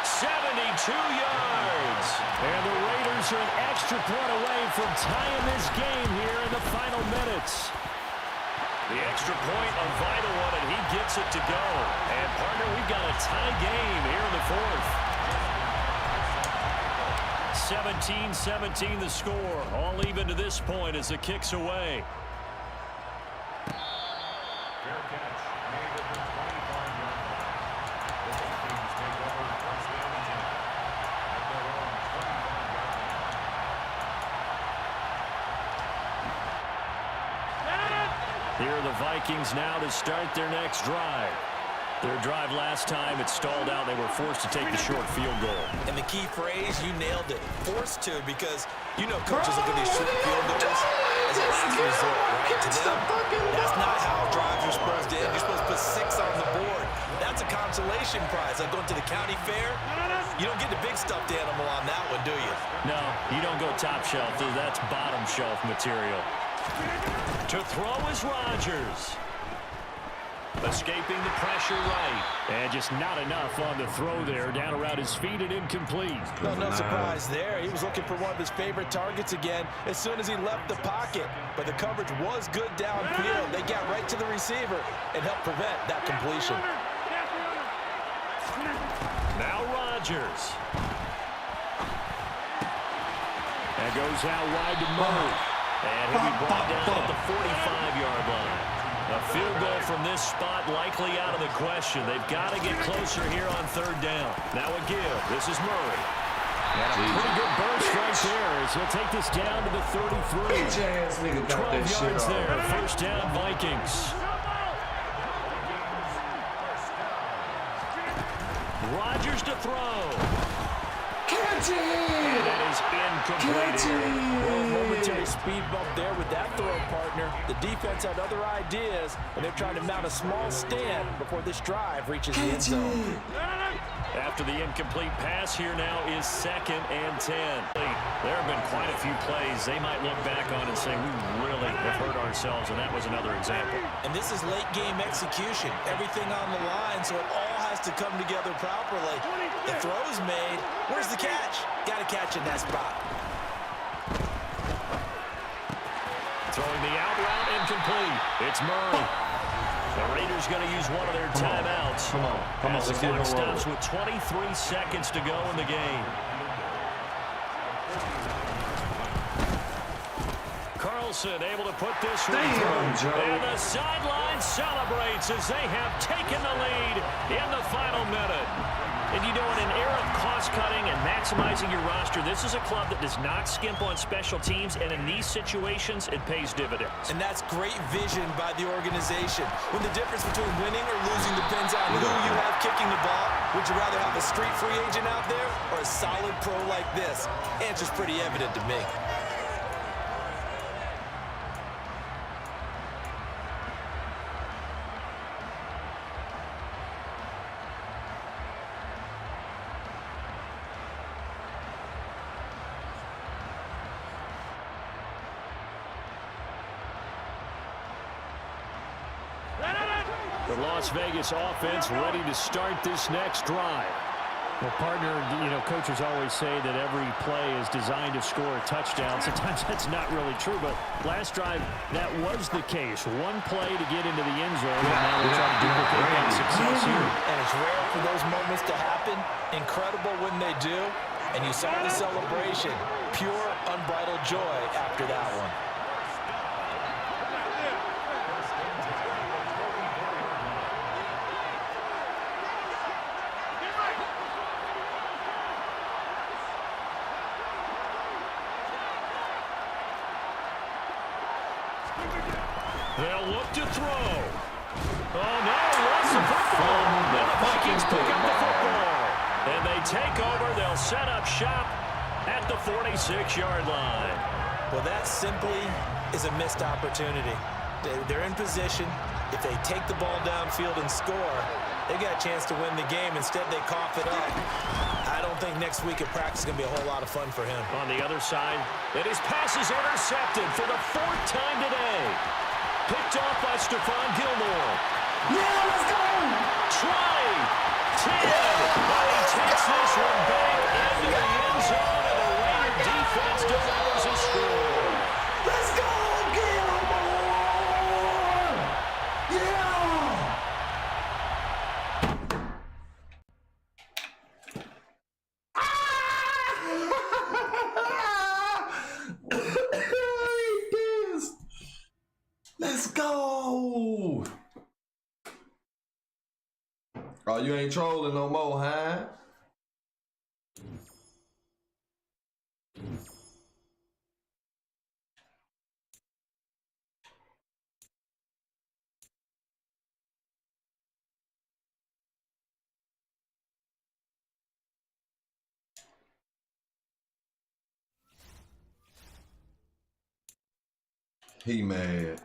72 yards. And the Raiders are an extra point away from tying this game here in the final minutes. The extra point, a vital one, and he gets it to go. And, partner, we've got a tie game here in the fourth. 17-17 the score. All even to this point as the kick's away. Here are the Vikings now to start their next drive. Their drive last time, it stalled out. They were forced to take the short field goal. And the key phrase, you nailed it. Forced to, because you know coaches look at these short field goals as a last resort, right? To them, that's not how drives are supposed to end. You're supposed to put 6 on the board. That's a consolation prize. Like going to the county fair, you don't get the big stuffed animal on that one, do you? No, you don't go top shelf. That's bottom shelf material. To throw is Rodgers. Escaping the pressure right. And just not enough on the throw there. Down around his feet and incomplete. No surprise there. He was looking for one of his favorite targets again as soon as he left the pocket. But the coverage was good downfield. They got right to the receiver and helped prevent that completion. Now Rodgers. That goes out wide to Murray. And he'll be brought down at the 45-yard line. A field goal from this spot likely out of the question. They've got to get closer here on third down. Now a give. This is Murray. And a pretty good burst right there as he'll take this down to the 33. 12 yards there. First down, Vikings. Rodgers to throw. Catch it! And that is incomplete. Well, momentary speed bump there with that throw, partner. The defense had other ideas, and they're trying to mount a small stand before this drive reaches the end zone. After the incomplete pass, here now is 2nd and 10. There have been quite a few plays they might look back on and say, we really have hurt ourselves, and that was another example. And this is late game execution. Everything on the line, so it all has to come together properly. The throw's made. Where's the catch? Got to catch in that spot. Throwing the out route, incomplete. It's Murray. The Raiders going to use one of their timeouts. Come on. As the clock stops with 23 seconds to go in the game. Carlson able to put this one through. And the sideline celebrates as they have taken the lead in the final minute. And you know, in an era of cost-cutting and maximizing your roster, this is a club that does not skimp on special teams, and in these situations, it pays dividends. And that's great vision by the organization. When the difference between winning or losing depends on who you have kicking the ball, would you rather have a street free agent out there or a solid pro like this? Answer's pretty evident to me. The Las Vegas offense ready to start this next drive. Well, partner, you know, coaches always say that every play is designed to score a touchdown. Sometimes that's not really true, but last drive, that was the case. One play to get into the end zone, and now they're trying to duplicate that success here. And it's rare for those moments to happen. Incredible when they do. And you saw the celebration. Pure, unbridled joy after that one. They'll look to throw. Oh, no, it drops the football. Fumbled the And the Vikings fucking pick up the football. football. And they take over. They'll set up shop at the 46-yard line. Well, that simply is a missed opportunity. They're in position. If they take the ball downfield and score, they got a chance to win the game. Instead, they cough it up. I don't think next week at practice is going to be a whole lot of fun for him. On the other side, and his pass is intercepted for the 4th time today. Picked off by Stephon Gilmore. Yeah, let's go! Try. 10. And he takes this one back into the end zone, and the Raider defense delivers a score. Let's go, Gilmore! Yeah! Let's go! Oh, you ain't trolling no more, huh? He mad.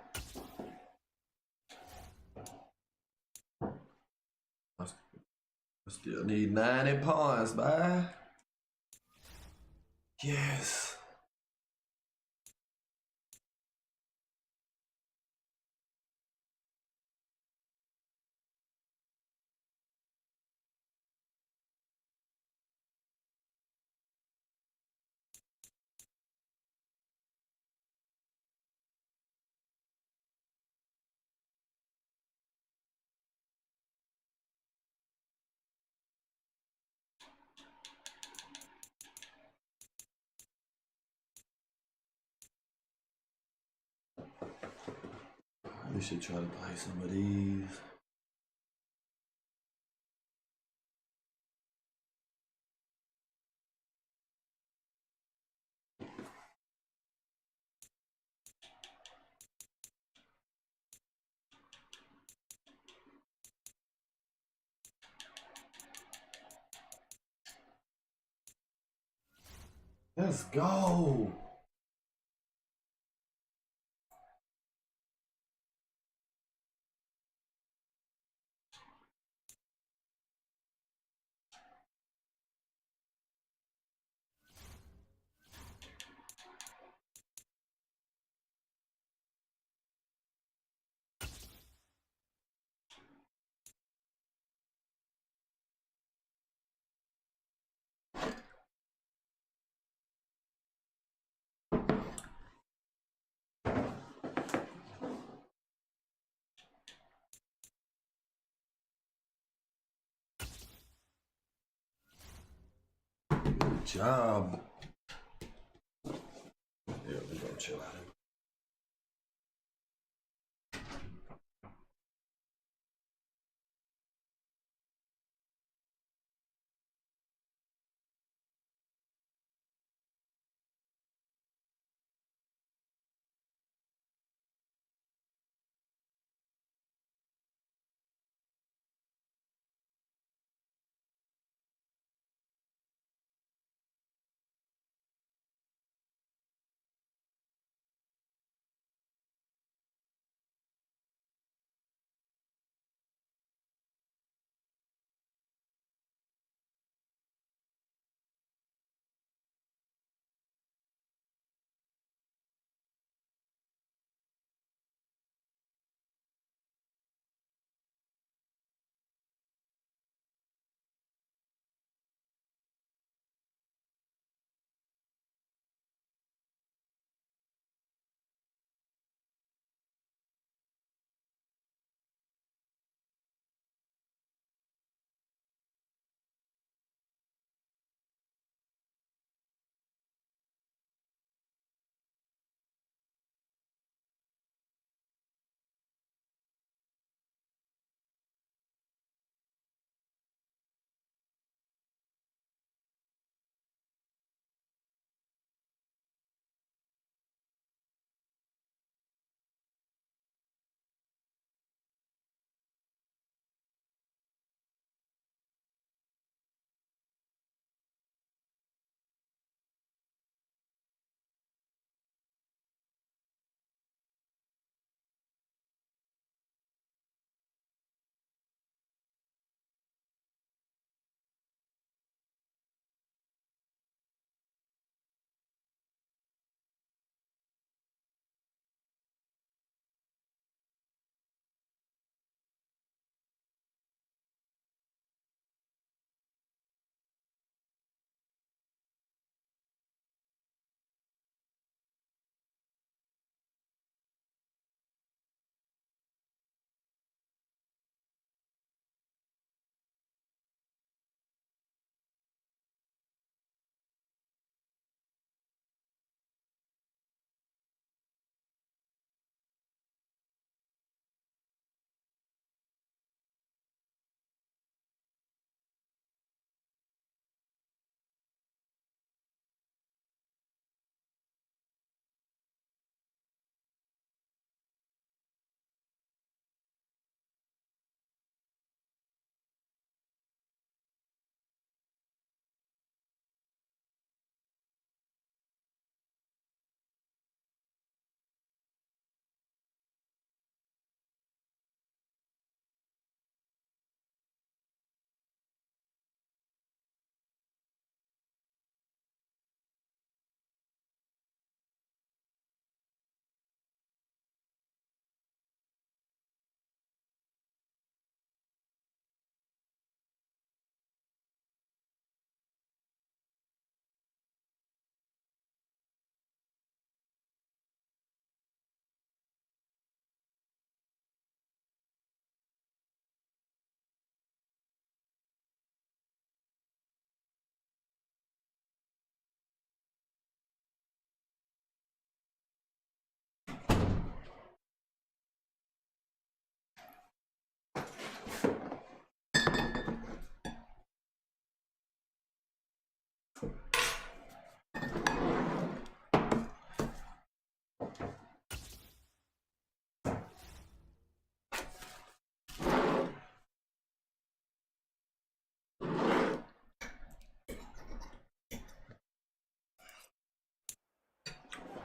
I still need 90 points, bye. Yes. We should try to play some of these. Let's go. Good job. Yeah, we're gonna chill out.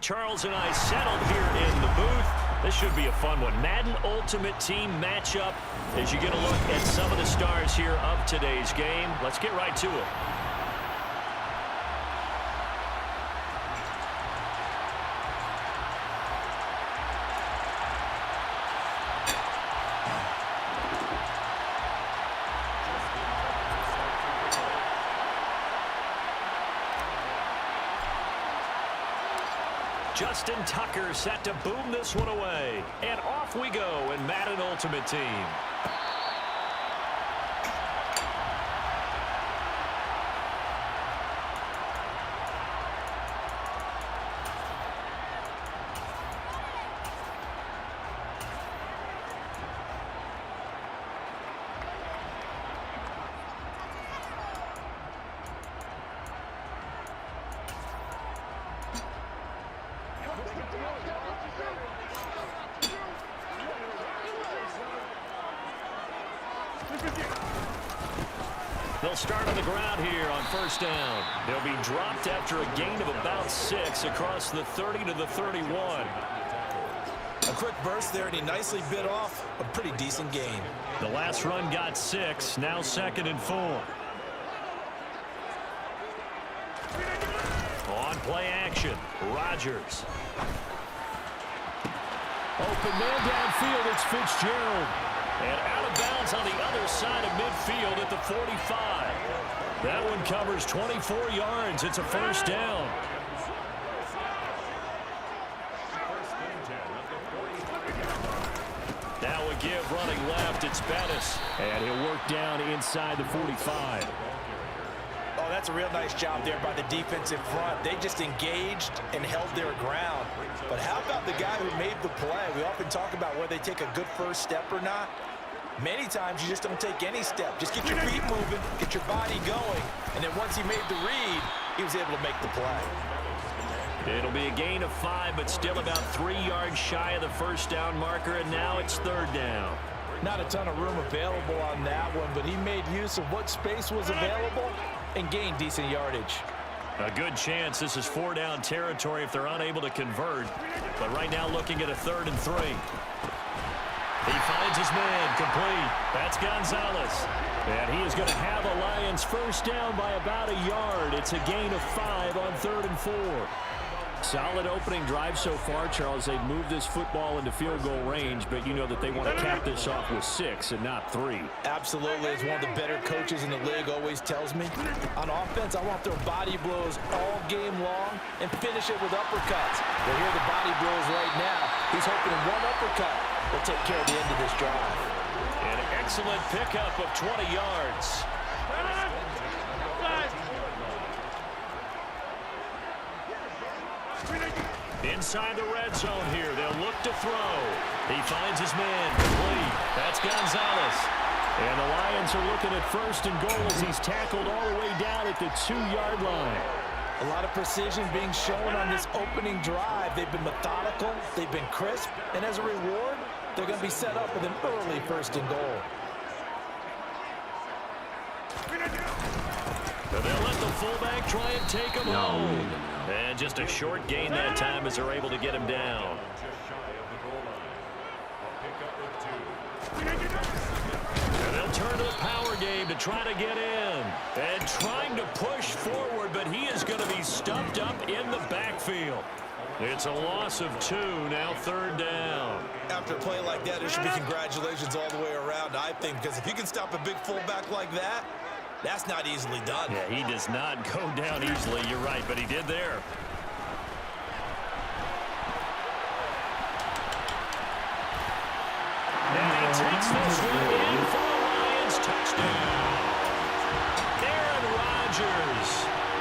Charles and I settled here in the booth. This should be a fun one. Madden Ultimate Team matchup as you get a look at some of the stars here of today's game. Let's get right to it. Justin Tucker set to boom this one away. And off we go in Madden Ultimate Team. They'll start on the ground here on first down. They'll be dropped after a gain of about 6 across the 30 to the 31. A quick burst there, and he nicely bit off a pretty decent gain. The last run got 6, now 2nd and 4. On play action, Rodgers. Open man downfield, it's Fitzgerald. And out of bounds on the other side of midfield at the 45. That one covers 24 yards. It's a first down. Now a give running left. It's Bettis. And he'll work down inside the 45. Oh, that's a real nice job there by the defensive front. They just engaged and held their ground. But how about the guy who made the play? We often talk about whether they take a good first step or not. Many times you just don't take any step. Just get your feet moving, get your body going, and then once he made the read, he was able to make the play. It'll be a gain of 5, but still about 3 yards shy of the first down marker, and now it's third down. Not a ton of room available on that one, but he made use of what space was available and gained decent yardage. A good chance this is 4-down territory if they're unable to convert, but right now looking at a 3rd and 3. He finds his man complete. That's Gonzalez. And he is going to have a Lions first down by about a yard. It's a gain of 5 on 3rd and 4. Solid opening drive so far, Charles. They've moved this football into field goal range, but you know that they want to cap this off with 6 and not 3. Absolutely. As one of the better coaches in the league always tells me, on offense, I want their body blows all game long and finish it with uppercuts. Well, here are the body blows right now. He's hoping one uppercut will take care of the end of this drive. An excellent pickup of 20 yards. Inside the red zone here, they'll look to throw. He finds his man complete. That's Gonzalez. And the Lions are looking at 1st and goal as he's tackled all the way down at the 2-yard line. A lot of precision being shown on this opening drive. They've been methodical, they've been crisp, and as a reward, they're going to be set up with an early 1st and goal. But they'll let the fullback try and take him home. And just a short gain that time as they're able to get him down. And they'll turn to the power game to try to get in. And trying to push forward, but he is going to be stuffed up in the backfield. It's a loss of 2, now 3rd down. After a play like that, there should be congratulations all the way around, I think, because if you can stop a big fullback like that, that's not easily done. Yeah, he does not go down easily. You're right, but he did there. And he takes this one in for the Lions touchdown. Aaron Rodgers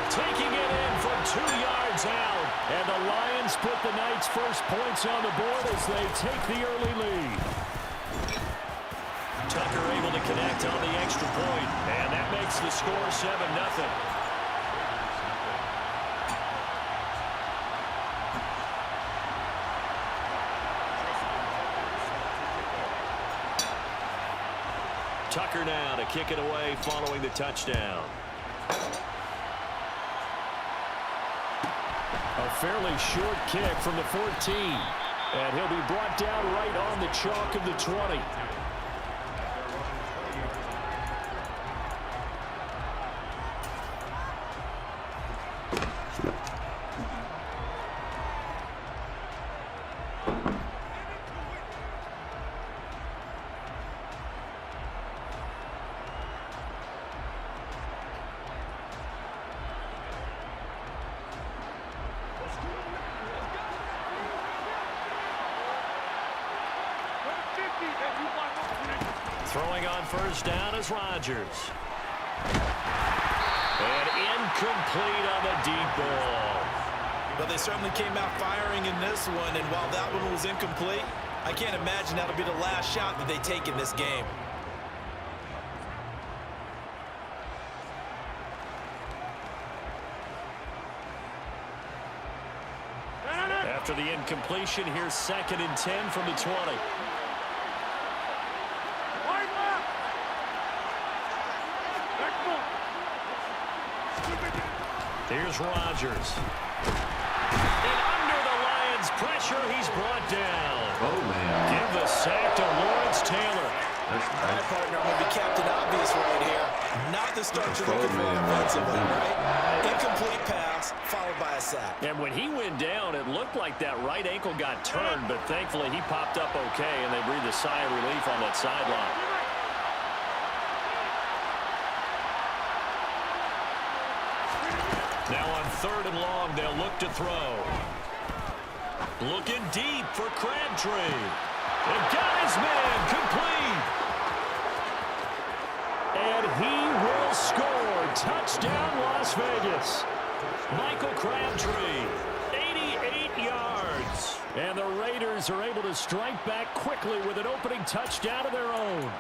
taking it in from 2 yards out. And the Lions put the Knights' first points on the board as they take the early lead. Tucker able to connect on the extra point, and that makes the score 7-0. Tucker now to kick it away following the touchdown. A fairly short kick from the 14. And he'll be brought down right on the chalk of the 20. Throwing on first down is Rodgers. And incomplete on the deep ball. Well, they certainly came out firing in this one, and while that one was incomplete, I can't imagine that'll be the last shot that they take in this game. After the incompletion, here's 2nd and 10 from the 20. Here's Rodgers. And under the Lions' pressure, he's brought down. Oh, man. Give the sack to Lawrence Taylor. That's My nice. partner, I'm going to be Captain Obvious right here. Not the start you're looking for offensively, right? Incomplete pass, followed by a sack. And when he went down, it looked like that right ankle got turned, but thankfully he popped up okay, and they breathed a sigh of relief on that sideline. Now on 3rd and long, they'll look to throw. Looking deep for Crabtree. And got his man complete. And he will score. Touchdown, Las Vegas. Michael Crabtree, 88 yards. And the Raiders are able to strike back quickly with an opening touchdown of their own.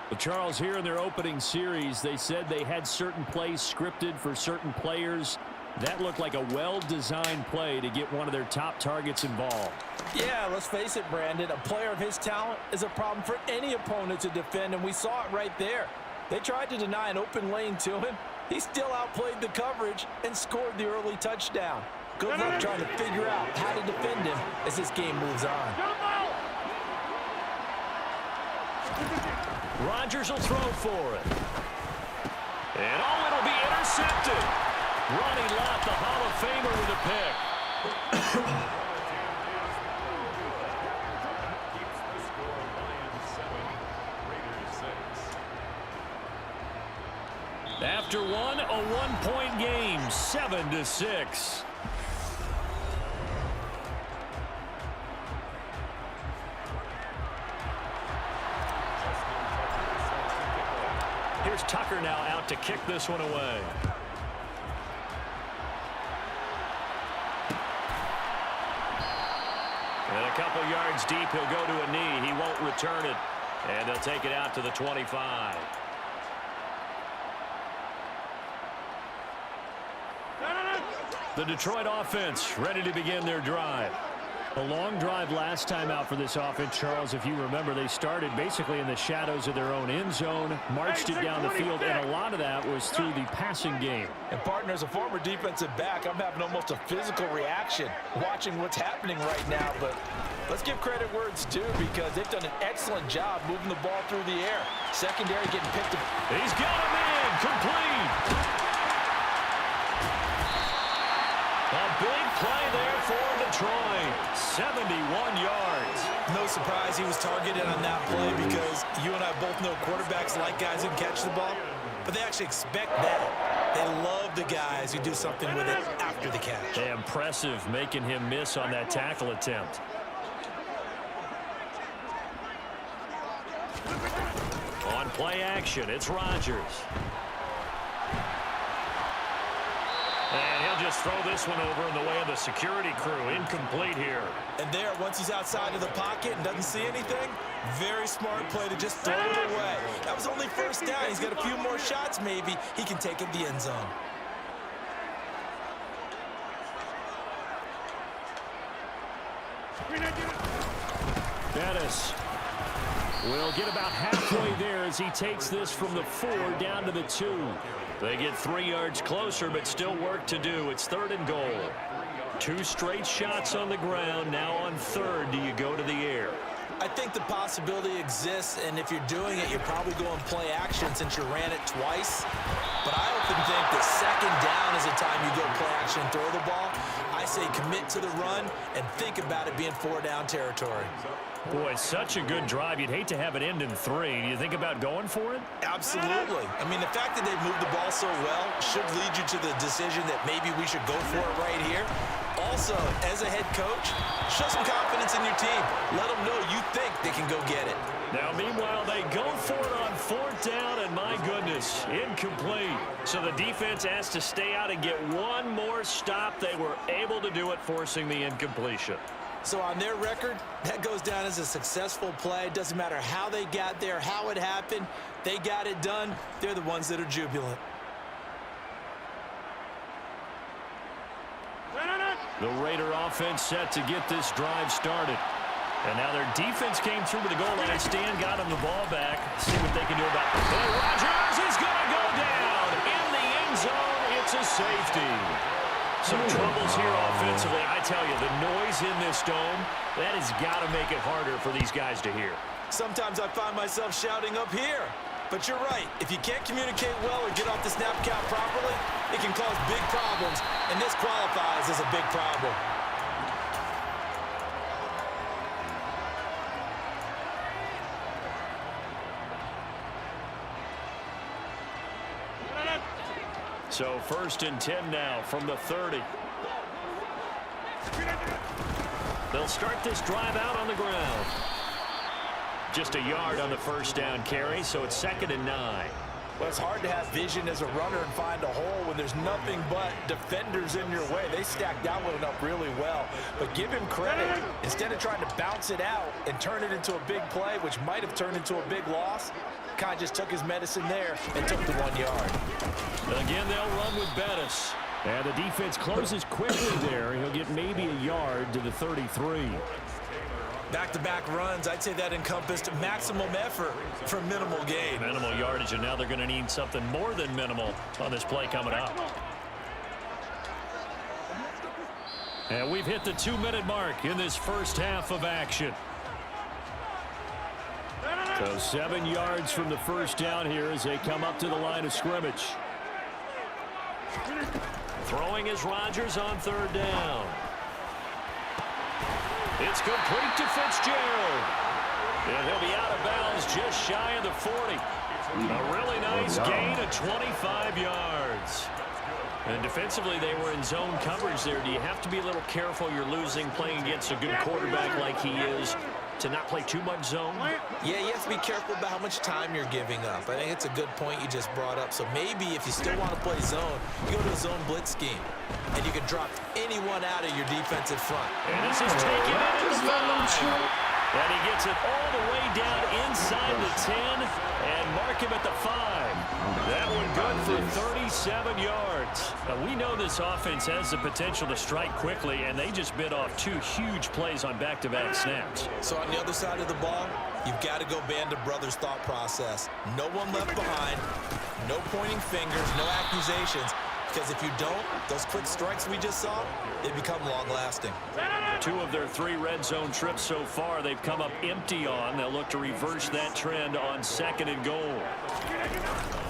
But Charles, here in their opening series, they said they had certain plays scripted for certain players. That looked like a well-designed play to get one of their top targets involved. Yeah, let's face it, Brandon. A player of his talent is a problem for any opponent to defend, and we saw it right there. They tried to deny an open lane to him. He still outplayed the coverage and scored the early touchdown. Good luck trying to figure out how to defend him as this game moves on. Rodgers will throw for it. And it'll be intercepted. Ronnie Lott, the Hall of Famer, with a pick. After one, a one-point game, 7-6. Here's Tucker now out to kick this one away. And a couple yards deep, he'll go to a knee. He won't return it. And they'll take it out to the 25. The Detroit offense ready to begin their drive. A long drive last time out for this offense, Charles. If you remember, they started basically in the shadows of their own end zone, marched it down the field, and a lot of that was through the passing game. And partner, as a former defensive back, I'm having almost a physical reaction watching what's happening right now. But let's give credit where it's due, because they've done an excellent job moving the ball through the air. Secondary getting picked up. He's got him in, complete. A big play there for Detroit. 71 yards. No surprise he was targeted on that play, because you and I both know quarterbacks like guys who catch the ball, but they actually expect that. They love the guys who do something with it after the catch. Impressive making him miss on that tackle attempt. On play action, it's Rodgers. And he'll just throw this one over in the way of the security crew. Incomplete here. And there, once he's outside of the pocket and doesn't see anything, very smart play to just throw it away. That was only first down. He's got a few more shots maybe. He can take it the end zone. Dennis. We'll get about halfway there as he takes this from the 4 down to the 2. They get 3 yards closer, but still work to do. It's 3rd and goal. 2 straight shots on the ground. Now on 3rd, do you go to the air? I think the possibility exists, and if you're doing it, you're probably going play action since you ran it twice. But I often think that 2nd down is the time you go play action and throw the ball. I say commit to the run and think about it being 4 down territory. Boy, such a good drive. You'd hate to have it end in 3. Do you think about going for it? Absolutely. I mean, the fact that they've moved the ball so well should lead you to the decision that maybe we should go for it right here. Also, as a head coach, show some confidence in your team. Let them know you think they can go get it. Now, meanwhile, they go for it on 4th down, and my goodness, incomplete. So the defense has to stay out and get one more stop. They were able to do it, forcing the incompletion. So on their record, that goes down as a successful play. It doesn't matter how they got there, how it happened. They got it done. They're the ones that are jubilant. The Raider offense set to get this drive started. And now their defense came through to the goal line. Stan got them the ball back. See what they can do about it. And Rodgers is going to go down in the end zone. It's a safety. Some troubles here offensively. I tell you, the noise in this dome, that has got to make it harder for these guys to hear. Sometimes I find myself shouting up here. But you're right. If you can't communicate well or get off the snap count properly, it can cause big problems, and this qualifies as a big problem. So 1st and 10 now from the 30. They'll start this drive out on the ground. Just a yard on the 1st down carry, so it's 2nd and 9. Well, it's hard to have vision as a runner and find a hole when there's nothing but defenders in your way. They stacked that one up really well. But give him credit. Instead of trying to bounce it out and turn it into a big play, which might have turned into a big loss, kind of just took his medicine there and took the 1 yard. Again, they'll run with Bettis. And the defense closes quickly there. He'll get maybe a yard to the 33. Back-to-back runs, I'd say that encompassed maximum effort for minimal gain. Minimal yardage, and now they're going to need something more than minimal on this play coming up. And we've hit the 2-minute mark in this first half of action. So 7 yards from the 1st down here as they come up to the line of scrimmage. Throwing is Rodgers on 3rd down. It's complete to Fitzgerald. And he'll be out of bounds just shy of the 40. A really nice gain of 25 yards. And defensively, they were in zone coverage there. Do you have to be a little careful? You're losing playing against a good quarterback like he is to not play too much zone? Yeah, you have to be careful about how much time you're giving up. I think it's a good point you just brought up. So maybe if you still want to play zone, you go to a zone blitz scheme. And you can drop anyone out of your defensive front. And this is taken into the 5. And he gets it all the way down inside the 10 and mark him at the 5. That one good for 37 yards. Now, we know this offense has the potential to strike quickly, and they just bit off 2 huge plays on back-to-back snaps. So on the other side of the ball, you've got to go band of brothers thought process. No one left behind, no pointing fingers, no accusations. Because if you don't, those quick strikes we just saw, they become long-lasting. 2 of their 3 red zone trips so far, they've come up empty on. They'll look to reverse that trend on 2nd and goal.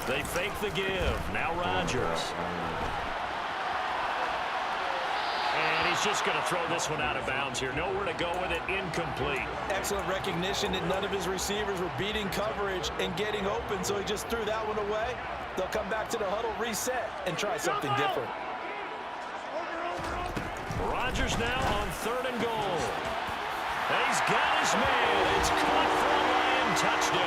They fake the give. Now Rodgers. And he's just going to throw this one out of bounds here. Nowhere to go with it. Incomplete. Excellent recognition that none of his receivers were beating coverage and getting open, so he just threw that one away. They'll come back to the huddle, reset, and try something different. Rodgers now on 3rd and goal. And he's got his man. It's caught for a Lion touchdown.